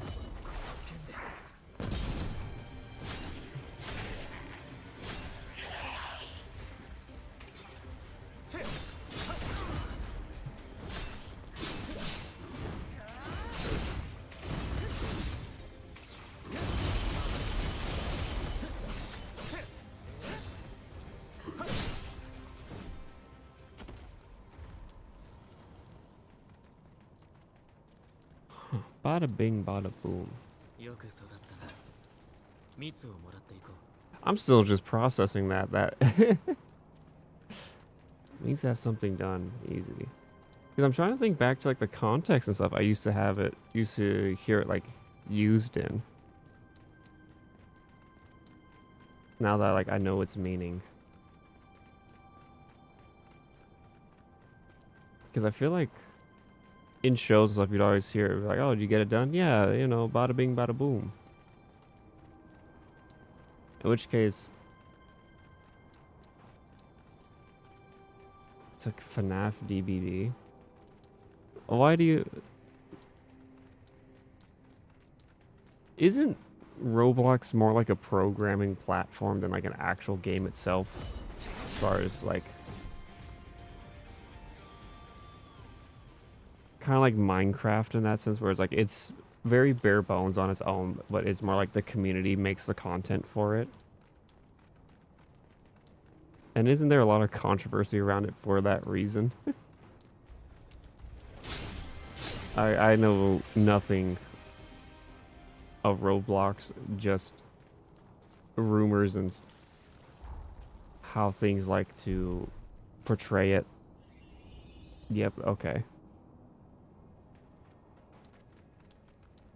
Bada bing, bada boom. I'm still just processing that. Needs to have something done easy. Because I'm trying to think back to like the context and stuff I used to hear it like used in. Now that like I know its meaning. Because I feel like in shows and stuff, you'd always hear it like, oh, did you get it done? Yeah, you know, bada bing, bada boom. In which case, it's like FNAF DBD. Why do you... Isn't Roblox more like a programming platform than like an actual game itself? As far as like... kind of like Minecraft in that sense, where it's like it's very bare bones on its own, but it's more like the community makes the content for it. And isn't there a lot of controversy around it for that reason? I know nothing of Roblox, just rumors and how things like to portray it. Yep, okay.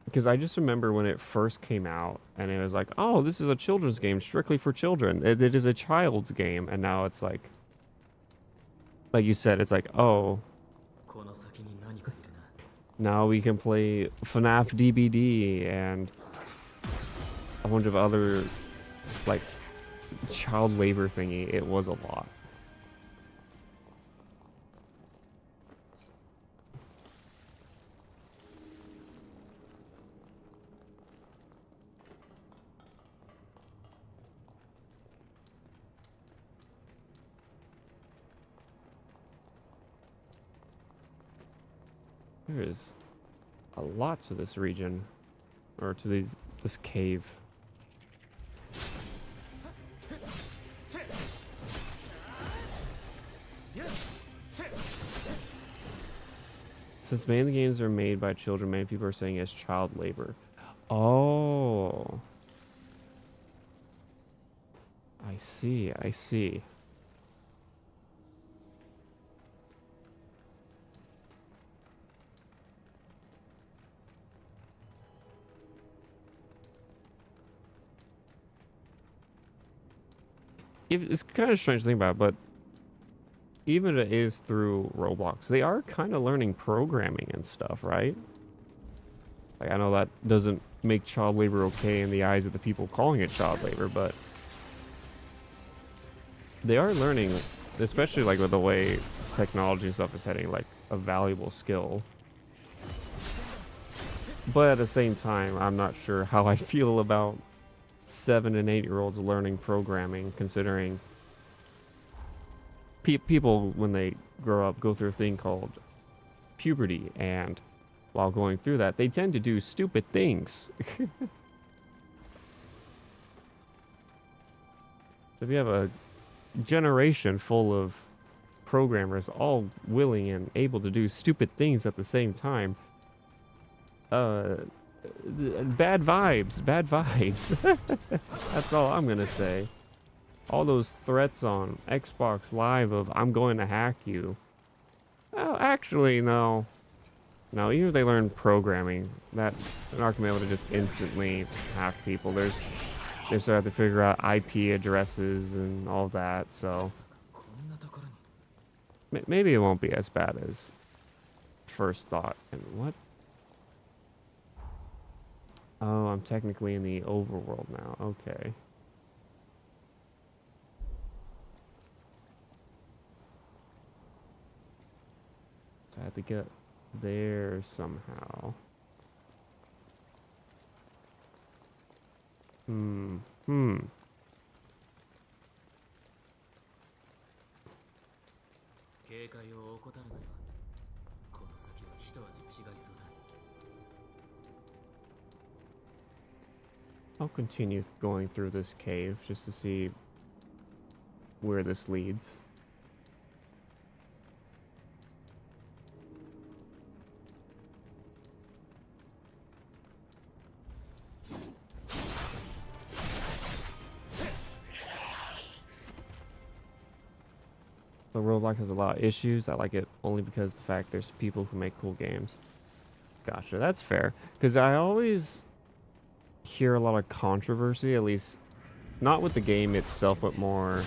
Because I just remember when it first came out, and it was like, oh, this is a children's game strictly for children. It is a child's game, and now it's like you said, it's like, oh, now we can play FNAF DBD and a bunch of other, like, child labor thingy. It was a lot. There is a lot to this region, or to this cave. Since many of the games are made by children, many people are saying it's child labor. Oh. I see, I see. it's kind of strange to think about, but even if it is through Roblox, they are kind of learning programming and stuff, right? Like, I know that doesn't make child labor okay in the eyes of the people calling it child labor, but they are learning, especially like with the way technology and stuff is heading, like a valuable skill. But at the same time, I'm not sure how I feel about 7 and 8-year-olds learning programming, considering people, when they grow up, go through a thing called puberty, and while going through that, they tend to do stupid things. If you have a generation full of programmers all willing and able to do stupid things at the same time, bad vibes. That's all I'm gonna say. All those threats on Xbox Live of "I'm going to hack you." Well, actually, no. No, even if they learn programming, that they're not gonna be able to just instantly hack people. They still have to figure out IP addresses and all that. So maybe it won't be as bad as first thought. And what? Oh, I'm technically in the overworld now. Okay. So I have to get there somehow. Hmm. 警戒を怠るなよ。この先は一味違いそうだ。I'll continue going through this cave just to see where this leads. The Roblox has a lot of issues. I like it only because of the fact there's people who make cool games. Gotcha, that's fair. Because I always hear a lot of controversy, at least not with the game itself, but more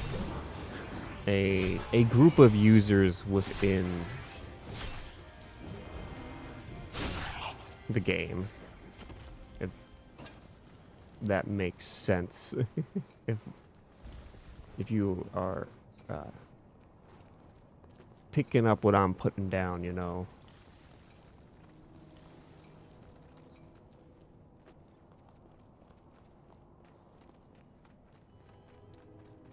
a group of users within the game. If that makes sense. if you are picking up what I'm putting down, you know.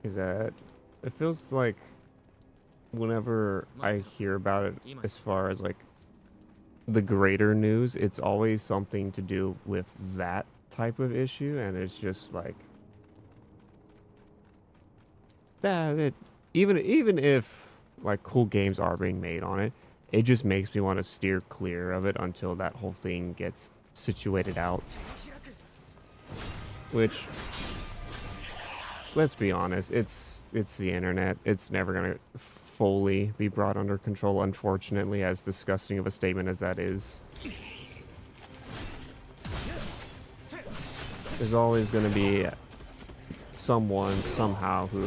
Is that it feels like whenever I hear about it, as far as like the greater news, it's always something to do with that type of issue, and it's just like that. Even if like cool games are being made on it, it just makes me want to steer clear of it until that whole thing gets situated out. Which, let's be honest, it's the internet. It's never gonna fully be brought under control, unfortunately, as disgusting of a statement as that is. There's always gonna be someone, somehow, who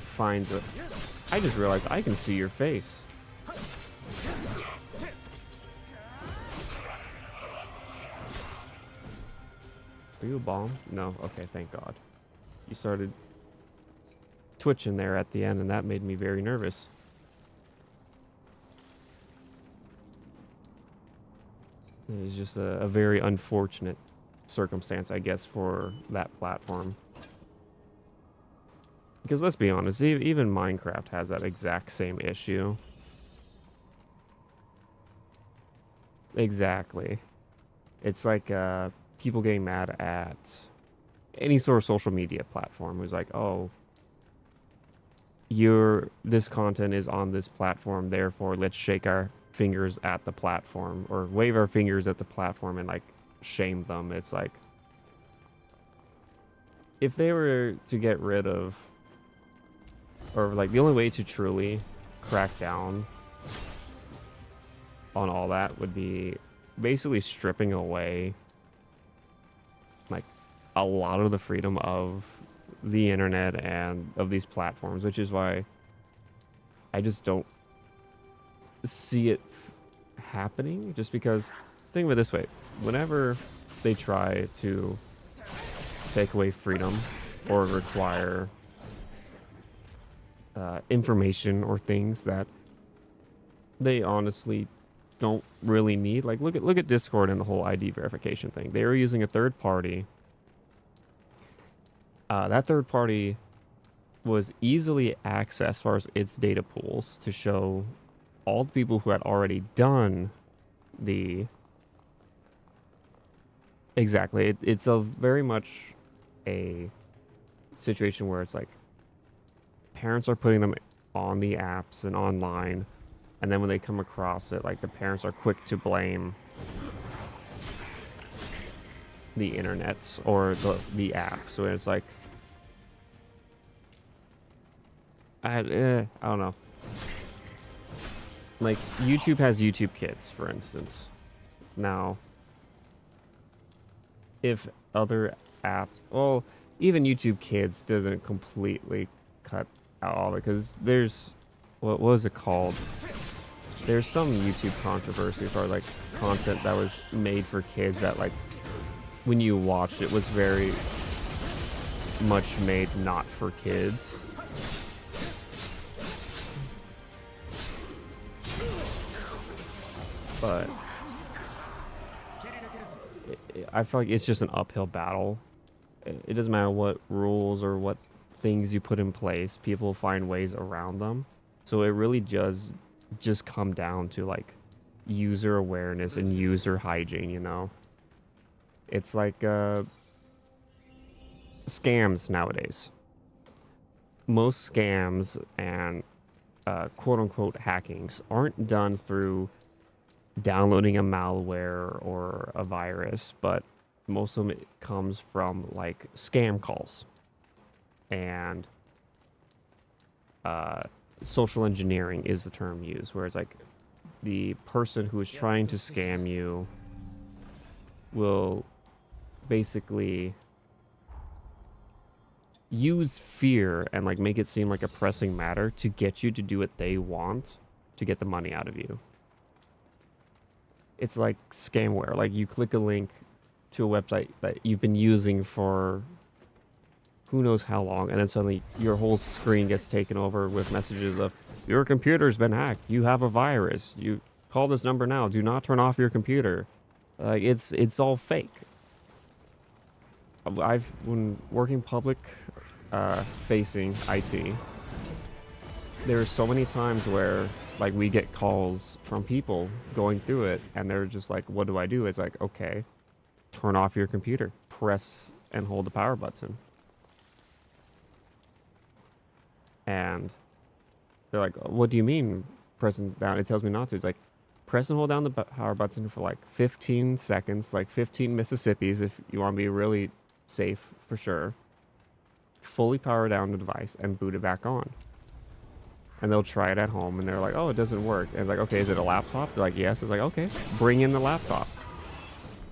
finds a... I just realized I can see your face. Are you a bomb? No? Okay, thank God. You started twitching there at the end, and that made me very nervous. It was just a very unfortunate circumstance, I guess, for that platform. Because let's be honest, even Minecraft has that exact same issue. Exactly. It's like people getting mad at any sort of social media platform who's like, oh, this content is on this platform, therefore let's shake our fingers at the platform, or wave our fingers at the platform and like shame them. It's like, if they were to get rid of, or like the only way to truly crack down on all that would be basically stripping away like a lot of the freedom of the internet and of these platforms, which is why I just don't see it happening. Just because, think of it this way: whenever they try to take away freedom or require information or things that they honestly don't really need, like look at Discord and the whole ID verification thing. They were using a third party. That third party was easily accessed as far as its data pools to show all the people who had already done the... Exactly. It's a very much a situation where it's like parents are putting them on the apps and online, and then when they come across it, like the parents are quick to blame the internet or the app. So it's like, I don't know. Like YouTube has YouTube Kids, for instance. Now, if other apps, well, even YouTube Kids doesn't completely cut out all of it, because there's, what was it called? There's some YouTube controversy for like content that was made for kids that, like, when you watched it was very much made not for kids. But I feel like it's just an uphill battle. It doesn't matter what rules or what things you put in place, people find ways around them. So it really does just come down to like user awareness and user hygiene, you know? It's like scams nowadays. Most scams and quote unquote hackings aren't done through downloading a malware or a virus, but most of it comes from like scam calls and social engineering is the term used, where it's like the person who is trying to scam you will basically use fear and like make it seem like a pressing matter to get you to do what they want to get the money out of you. It's like scamware. Like you click a link to a website that you've been using for who knows how long, and then suddenly your whole screen gets taken over with messages of, your computer's been hacked, you have a virus, you call this number now, do not turn off your computer. Like it's all fake. When working public facing IT, there's so many times where like we get calls from people going through it and they're just like, what do I do? It's like, okay, turn off your computer, press and hold the power button. And they're like, what do you mean pressing down? It tells me not to. It's like, press and hold down the power button for like 15 seconds, like 15 Mississippis if you want to be really safe for sure. Fully power down the device and boot it back on. And they'll try it at home and they're like, oh, it doesn't work. And it's like, okay, is it a laptop? They're like, yes. It's like, okay, bring in the laptop.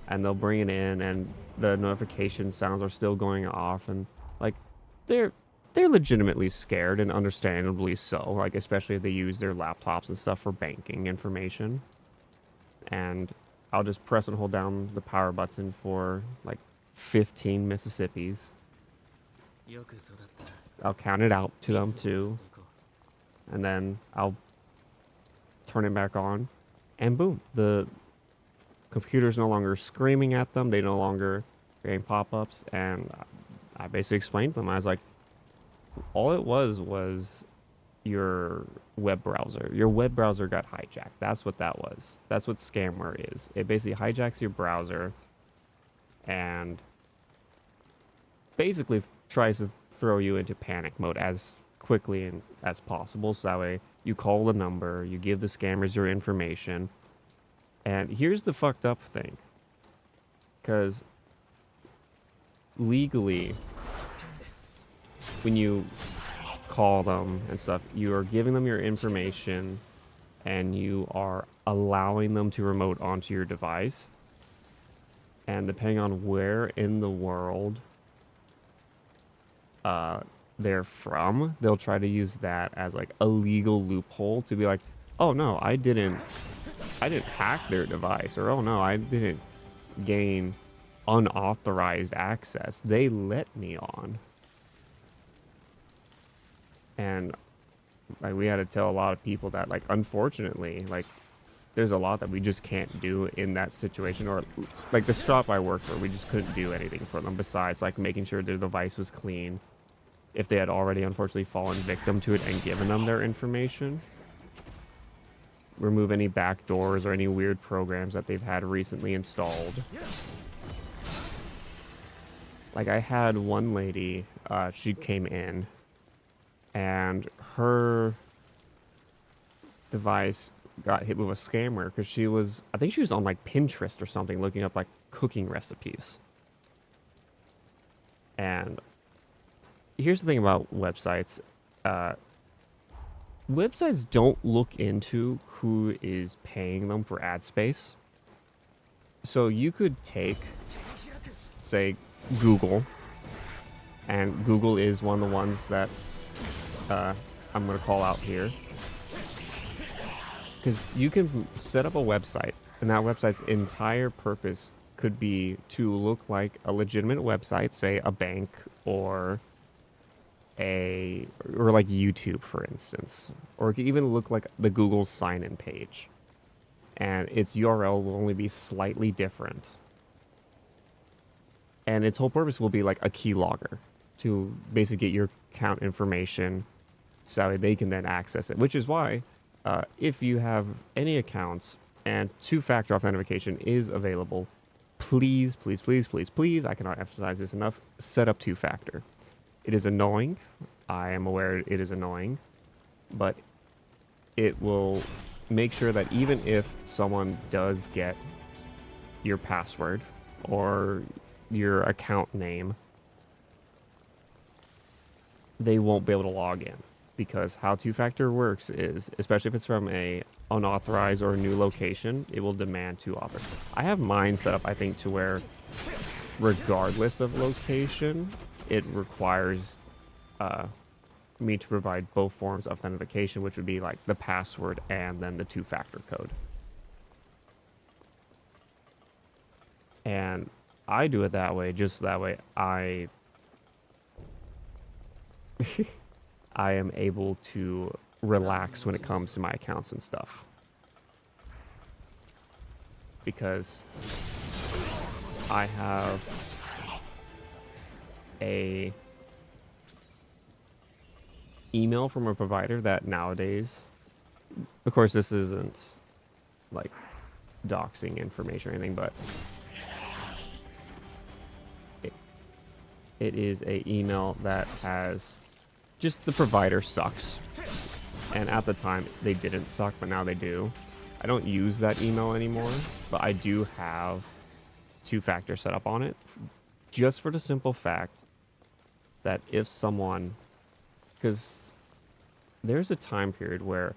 And they'll bring it in and the notification sounds are still going off, and like they're legitimately scared, and understandably so, like especially if they use their laptops and stuff for banking information. And I'll just press and hold down the power button for like 15 Mississippis. I'll count it out to them too. And then I'll turn it back on, and boom, the computer's no longer screaming at them. They no longer getting pop-ups. And I basically explained to them, I was like, all it was your web browser. Your web browser got hijacked. That's what that was. That's what scamware is. It basically hijacks your browser and basically tries to throw you into panic mode as quickly and as possible, so that way you call the number, you give the scammers your information. And here's the fucked up thing, because legally when you call them and stuff, you are giving them your information and you are allowing them to remote onto your device. And depending on where in the world they're from, they'll try to use that as like a legal loophole to be like, oh no, I didn't hack their device, or oh no, I didn't gain unauthorized access. They let me on. And like we had to tell a lot of people that, like, unfortunately, like, there's a lot that we just can't do in that situation. Or like the shop I worked for, we just couldn't do anything for them besides like making sure their device was clean if they had already unfortunately fallen victim to it and given them their information. Remove any backdoors or any weird programs that they've had recently installed. Like I had one lady, she came in and her device got hit with a scammer because she was, I think she was on like Pinterest or something looking up like cooking recipes. And here's the thing about websites. Websites don't look into who is paying them for ad space. So you could take, say, Google, and Google is one of the ones that I'm going to call out here. Because you can set up a website, and that website's entire purpose could be to look like a legitimate website, say a bank or like YouTube, for instance. Or it could even look like the Google sign-in page. And its URL will only be slightly different. And its whole purpose will be like a keylogger to basically get your account information so they can then access it, which is why if you have any accounts and two-factor authentication is available, please, please, please, please, please, I cannot emphasize this enough, set up two-factor. It is annoying. I am aware it is annoying, but it will make sure that even if someone does get your password or your account name, they won't be able to log in. Because how two-factor works is, especially if it's from a unauthorized or a new location, it will demand two-author. I have mine set up, I think, to where regardless of location, it requires me to provide both forms of authentication, which would be like the password and then the two-factor code. And I do it that way, just that way I am able to relax when it comes to my accounts and stuff. Because I have a email from a provider that nowadays, of course this isn't like doxing information or anything, but it is a email that has just the provider sucks. And at the time they didn't suck, but now they do. I don't use that email anymore, but I do have two-factor set up on it, just for the simple fact that if someone, because there's a time period where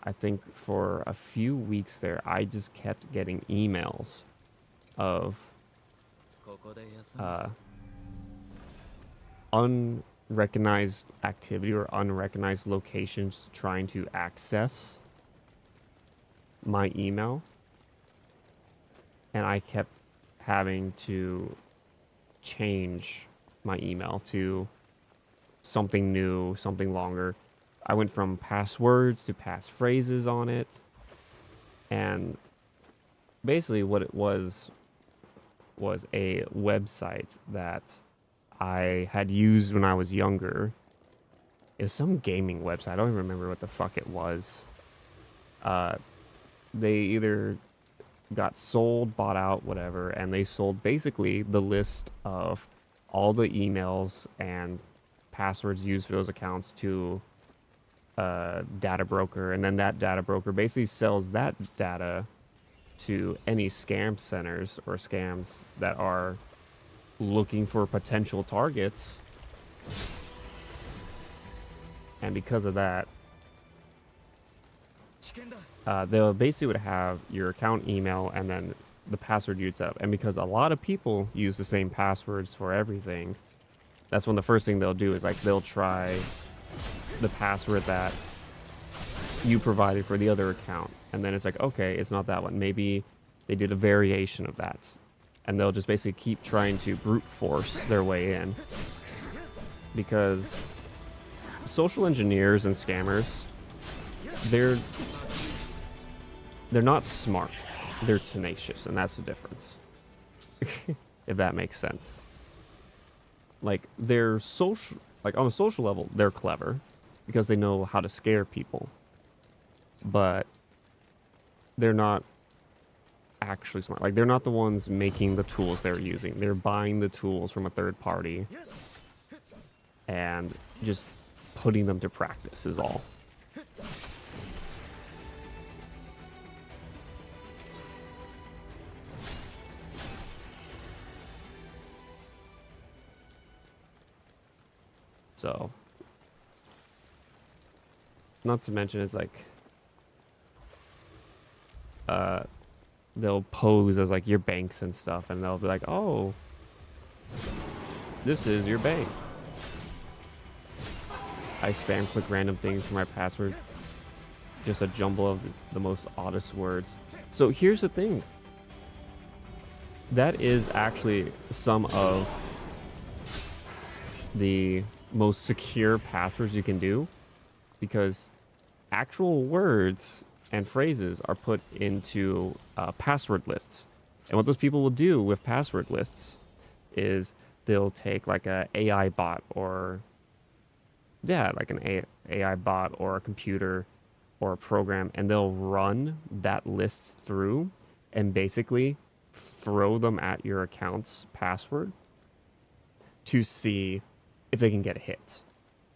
I think for a few weeks there, I just kept getting emails of unrecognized activity or unrecognized locations trying to access my email, and I kept having to change my email to something new, something longer. I went from passwords to passphrases on it, and basically what it was a website that I had used when I was younger. It was some gaming website. I don't even remember what the fuck it was. They either got sold, bought out, whatever, and they sold basically the list of all the emails and passwords used for those accounts to a data broker, and then that data broker basically sells that data to any scam centers or scams that are looking for potential targets. And because of that, they'll basically would have your account email and then the password you'd set up. And because a lot of people use the same passwords for everything, that's when the first thing they'll do is like they'll try the password that you provided for the other account, and then it's like, okay, it's not that one. Maybe they did a variation of that, and they'll just basically keep trying to brute force their way in, because social engineers and scammers, they're not smart, they're tenacious, and that's the difference. If that makes sense. Like, they're social, like on a social level, they're clever because they know how to scare people, but they're not actually smart. Like, they're not the ones making the tools they're using. They're buying the tools from a third party and just putting them to practice is all. So, not to mention, it's like, they'll pose as like your banks and stuff, and they'll be like, oh, this is your bank. I spam click random things for my password. Just a jumble of the most oddest words. So here's the thing. That is actually some of the most secure passwords you can do, because actual words and phrases are put into password lists. And what those people will do with password lists is they'll take like a AI bot, or like an AI bot or a computer or a program, and they'll run that list through and basically throw them at your account's password to see if they can get a hit.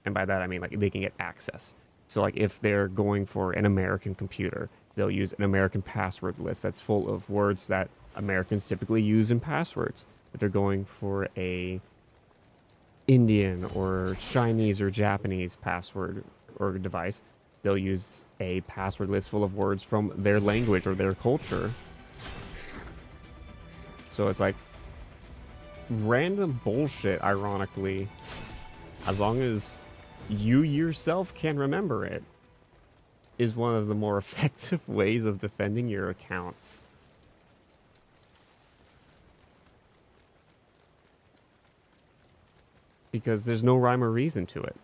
And by that I mean like they can get access. So like if they're going for an American computer, they'll use an American password list that's full of words that Americans typically use in passwords. If they're going for a Indian or Chinese or Japanese password or device, they'll use a password list full of words from their language or their culture. So it's like random bullshit, ironically, as long as you yourself can remember it, is one of the more effective ways of defending your accounts. Because there's no rhyme or reason to it.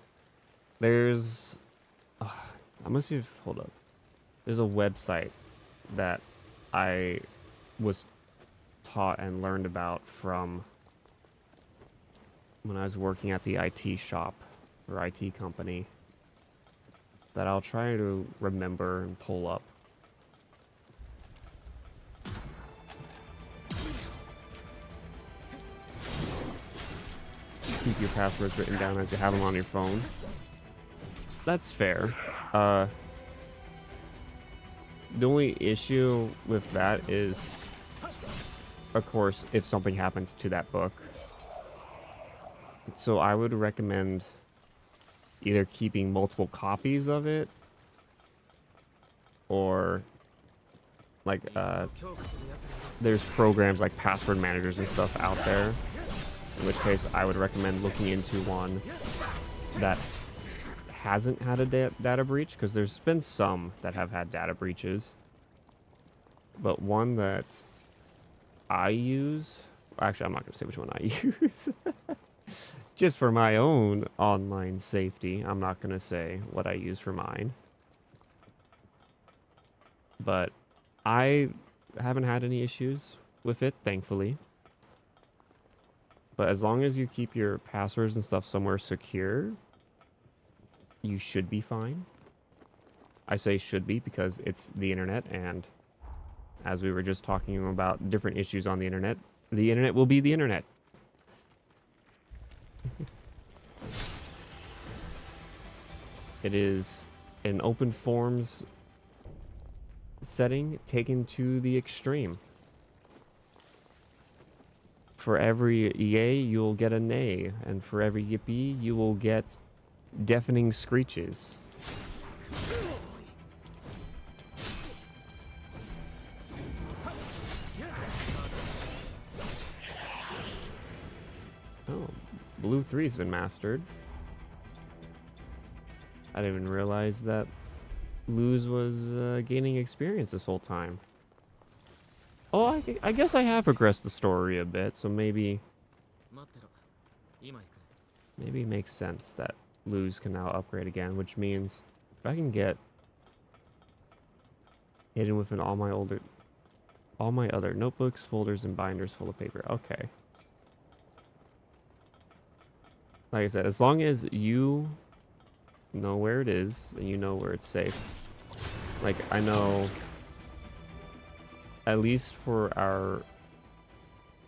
There's... I must have... Hold up. There's a website that I was taught and learned about from when I was working at the IT shop or IT company that I'll try to remember and pull up. Keep your passwords written down as you have them on your phone. That's fair. The only issue with that is, of course, if something happens to that book. So I would recommend either keeping multiple copies of it, or like there's programs like password managers and stuff out there, in which case I would recommend looking into one that hasn't had a data breach, because there's been some that have had data breaches, but one that I use, actually I'm not gonna say which one I use just for my own online safety. I'm not gonna say what I use for mine, but I haven't had any issues with it, thankfully. But as long as you keep your passwords and stuff somewhere secure, you should be fine. I say should be because it's the internet, and as we were just talking about different issues on the internet will be the internet. It is an open forms setting taken to the extreme. For every yay, you'll get a nay, and for every yippee, you will get deafening screeches. Oh, Blue 3's been mastered. I didn't even realize that Luz was gaining experience this whole time. Oh, I guess I have progressed the story a bit, so maybe 待ってろ。今行く。 maybe it makes sense that Luz can now upgrade again, which means if I can get hidden within all my other notebooks, folders, and binders full of paper. Okay. Like I said, as long as you know where it is and you know where it's safe. Like, I know, at least for our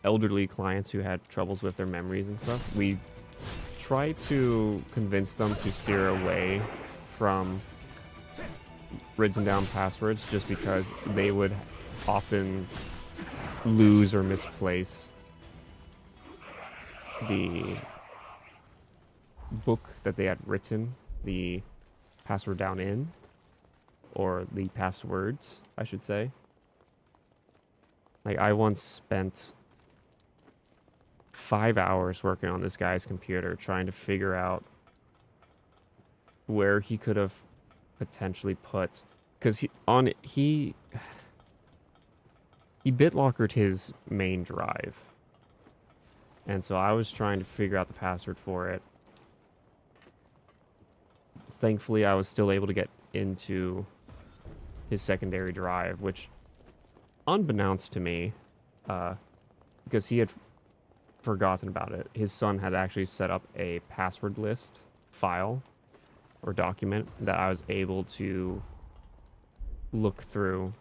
elderly clients who had troubles with their memories and stuff, we try to convince them to steer away from written down passwords just because they would often lose or misplace the book that they had written the password down in, or the passwords, I should say. Like, I once spent 5 hours working on this guy's computer trying to figure out where he could have potentially put, because he BitLockered his main drive, and so I was trying to figure out the password for it. Thankfully, I was still able to get into his secondary drive, which, unbeknownst to me, because he had forgotten about it, his son had actually set up a password list file or document that I was able to look through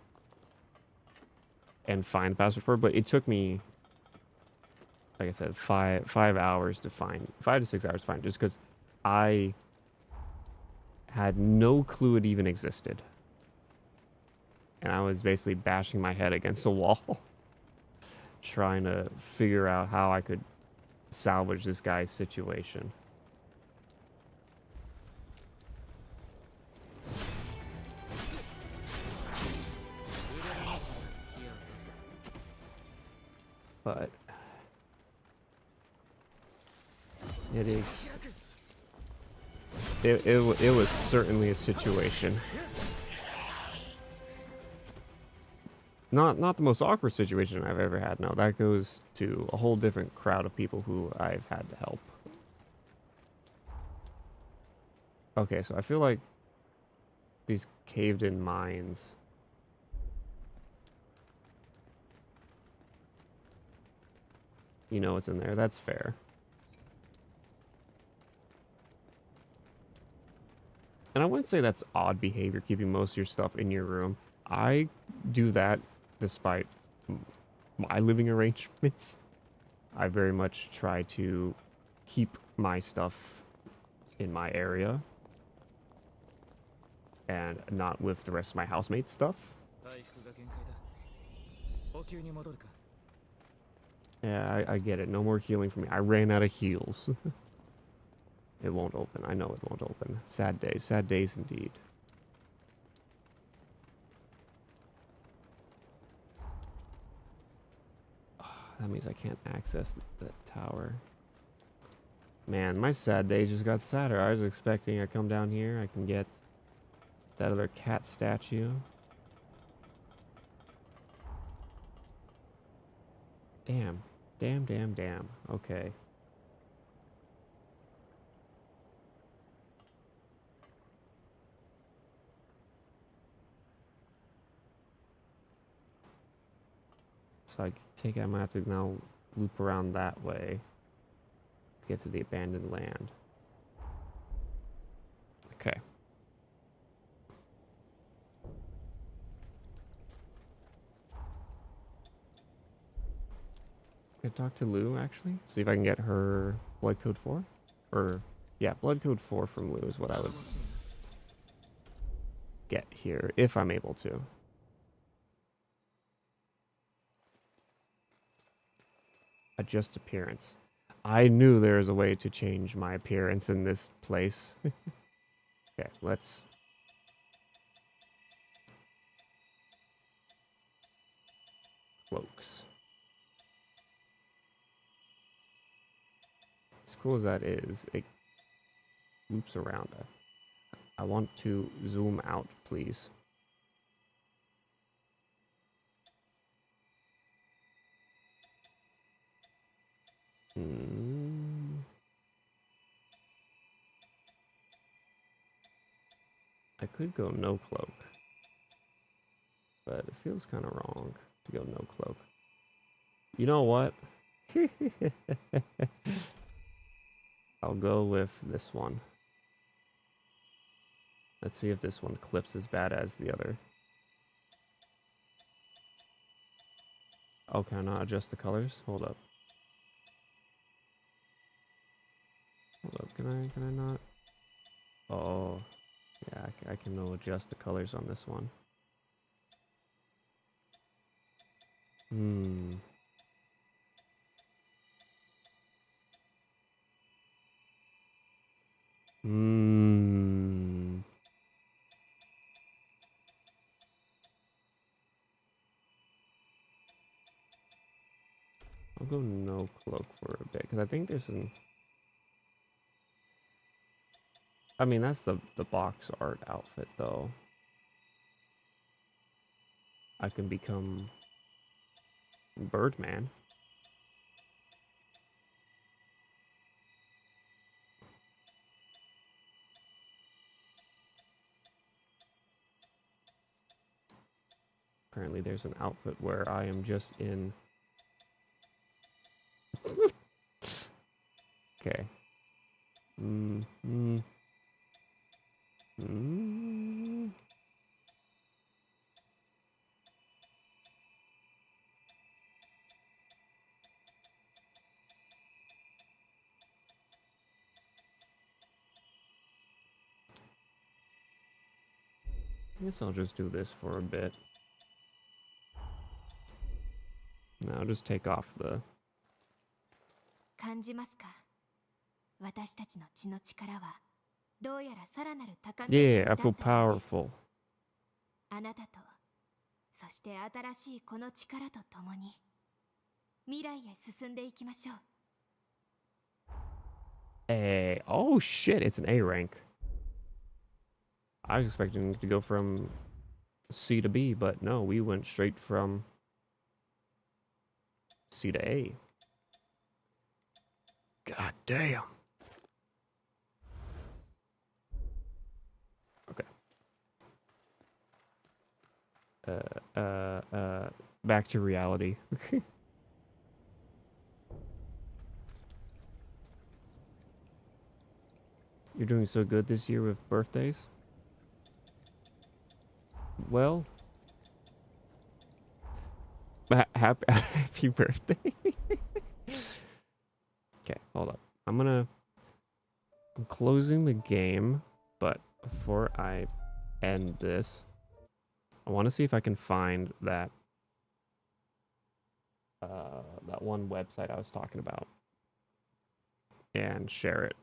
and find the password for, but it took me, like I said, 5 hours to find, 5 to 6 hours to find, just because I had no clue it even existed. And I was basically bashing my head against a wall trying to figure out how I could salvage this guy's situation. But it is, it was certainly a situation. Not the most awkward situation I've ever had. No, that goes to a whole different crowd of people who I've had to help. Okay, so I feel like these caved-in mines. You know what's in there. That's fair. And I wouldn't say that's odd behavior, keeping most of your stuff in your room. I do that despite my living arrangements. I very much try to keep my stuff in my area and not with the rest of my housemates' stuff. 回復が限界だ。補給に戻るか。 Yeah, I get it. No more healing for me. I ran out of heals. It won't open. I know it won't open. Sad days. Sad days indeed. That means I can't access the tower. Man, my sad days just got sadder. I was expecting I come down here, I can get that other cat statue. Damn. Damn, damn, damn. Okay. So I take it I'm gonna have to now loop around that way to get to the abandoned land. Okay. Can I talk to Lou, actually? See if I can get her Blood Code 4? Or, yeah, Blood Code 4 from Lou is what I would get here, if I'm able to. Adjust appearance. I knew there was a way to change my appearance in this place. Okay, let's... Cloaks. Let's cool as that is, it loops around. I want to zoom out, please. I could go no cloak, but it feels kind of wrong to go no cloak. You know what? I'll go with this one. Let's see if this one clips as bad as the other. Oh, can I not adjust the colors? Hold up. Hold up, can I not? Oh, yeah, I can no adjust the colors on this one. I'll go no cloak for a bit, because I think there's some... I mean, that's the box art outfit, though. I can become Birdman. Apparently there's an outfit where I am just in... Okay. I guess I'll just do this for a bit. Now I'll just take off the... 感じますか？私たちの血の力はどうやらさらなる高みへ Yeah, I feel powerful. あなたとそして新しいこの力とともに未来へ進んでいきましょう。Oh shit, it's an A rank. I was expecting to go from C to B, but no, we went straight from C to A. God damn. Okay. Back to reality. You're doing so good this year with birthdays? Well, happy birthday. Okay, hold up. I'm closing the game, but before I end this, I want to see if I can find that that one website I was talking about and share it.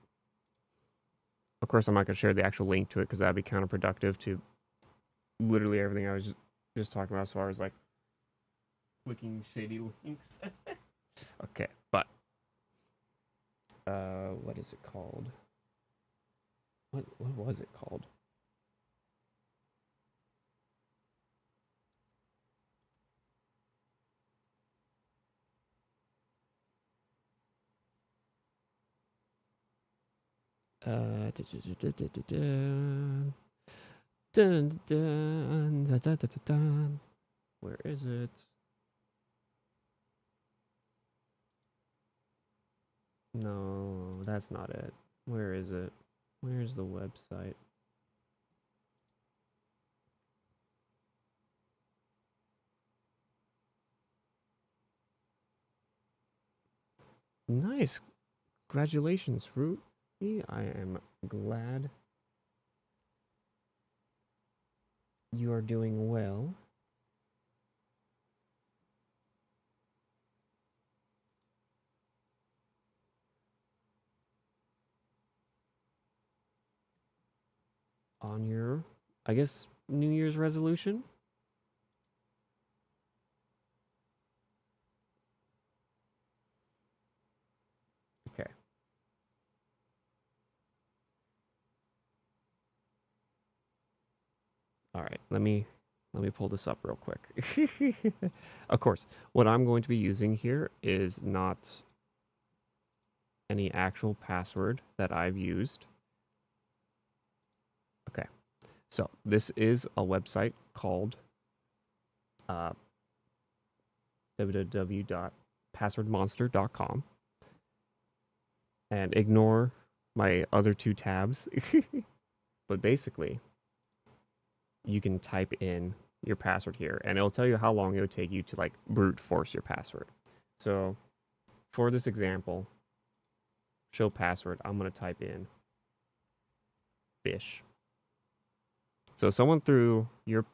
Of course, I'm not going to share the actual link to it because that'd be counterproductive to literally everything I was just talking about as far as like clicking shady links. Okay, but what is it called? What was it called? Where is it? No, that's not it. Where is it? Where's the website? Nice. Congratulations, Fruit. I am glad you are doing well. On your, I guess, New Year's resolution? Okay. All right, let me pull this up real quick. Of course, what I'm going to be using here is not any actual password that I've used. Okay, so this is a website called www.passwordmonster.com, and ignore my other two tabs. But basically, you can type in your password here, and it'll tell you how long it would take you to like brute force your password. So for this example, show password, I'm going to type in fish. So someone threw your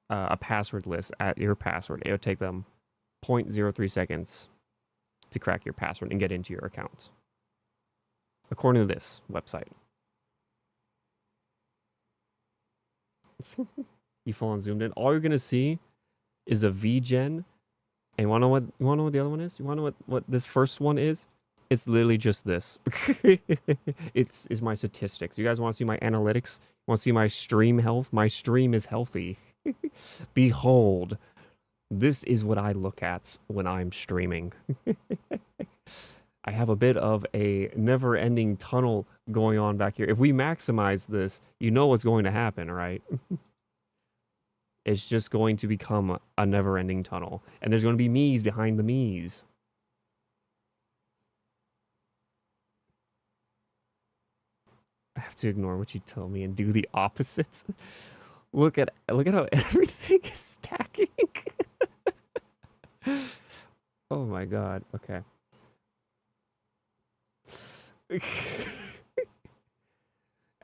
a password list at your password. It would take them 0.03 seconds to crack your password and get into your account, according to this website. You full on zoomed in. All you're gonna see is a VGen. And you wanna know what the other one is? You wanna know what this first one is? It's literally just this. It's my statistics. You guys want to see my analytics? Want to see my stream health? My stream is healthy. Behold, this is what I look at when I'm streaming. I have a bit of a never-ending tunnel going on back here. If we maximize this, you know what's going to happen, right? It's just going to become a never-ending tunnel. And there's going to be me's behind the me's. I have to ignore what you tell me and do the opposites. Look at how everything is stacking. Oh my god. Okay.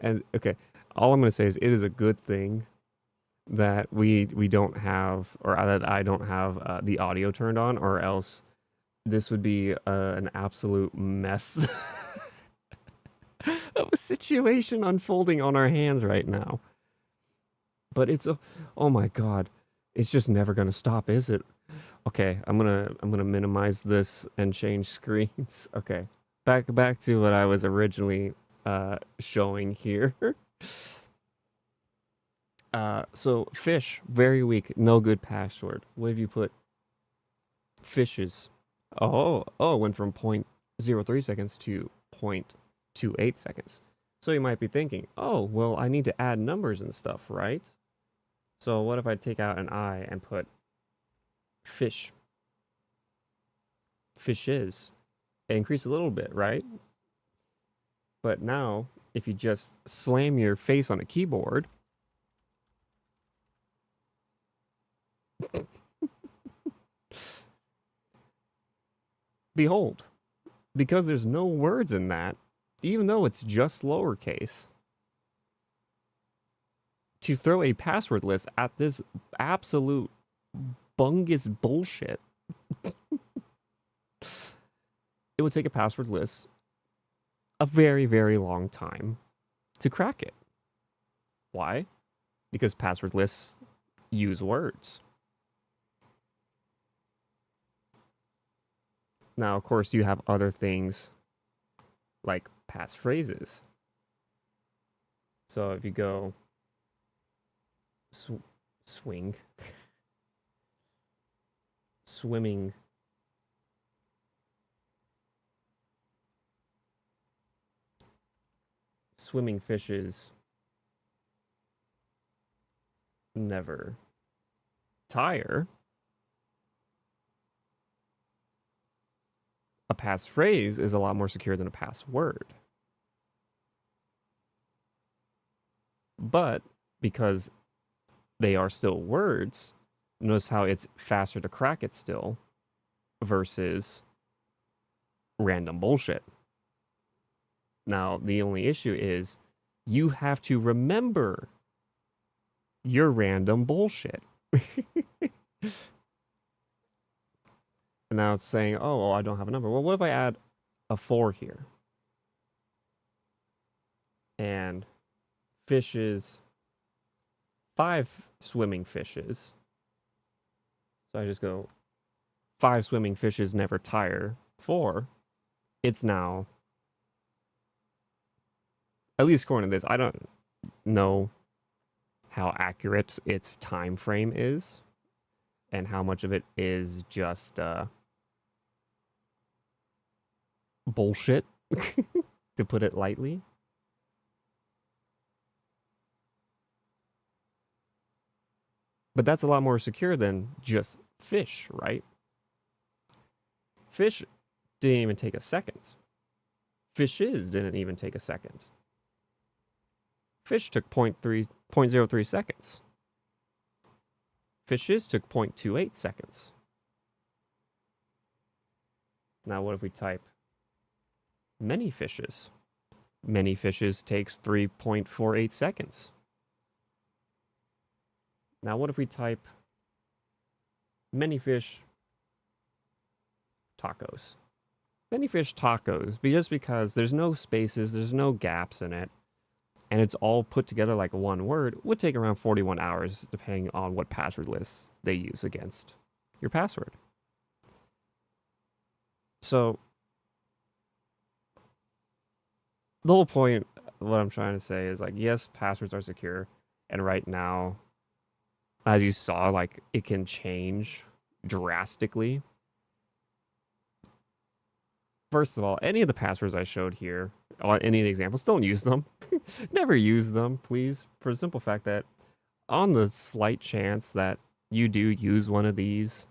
And okay, all I'm gonna say is it is a good thing that we don't have, or that I don't have the audio turned on, or else this would be an absolute mess of a situation unfolding on our hands right now. But it's oh my god, it's just never gonna stop, is it? Okay, I'm gonna minimize this and change screens. Okay, back to what I was originally showing here. So fish, very weak, no good password. What have you put? Fishes. Oh, it went from 0.03 seconds to 0.28 seconds. So you might be thinking, oh, well, I need to add numbers and stuff, right? So what if I take out an I and put fish? Fishes. It increased a little bit, right? But now, if you just slam your face on a keyboard, behold, because there's no words in that, even though it's just lowercase, to throw a password list at this absolute bungus bullshit, it would take a password list a very, very long time to crack it. Why? Because password lists use words. Now, of course, you have other things like passphrases. So if you go swing, swimming, swimming fishes never tire. A passphrase is a lot more secure than a password. But because they are still words, notice how it's faster to crack it still versus random bullshit. Now, the only issue is you have to remember your random bullshit. And now it's saying, oh, well, I don't have a number. Well, what if I add a 4 here? And fishes, 5 swimming fishes. So I just go, 5 swimming fishes never tire. 4. It's now, at least according to this, I don't know how accurate its time frame is and how much of it is just bullshit, to put it lightly. But that's a lot more secure than just fish, right? Fish didn't even take a second. Fishes didn't even take a second. Fish took 0.03 seconds. Fishes took 0.28 seconds. Now what if we type many fishes? Many fishes takes 3.48 seconds. Now what if we type many fish tacos? Many fish tacos, just because there's no spaces, there's no gaps in it, and it's all put together like one word, would take around 41 hours, depending on what password lists they use against your password. So, the whole point, what I'm trying to say is, like, yes, passwords are secure, and right now, as you saw, like, it can change drastically. First of all, any of the passwords I showed here, or any of the examples, don't use them. Never use them, please, for the simple fact that on the slight chance that you do use one of these,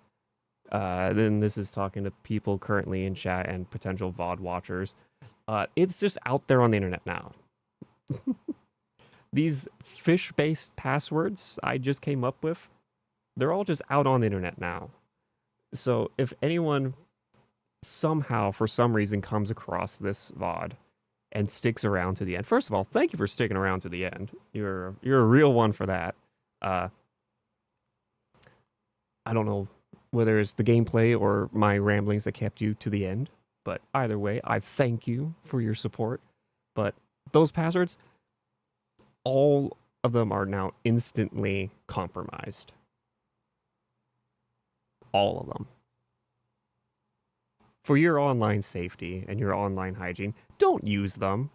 then this is talking to people currently in chat and potential VOD watchers. It's just out there on the internet now. These fish-based passwords I just came up with, they're all just out on the internet now. So if anyone somehow, for some reason, comes across this VOD and sticks around to the end, first of all, thank you for sticking around to the end. You're a real one for that. I don't know whether it's the gameplay or my ramblings that kept you to the end, but either way, I thank you for your support. But those passwords, all of them are now instantly compromised. All of them. For your online safety and your online hygiene, don't use them.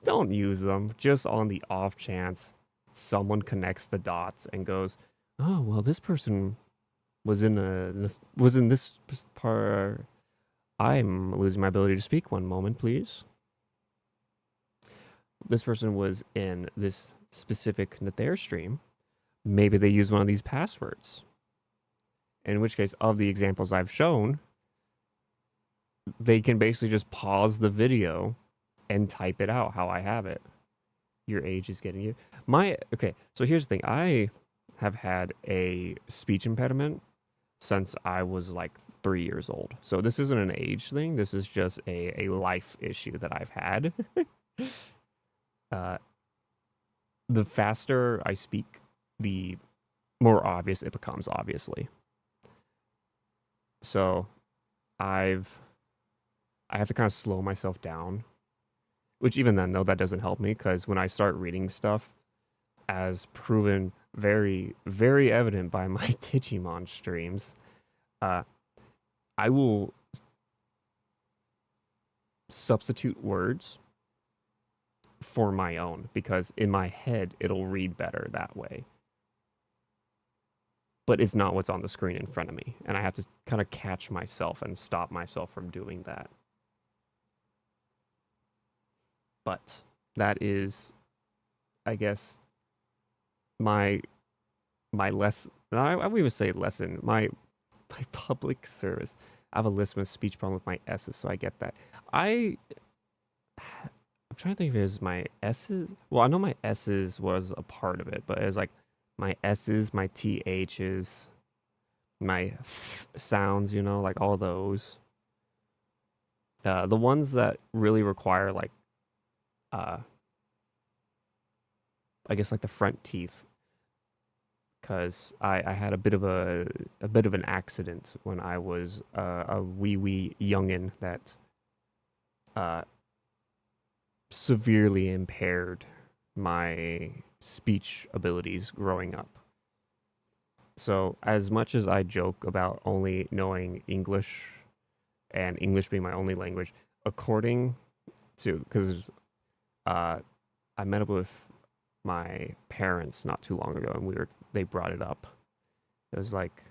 Don't use them just on the off chance someone connects the dots and goes, "Oh, well, this person was in this part." I'm losing my ability to speak. One moment, please. This person was in this specific Nether stream. Maybe they use one of these passwords. In which case, of the examples I've shown, they can basically just pause the video and type it out how I have it. Your age is getting you. Okay, so here's the thing. I have had a speech impediment since I was like 3 years old. So this isn't an age thing. This is just a life issue that I've had. The faster I speak, the more obvious it becomes, obviously. So I have to kind of slow myself down, which even then, though, that doesn't help me, because when I start reading stuff, as proven very, very evident by my Digimon streams, I will substitute words for my own, because in my head, it'll read better that way. But it's not what's on the screen in front of me, and I have to kind of catch myself and stop myself from doing that. But that is, I guess, my lesson. I wouldn't even say lesson. My public service. I have a list with speech problem with my S's, so I get that. I'm trying to think if it was my S's. Well, I know my S's was a part of it, but it was like my S's, my TH's, my sounds, like all those. The ones that really require like, I guess like the front teeth, because I had a bit of an accident when I was a wee youngin that severely impaired my speech abilities growing up. So as much as I joke about only knowing English and English being my only language, according to, because I met up with my parents not too long ago, and they brought it up. It was like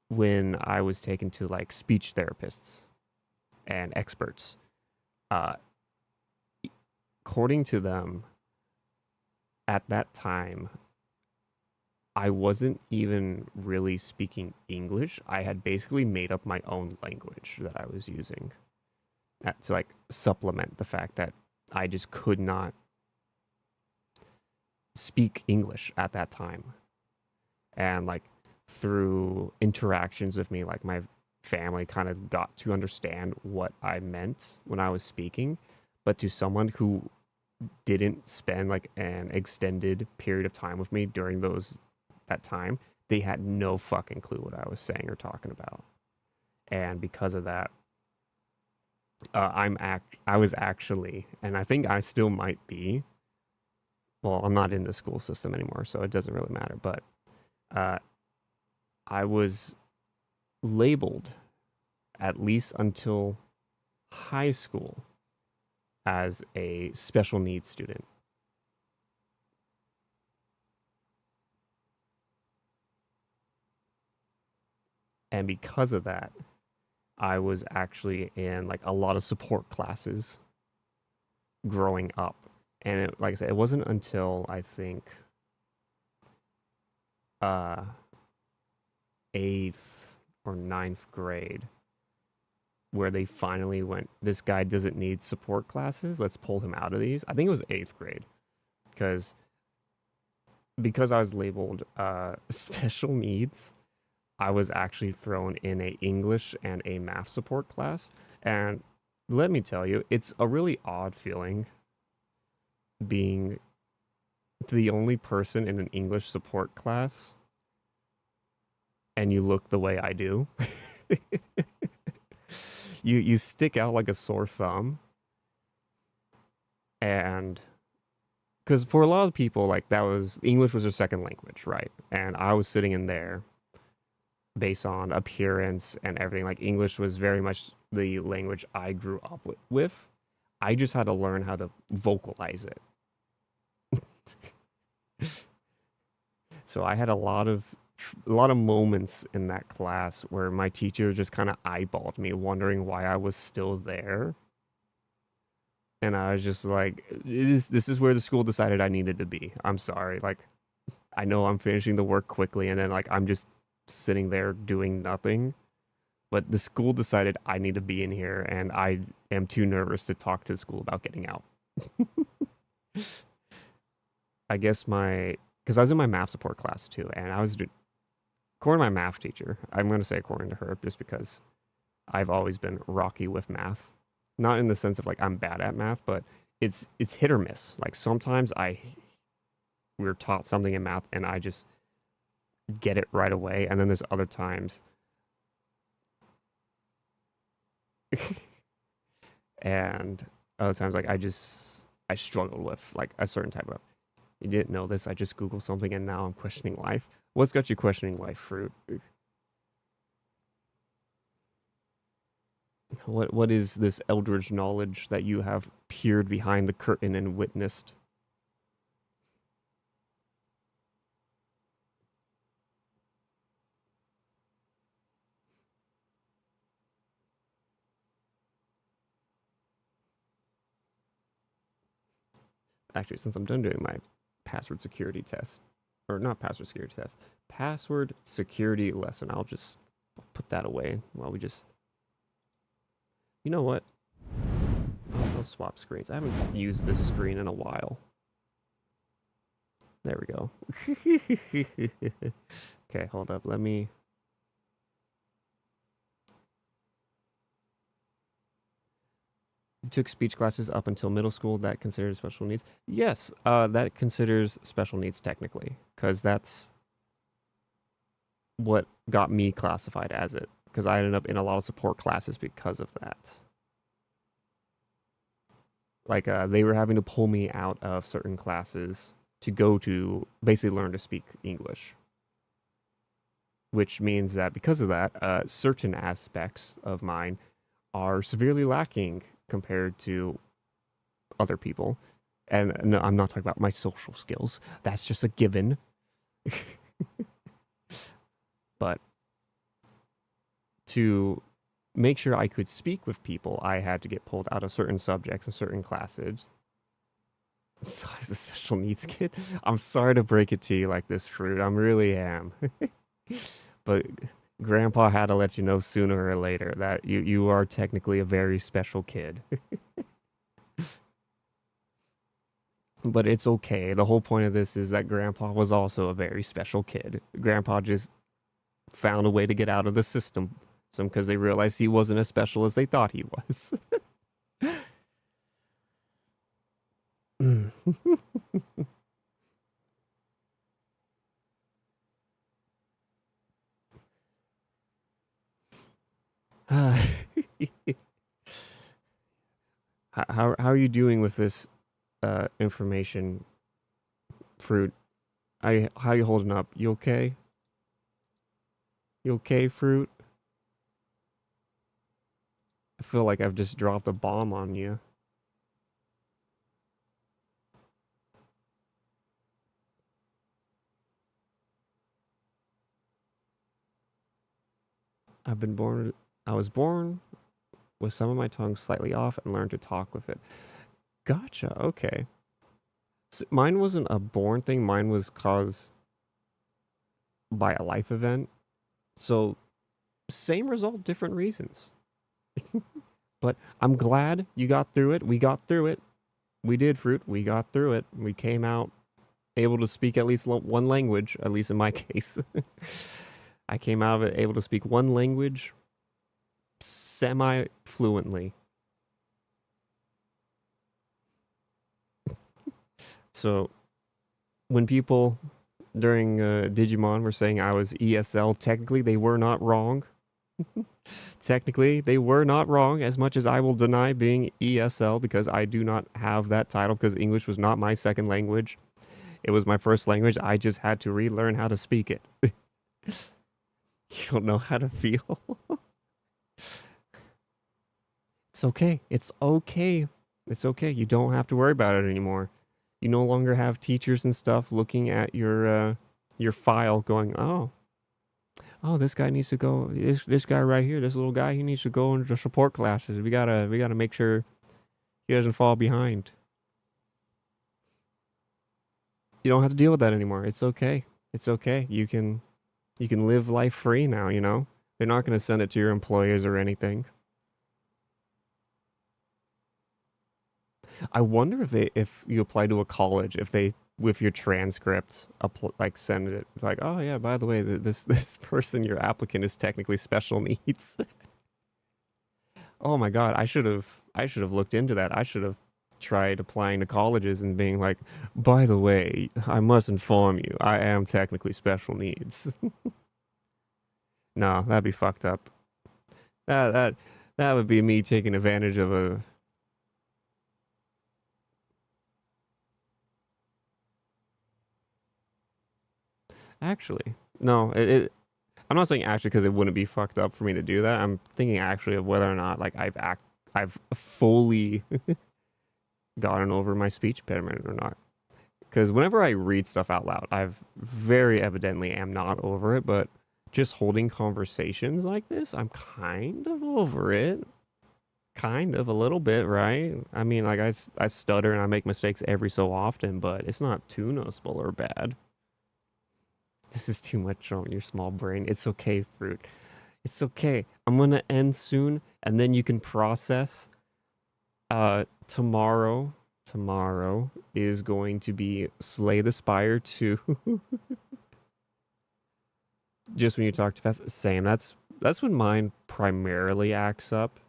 when I was taken to like speech therapists and experts. Uh, according to them, at that time, I wasn't even really speaking English. I had basically made up my own language that I was using to like supplement the fact that I just could not speak English at that time. And like through interactions with me, like my family kind of got to understand what I meant when I was speaking. But to someone who didn't spend like an extended period of time with me during that time, they had no fucking clue what I was saying or talking about. And because of that, I was actually, and I think I still might be, well, I'm not in the school system anymore, so it doesn't really matter, but I was labeled, at least until high school, as a special needs student. And because of that, I was actually in like a lot of support classes growing up. And like I said, it wasn't until I think 8th or 9th grade where they finally went, this guy doesn't need support classes, let's pull him out of these. I think it was 8th grade, because I was labeled special needs, I was actually thrown in a English and a math support class. And let me tell you, it's a really odd feeling being the only person in an English support class and you look the way I do. You stick out like a sore thumb. And because for a lot of people, like, that was English was their second language, right? And I was sitting in there based on appearance and everything. Like, English was very much the language I grew up with. I just had to learn how to vocalize it. So I had a lot of moments in that class where my teacher just kind of eyeballed me, wondering why I was still there. And I was just like, this is where the school decided I needed to be. I'm sorry. Like, I know I'm finishing the work quickly, and then like I'm just sitting there doing nothing. But the school decided I need to be in here, and I am too nervous to talk to the school about getting out. I guess because I was in my math support class too, and I was, according to my math teacher, I'm going to say according to her, just because I've always been rocky with math. Not in the sense of like I'm bad at math, but it's hit or miss. Like sometimes we're taught something in math and I just get it right away, and then there's other times and other times like I struggled with like a certain type of, you didn't know this, I just Googled something and now I'm questioning life. What's got you questioning life, Fruit? What is this eldritch knowledge that you have peered behind the curtain and witnessed? Actually, since I'm done doing my password security test, or not password security test, password security lesson, I'll just put that away while we just, you know what? I'll swap screens. I haven't used this screen in a while. There we go. Okay, hold up. Let me... You took speech classes up until middle school. That considers special needs? Yes, that considers special needs technically, because that's what got me classified as it, because I ended up in a lot of support classes because of that. Like, they were having to pull me out of certain classes to go to basically learn to speak English. Which means that because of that, certain aspects of mine are severely lacking compared to other people. And no, I'm not talking about my social skills. That's just a given. But to make sure I could speak with people, I had to get pulled out of certain subjects and certain classes. So I was a special needs kid. I'm sorry to break it to you like this, Fruit. I really am. But Grandpa had to let you know sooner or later that you are technically a very special kid. But it's okay. The whole point of this is that Grandpa was also a very special kid. Grandpa just found a way to get out of the system because they realized he wasn't as special as they thought he was. How are you doing with this information, Fruit? How you holding up? You okay? You okay, Fruit? I feel like I've just dropped a bomb on you. I was born with some of my tongue slightly off and learned to talk with it. Gotcha, okay. So mine wasn't a born thing, mine was caused by a life event. So, same result, different reasons. But I'm glad you got through it. We got through it. We did, Fruit. We got through it. We came out able to speak at least one language, at least in my case. I came out of it able to speak one language semi-fluently. So, when people during Digimon were saying I was ESL, technically they were not wrong. Technically, they were not wrong, as much as I will deny being ESL because I do not have that title because English was not my second language. It was my first language. I just had to relearn how to speak it. You don't know how to feel. It's okay. It's okay. It's okay. You don't have to worry about it anymore. You no longer have teachers and stuff looking at your file going, oh, this guy needs to go, this guy right here, this little guy, he needs to go into the support classes. We gotta make sure he doesn't fall behind. You don't have to deal with that anymore. It's okay. It's okay. You can live life free now, you know? They're not gonna send it to your employers or anything. I wonder if you apply to a college, if they, with your transcript, like send it, like, oh yeah, by the way, this person, your applicant, is technically special needs. Oh my god, I should have looked into that. I should have tried applying to colleges and being like, by the way, I must inform you, I am technically special needs. No, that'd be fucked up. That would be me taking advantage of a. Actually, no, I'm not saying actually because it wouldn't be fucked up for me to do that. I'm thinking actually of whether or not like I've fully gotten over my speech impediment or not. Because whenever I read stuff out loud, I've very evidently am not over it, but just holding conversations like this, I'm kind of over it. Kind of a little bit, right? I mean, like I stutter and I make mistakes every so often, but it's not too noticeable or bad. This is too much on your small brain. It's okay, Fruit. It's okay. I'm gonna end soon, and then you can process. Tomorrow is going to be Slay the Spire 2. Just when you talk too fast. Same. That's when mine primarily acts up.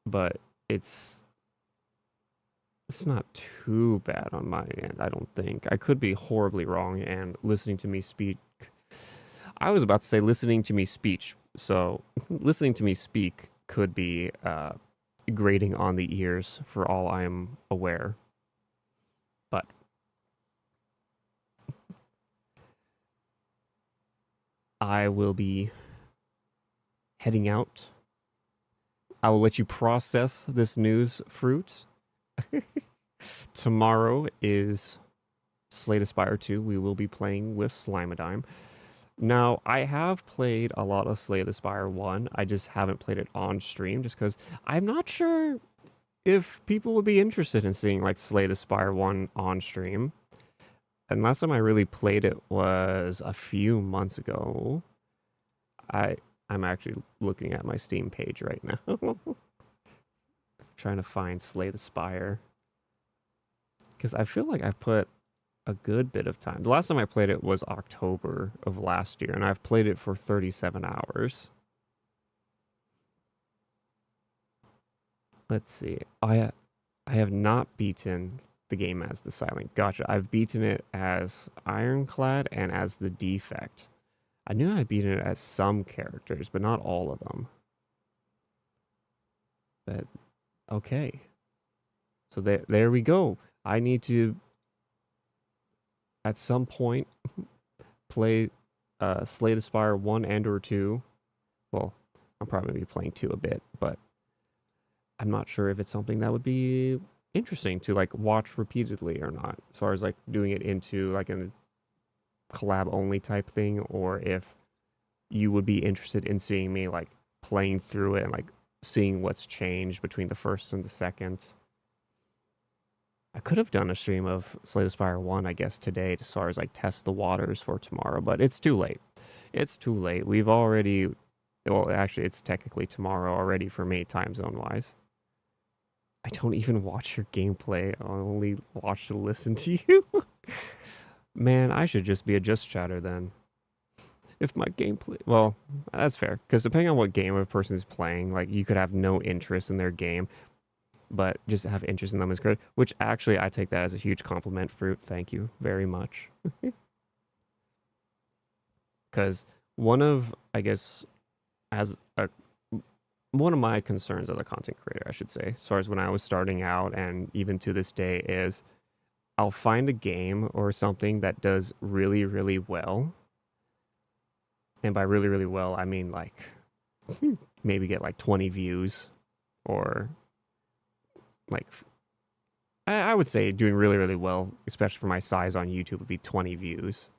But it's not too bad on my end, I don't think. I could be horribly wrong, and listening to me speak. I was about to say listening to me speech. So listening to me speak could be grating on the ears for all I am aware. But I will be heading out. I will let you process this news, Fruit. tomorrow is Slay the Spire 2. We will be playing with Slimeadime. Now, I have played a lot of Slay the Spire 1. I just haven't played it on stream just because I'm not sure if people would be interested in seeing like Slay the Spire 1 on stream. And last time I really played it was a few months ago. I'm actually looking at my Steam page right now. Trying to find Slay the Spire. Because I feel like I've put a good bit of time. The last time I played it was October of last year, and I've played it for 37 hours. Let's see. I have not beaten the game as the Silent. Gotcha. I've beaten it as Ironclad and as the Defect. I knew I'd beaten it as some characters, but not all of them. But okay. So there we go. I need to at some point play Slay the Spire 1 and or 2. Well, I'm probably going to be playing 2 a bit, but I'm not sure if it's something that would be interesting to like watch repeatedly or not, as far as like doing it into like a collab only type thing, or if you would be interested in seeing me like playing through it and like seeing what's changed between the first and the second. I could have done a stream of Slay the Spire 1, I guess, today, as far as like test the waters for tomorrow, but it's too late. It's too late. We've already, well, actually, it's technically tomorrow already for me, time zone wise. I don't even watch your gameplay. I only watch to listen to you. Man, I should just be a just chatter then. If my gameplay, well, that's fair, because depending on what game a person is playing, like you could have no interest in their game, but just have interest in them is good, which actually I take that as a huge compliment, Fruit. Thank you very much. Because one of, I guess, one of my concerns as a content creator, I should say, as far as when I was starting out and even to this day, is I'll find a game or something that does really, really well. And by really, really well, I mean like maybe get like 20 views, or like, I would say doing really, really well, especially for my size on YouTube, would be 20 views.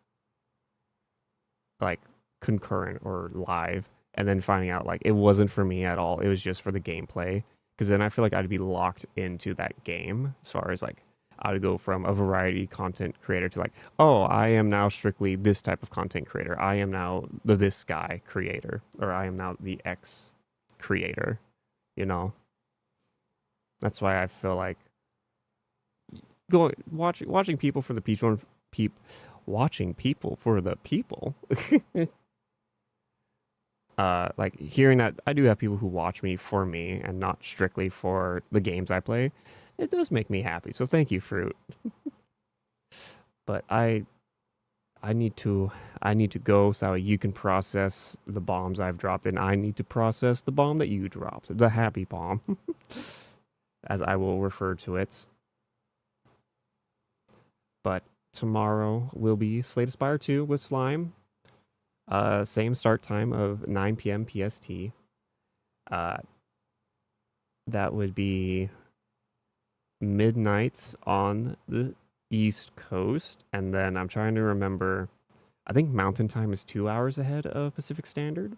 Like concurrent or live. And then finding out like it wasn't for me at all. It was just for the gameplay. Because then I feel like I'd be locked into that game, as far as like I would go from a variety content creator to like, oh, I am now strictly this type of content creator. I am now the this guy creator, or I am now the X creator, you know? That's why I feel like watching people for the people, watching people for the people. Like hearing that I do have people who watch me for me and not strictly for the games I play, it does make me happy. So thank you, Fruit. But I need to go so you can process the bombs I've dropped, and I need to process the bomb that you dropped, the happy bomb, as I will refer to it. But tomorrow will be Slay the Spire 2 with Slime. Same start time of 9 p.m. PST. That would be midnight on the East Coast, and then I'm trying to remember, I think Mountain Time is 2 hours ahead of Pacific Standard.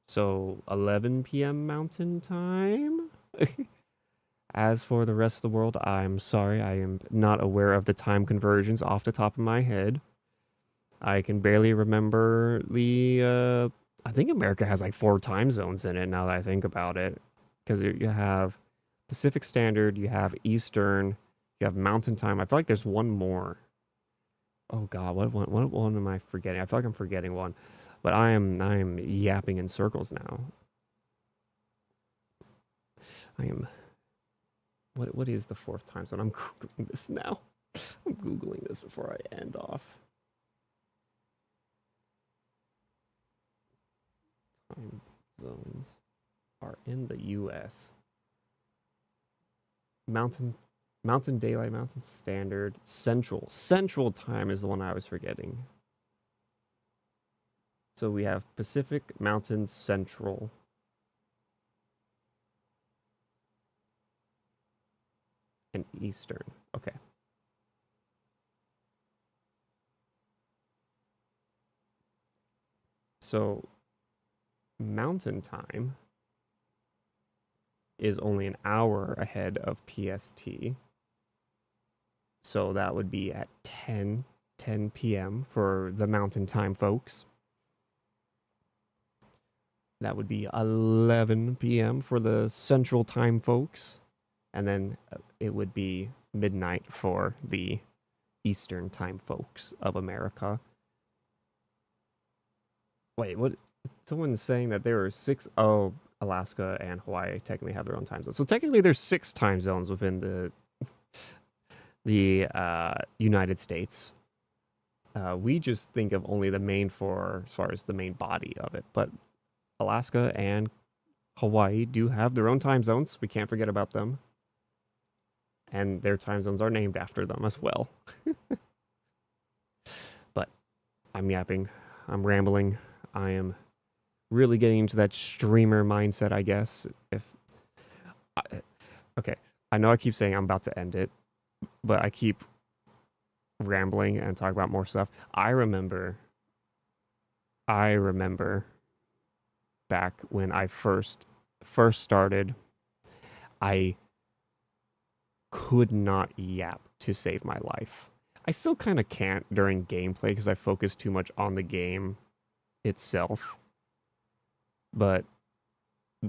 So 11 p.m. Mountain Time. As for the rest of the world, I'm sorry, I am not aware of the time conversions off the top of my head. I can barely remember the, I think America has like 4 time zones in it now that I think about it. Because you have Pacific Standard, you have Eastern, you have Mountain Time. I feel like there's one more. Oh God, what one am I forgetting? I feel like I'm forgetting one. But I am yapping in circles now. What is the 4th time zone? I'm Googling this now. I'm Googling this before I end off. Time zones are in the US. Mountain Daylight, Mountain Standard, Central Time is the one I was forgetting. So we have Pacific, Mountain, Central. and Eastern. Okay. So Mountain Time is only an hour ahead of PST. So that would be at 10 p.m. for the Mountain Time folks. That would be 11 p.m. for the Central Time folks. And then it would be midnight for the Eastern Time folks of America. Wait, what? Someone's saying that there are 6. Oh, Alaska and Hawaii technically have their own time zones. So technically there's 6 time zones within the United States. We just think of only the main 4 as far as the main body of it. But Alaska and Hawaii do have their own time zones. We can't forget about them. And their time zones are named after them as well. But I'm yapping. I'm rambling. I am really getting into that streamer mindset, I guess. Okay, I know I keep saying I'm about to end it, but I keep rambling and talking about more stuff. I remember back when I first started, I could not yap to save my life. I still kind of can't during gameplay because I focus too much on the game itself. But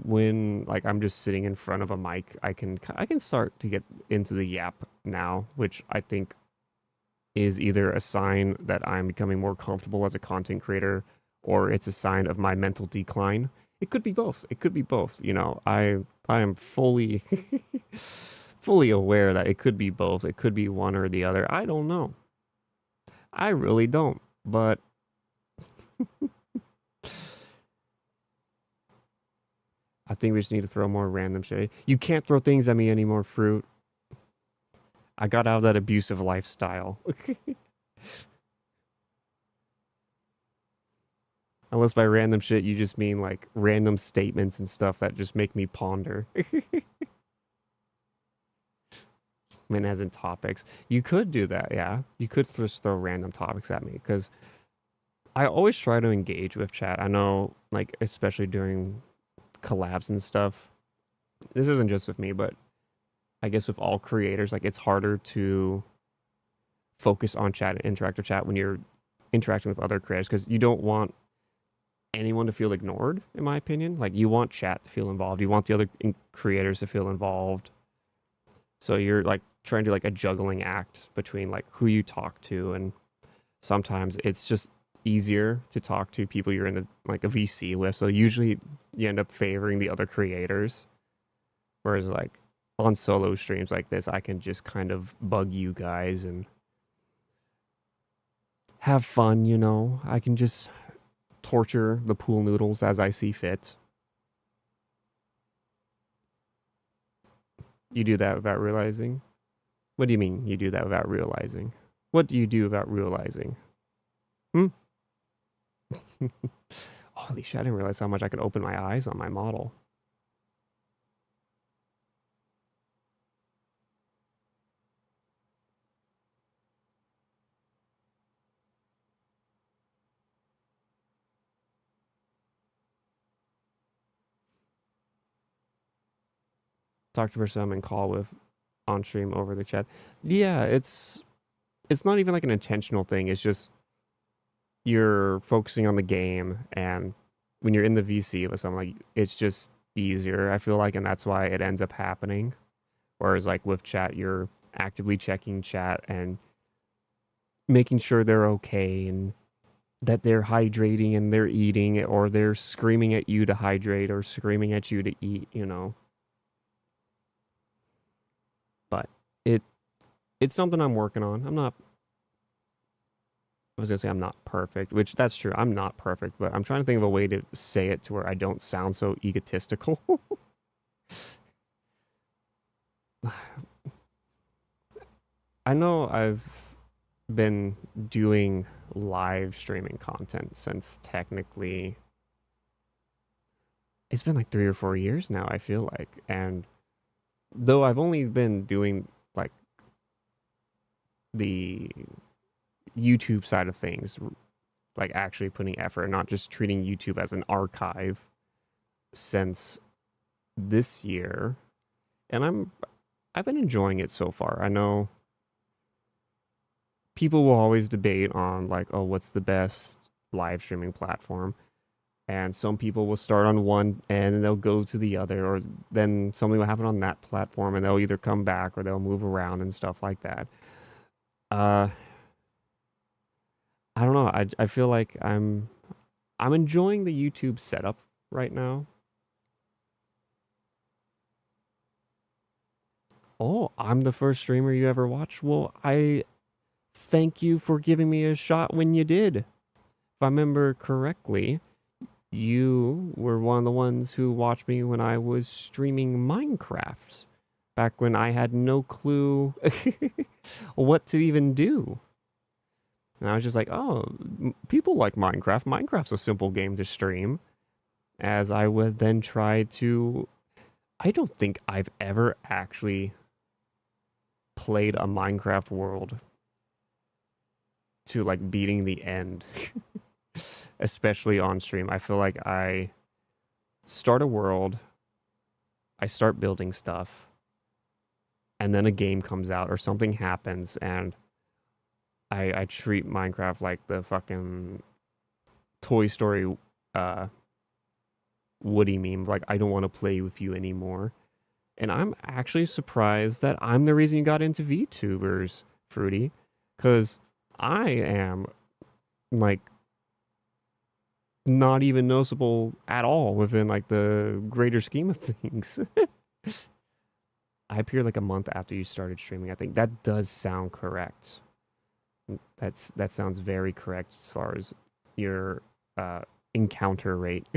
when like I'm just sitting in front of a mic, I can start to get into the yap now, which I think is either a sign that I'm becoming more comfortable as a content creator, or it's a sign of my mental decline. It could be both. You know, I am fully fully aware that it could be both. It could be one or the other. I don't know. I really don't. But I think we just need to throw more random shit. You can't throw things at me anymore, Fruit. I got out of that abusive lifestyle. Unless by random shit you just mean like random statements and stuff that just make me ponder. I mean, as in topics. You could do that, yeah. You could just throw random topics at me, because I always try to engage with chat. I know, like, especially during collabs and stuff. This isn't just with me, but I guess with all creators, like, it's harder to focus on chat and interactive chat when you're interacting with other creators, because you don't want anyone to feel ignored, in my opinion. Like, you want chat to feel involved. You want the other creators to feel involved. So you're, like, trying to do, like, a juggling act between, like, who you talk to, and sometimes it's just easier to talk to people you're in a VC with. So usually you end up favoring the other creators. Whereas, like, on solo streams like this, I can just kind of bug you guys and have fun, you know? I can just torture the pool noodles as I see fit. You do that without realizing? What do you mean you do that without realizing? What do you do without realizing? Holy shit, I didn't realize how much I could open my eyes on my model. Talk to person and call with on stream over the chat. Yeah, it's not even like an intentional thing. It's just you're focusing on the game, and when you're in the VC with someone, like, it's just easier, I feel like, and that's why it ends up happening. Whereas, like, with chat, you're actively checking chat and making sure they're okay and that they're hydrating and they're eating, or they're screaming at you to hydrate or screaming at you to eat, you know. But it's something I'm working on. I was gonna say I'm not perfect, which that's true. I'm not perfect, but I'm trying to think of a way to say it to where I don't sound so egotistical. I know I've been doing live streaming content since technically it's been like 3 or 4 years now, I feel like. And though I've only been doing the YouTube side of things, like actually putting effort, not just treating YouTube as an archive since this year. And I've been enjoying it so far. I know people will always debate on like, oh, what's the best live streaming platform? And some people will start on one and they'll go to the other, or then something will happen on that platform and they'll either come back or they'll move around and stuff like that. I don't know. I feel like I'm enjoying the YouTube setup right now. Oh, I'm the first streamer you ever watched? Well, I thank you for giving me a shot when you did. If I remember correctly, you were one of the ones who watched me when I was streaming Minecraft, back when I had no clue what to even do. And I was just like, oh, people like Minecraft. Minecraft's a simple game to stream. As I would then try to... I don't think I've ever actually played a Minecraft world to like beating the end. Especially on stream. I feel like I start a world, I start building stuff, and then a game comes out or something happens, and I treat Minecraft like the fucking Toy Story Woody meme. Like, I don't want to play with you anymore. And I'm actually surprised that I'm the reason you got into VTubers, Fruity. Because I am, like, not even noticeable at all within, like, the greater scheme of things. I appeared like a month after you started streaming. I think that does sound correct. That sounds very correct as far as your encounter rate.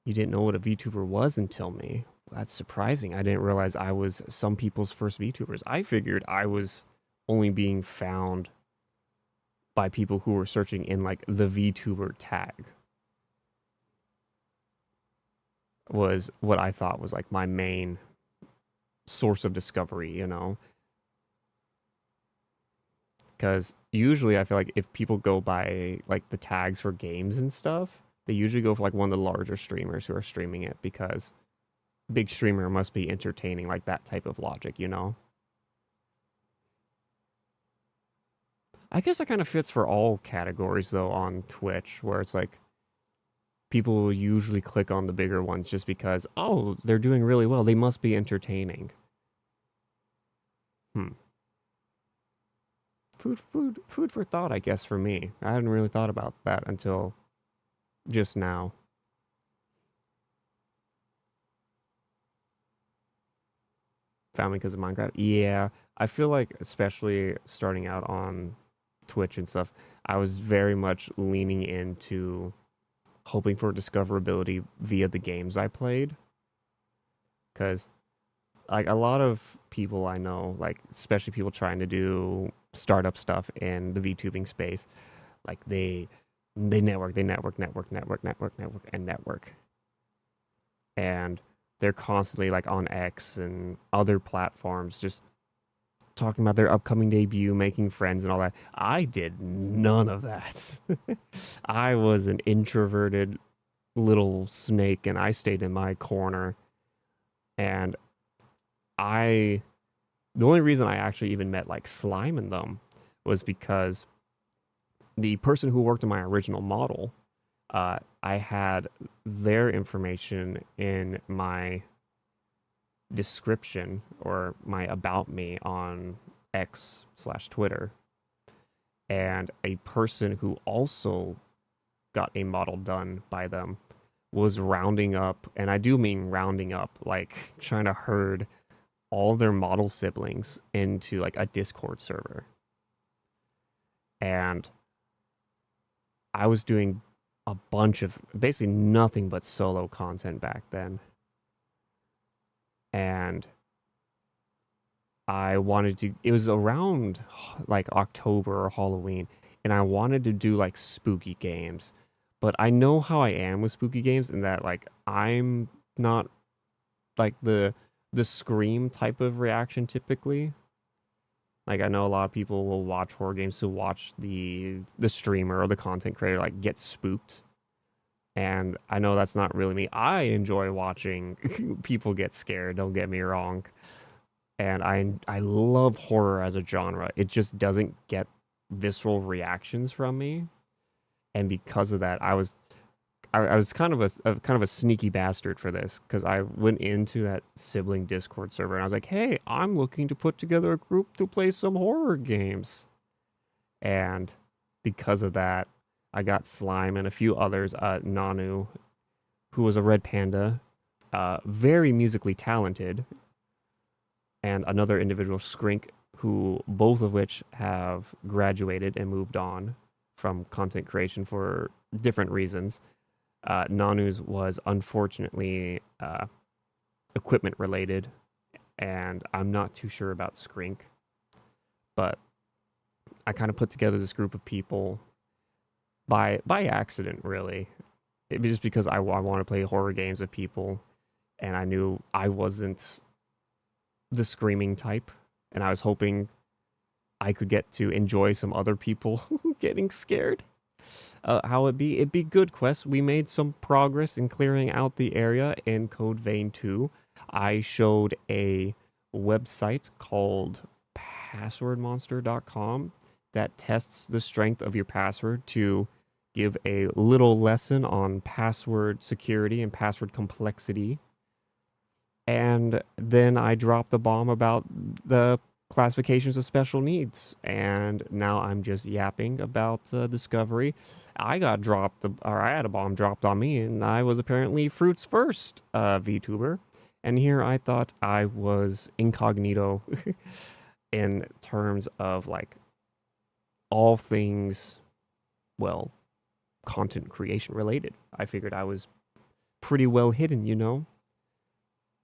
You didn't know what a VTuber was until me. That's surprising. I didn't realize I was some people's first VTubers. I figured I was only being found by people who were searching in like the VTuber tag. Was what I thought was like my main source of discovery, you know? Because usually I feel like if people go by like the tags for games and stuff, they usually go for like one of the larger streamers who are streaming it, because big streamer must be entertaining, like that type of logic, you know? I guess that kind of fits for all categories though on Twitch, where it's like people will usually click on the bigger ones just because, oh, they're doing really well, they must be entertaining. Food for thought, I guess, for me. I hadn't really thought about that until just now. Found me because of Minecraft? Yeah, I feel like, especially starting out on Twitch and stuff, I was very much leaning into hoping for discoverability via the games I played. Because, like, a lot of people I know, like, especially people trying to do startup stuff in the VTubing space, like, they network. And they're constantly, like, on X and other platforms, just talking about their upcoming debut, making friends and all that. I did none of that. I was an introverted little snake, and I stayed in my corner. And the only reason I actually even met like Slime and them was because the person who worked on my original model, I had their information in my description or my about me on X/Twitter. And a person who also got a model done by them was rounding up, and I do mean rounding up, like trying to herd all their model siblings into like a Discord server. And I was doing a bunch of basically nothing but solo content back then. And I wanted to, it was around like October or Halloween, and I wanted to do like spooky games. But I know how I am with spooky games, in that like I'm not like the the scream type of reaction typically. Like I know a lot of people will watch horror games to watch the streamer or the content creator like get spooked. And I know that's not really me. I enjoy watching people get scared, don't get me wrong. And I love horror as a genre. It just doesn't get visceral reactions from me. And because of that, I was kind of a sneaky bastard for this because I went into that sibling Discord server and I was like, "Hey, I'm looking to put together a group to play some horror games." And because of that, I got Slime and a few others, Nanu, who was a red panda, very musically talented, and another individual, Skrink, who both of which have graduated and moved on from content creation for different reasons. Nanu's was unfortunately equipment related, and I'm not too sure about Skrink, but I kind of put together this group of people by accident, really. It was just because I want to play horror games with people, and I knew I wasn't the screaming type, and I was hoping I could get to enjoy some other people getting scared. How it'd be good quests. We made some progress in clearing out the area in Code Vein 2. I showed a website called passwordmonster.com that tests the strength of your password to give a little lesson on password security and password complexity. And then I dropped the bomb about the classifications of special needs, and now I'm just yapping about Discovery. I had a bomb dropped on me, and I was apparently Fruit's first VTuber, and here I thought I was incognito in terms of like all things, well, content creation related. I figured I was pretty well hidden, you know?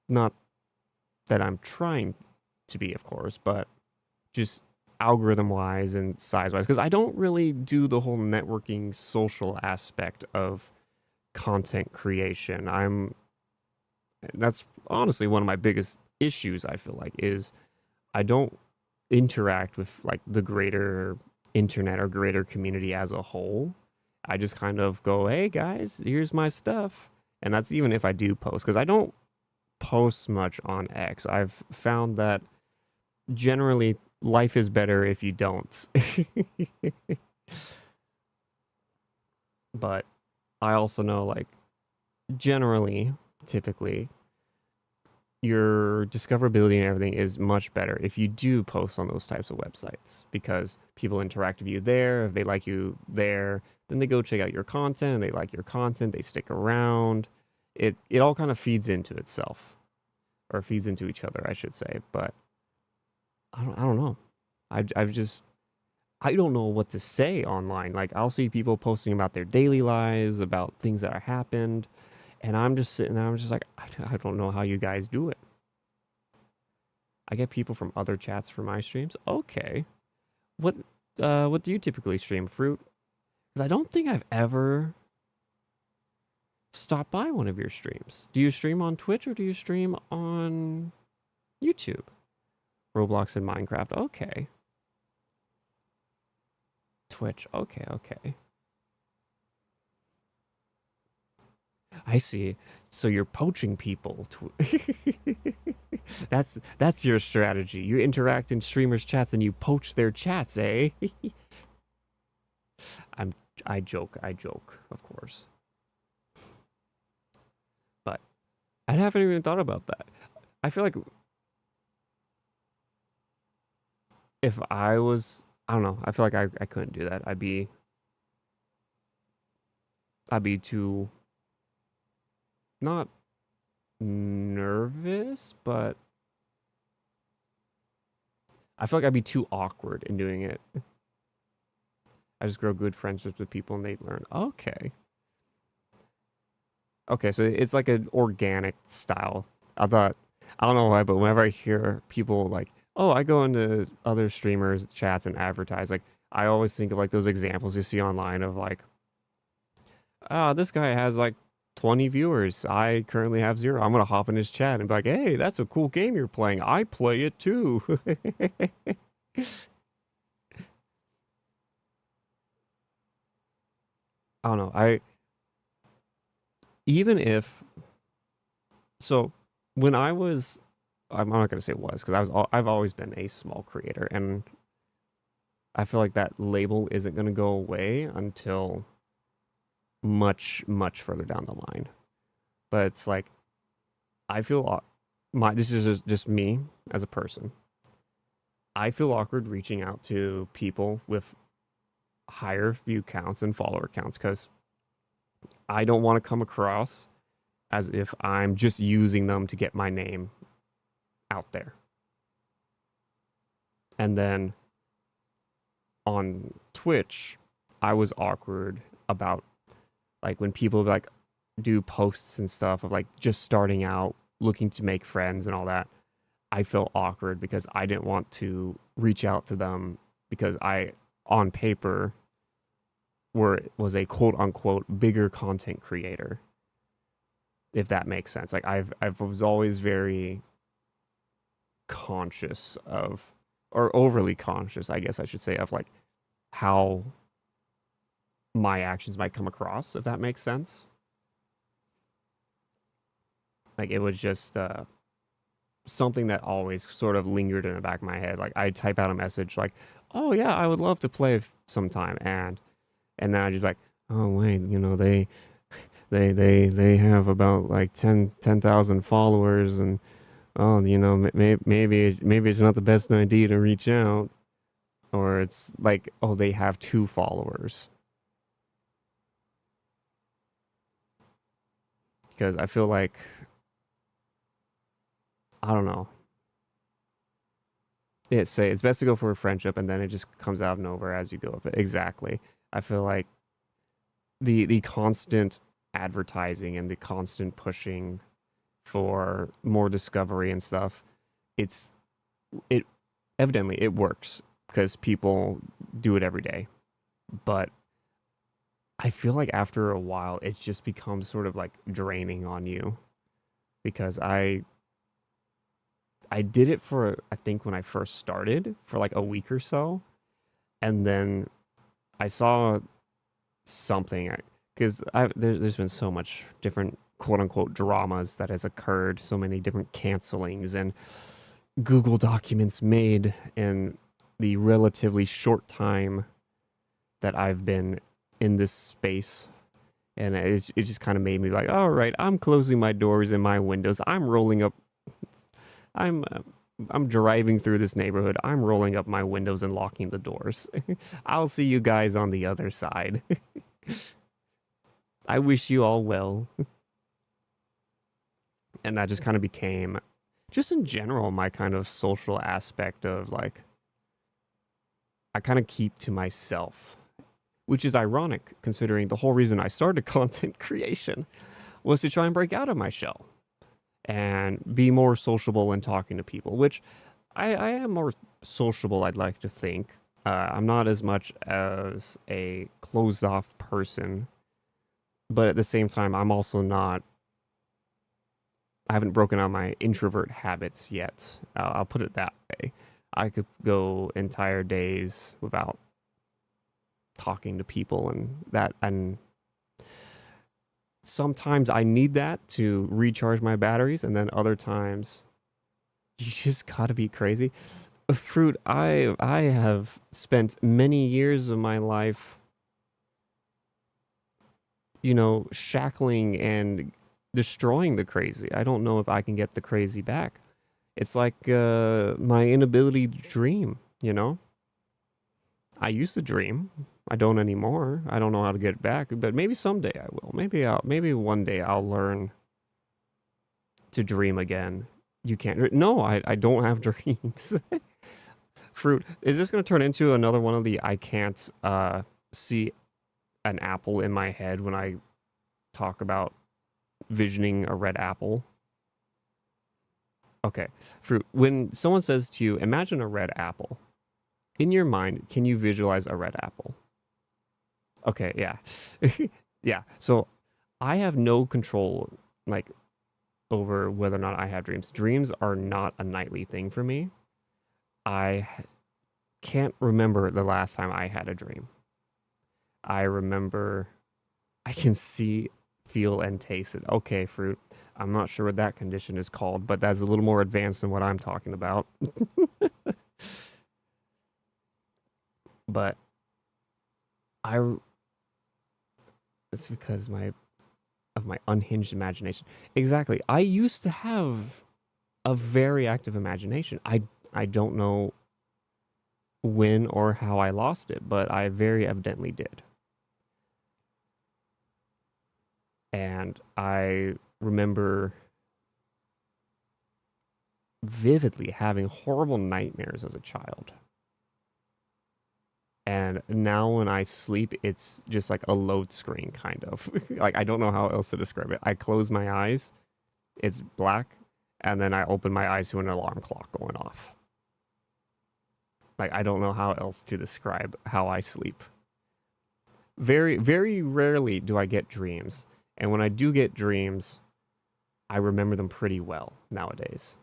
Not that I'm trying to be, of course, but just algorithm wise and size wise, because I don't really do the whole networking social aspect of content creation. That's honestly one of my biggest issues, I feel like, is I don't interact with like the greater internet or greater community as a whole. I just kind of go, "Hey guys, here's my stuff." And that's even if I do post, because I don't post much on X. I've found that generally life is better if you don't. But I also know, like, generally, typically, your discoverability and everything is much better if you do post on those types of websites, because people interact with you there. If they like you there, then they go check out your content, and they like your content, they stick around. It all kind of feeds into itself, or feeds into each other, I should say. But I don't know. I don't know what to say online. Like, I'll see people posting about their daily lives, about things that have happened, and I'm just sitting there, I'm just like, I don't know how you guys do it. I get people from other chats for my streams. Okay. What do you typically stream, Fruit? Because I don't think I've ever stopped by one of your streams. Do you stream on Twitch or do you stream on YouTube? Roblox and Minecraft. Okay. Twitch. Okay. I see. So you're poaching people. That's your strategy. You interact in streamers' chats and you poach their chats, eh? I joke, of course. But I haven't even thought about that. I feel like if I was, I don't know, I feel like I couldn't do that. I'd be too, not nervous, but I feel like I'd be too awkward in doing it. I just grow good friendships with people and they learn. Okay, so it's like an organic style. I don't know why, but whenever I hear people like, oh, I go into other streamers' chats and advertise, like, I always think of like those examples you see online of like, this guy has like 20 viewers. I currently have 0. I'm gonna hop in his chat and be like, hey, that's a cool game you're playing. I play it too. I don't know. Even if so, when I was, I'm not gonna say was because I've always been a small creator, and I feel like that label isn't gonna go away until much further down the line. But it's like I feel this is just me as a person. I feel awkward reaching out to people with higher view counts and follower counts because I don't want to come across as if I'm just using them to get my name out there. And then on Twitch, I was awkward about like when people like do posts and stuff of like just starting out, looking to make friends and all that. I felt awkward because I didn't want to reach out to them because I, on paper, was a quote unquote bigger content creator. If that makes sense. Like I was always very conscious of, or overly conscious, I guess I should say, of like how my actions might come across, if that makes sense. Like it was just something that always sort of lingered in the back of my head. Like I'd type out a message like, oh yeah, I would love to play sometime, and then I just like, oh wait, you know, they have about like 10,000 followers, and oh, you know, maybe it's not the best idea to reach out. Or it's like, oh, they have 2 followers. Because I feel like, I don't know. It's best to go for a friendship, and then it just comes out of nowhere as you go with it. Exactly. I feel like the constant advertising and the constant pushing for more discovery and stuff, it evidently it works because people do it every day. But I feel like after a while it just becomes sort of like draining on you, because I did it for, I think when I first started, for like a week or so, and then I saw something, because there's been so much different quote unquote dramas that has occurred, so many different cancelings and Google documents made in the relatively short time that I've been in this space. And it just kind of made me like, all right, I'm closing my doors and my windows. I'm rolling up. I'm driving through this neighborhood. I'm rolling up my windows and locking the doors. I'll see you guys on the other side. I wish you all well. And that just kind of became, just in general, my kind of social aspect of like, I kind of keep to myself, which is ironic considering the whole reason I started content creation was to try and break out of my shell and be more sociable and talking to people, which I am more sociable, I'd like to think. I'm not as much as a closed off person, but at the same time, I'm also not, I haven't broken out my introvert habits yet. I'll put it that way. I could go entire days without talking to people, and sometimes I need that to recharge my batteries, and then other times you just gotta be crazy. Fruit, I have spent many years of my life, you know, shackling and destroying the crazy. I don't know if I can get the crazy back. It's like my inability to dream, you know? I used to dream. I don't anymore. I don't know how to get it back, but maybe someday I will. Maybe one day I'll learn to dream again. You can't. No, I don't have dreams. Fruit, is this going to turn into another one of the I can't see an apple in my head when I talk about visioning a red apple? Okay, Fruit, when someone says to you, imagine a red apple, in your mind, can you visualize a red apple? Okay, yeah. Yeah, so I have no control, like, over whether or not I have dreams. Dreams are not a nightly thing for me. Can't remember the last time I had a dream. I remember I can see, feel, and taste it. Okay, fruit. I'm not sure what that condition is called, but that's a little more advanced than what I'm talking about. But it's because of my unhinged imagination. Exactly. I used to have a very active imagination. I don't know when or how I lost it, but I very evidently did. And I remember vividly having horrible nightmares as a child. And now when I sleep, it's just like a load screen, kind of. Like, I don't know how else to describe it. I close my eyes, it's black, and then I open my eyes to an alarm clock going off. Like, I don't know how else to describe how I sleep. Very, very rarely do I get dreams. And when I do get dreams, I remember them pretty well nowadays.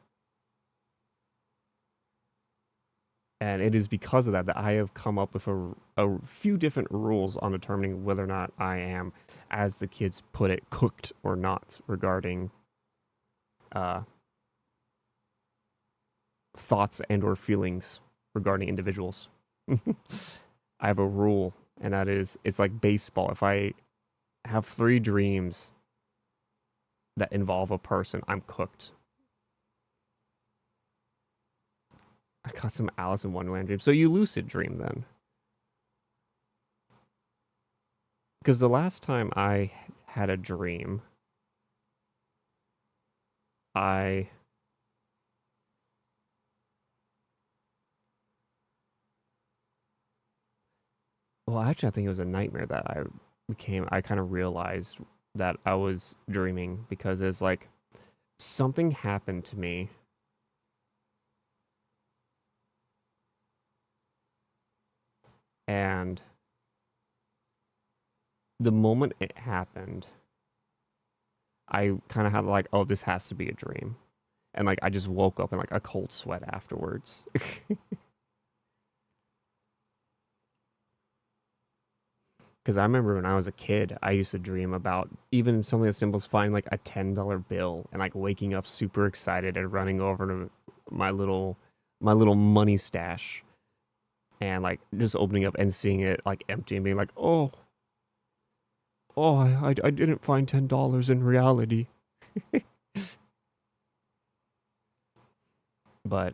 And it is because of that that I have come up with a few different rules on determining whether or not I am, as the kids put it, cooked or not regarding thoughts and or feelings regarding individuals. I have a rule, and that is, it's like baseball. If I have 3 dreams that involve a person, I'm cooked. I got some Alice in Wonderland dreams. So you lucid dream then? Because the last time I had a dream, well, actually, I think it was a nightmare that I kind of realized that I was dreaming, because it's like something happened to me. And the moment it happened, I kind of had like, oh, this has to be a dream. And like, I just woke up in like a cold sweat afterwards. Because I remember when I was a kid, I used to dream about even something as simple as finding like a $10 bill and like waking up super excited and running over to my little money stash. And like just opening up and seeing it like empty and being like, oh, I didn't find $10 in reality. But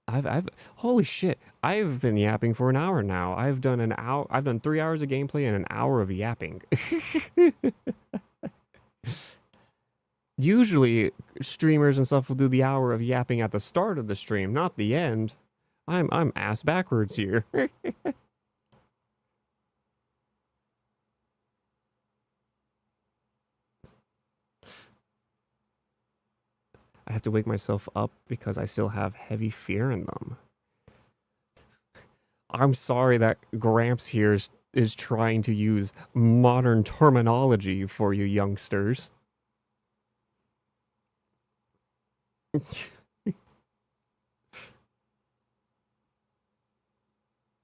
I've holy shit, I've been yapping for an hour now. I've done 3 hours of gameplay and an hour of yapping. Usually, streamers and stuff will do the hour of yapping at the start of the stream, not the end. I'm ass backwards here. I have to wake myself up because I still have heavy fear in them. I'm sorry that Gramps here is trying to use modern terminology for you youngsters.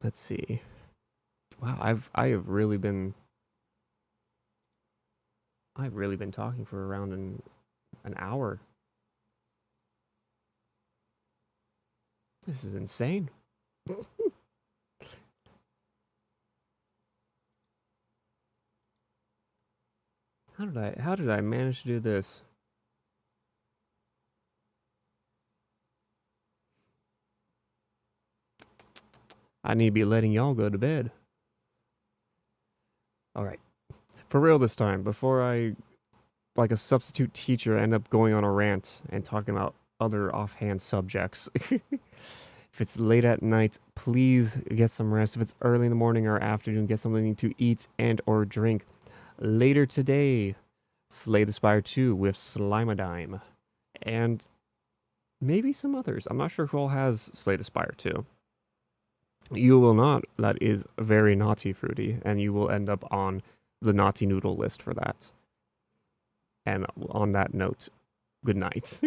Let's see. Wow, I've really been talking for around an hour. This is insane. How did I manage to do this? I need to be letting y'all go to bed. All right. For real this time, before I, like a substitute teacher, end up going on a rant and talking about other offhand subjects. If it's late at night, please get some rest. If it's early in the morning or afternoon, get something to eat and or drink. Later today, Slay the Spire 2 with Slimadime. And maybe some others. I'm not sure who all has Slay the Spire 2. You will not. That is very naughty, Fruity, and you will end up on the naughty noodle list for that. And on that note, good night.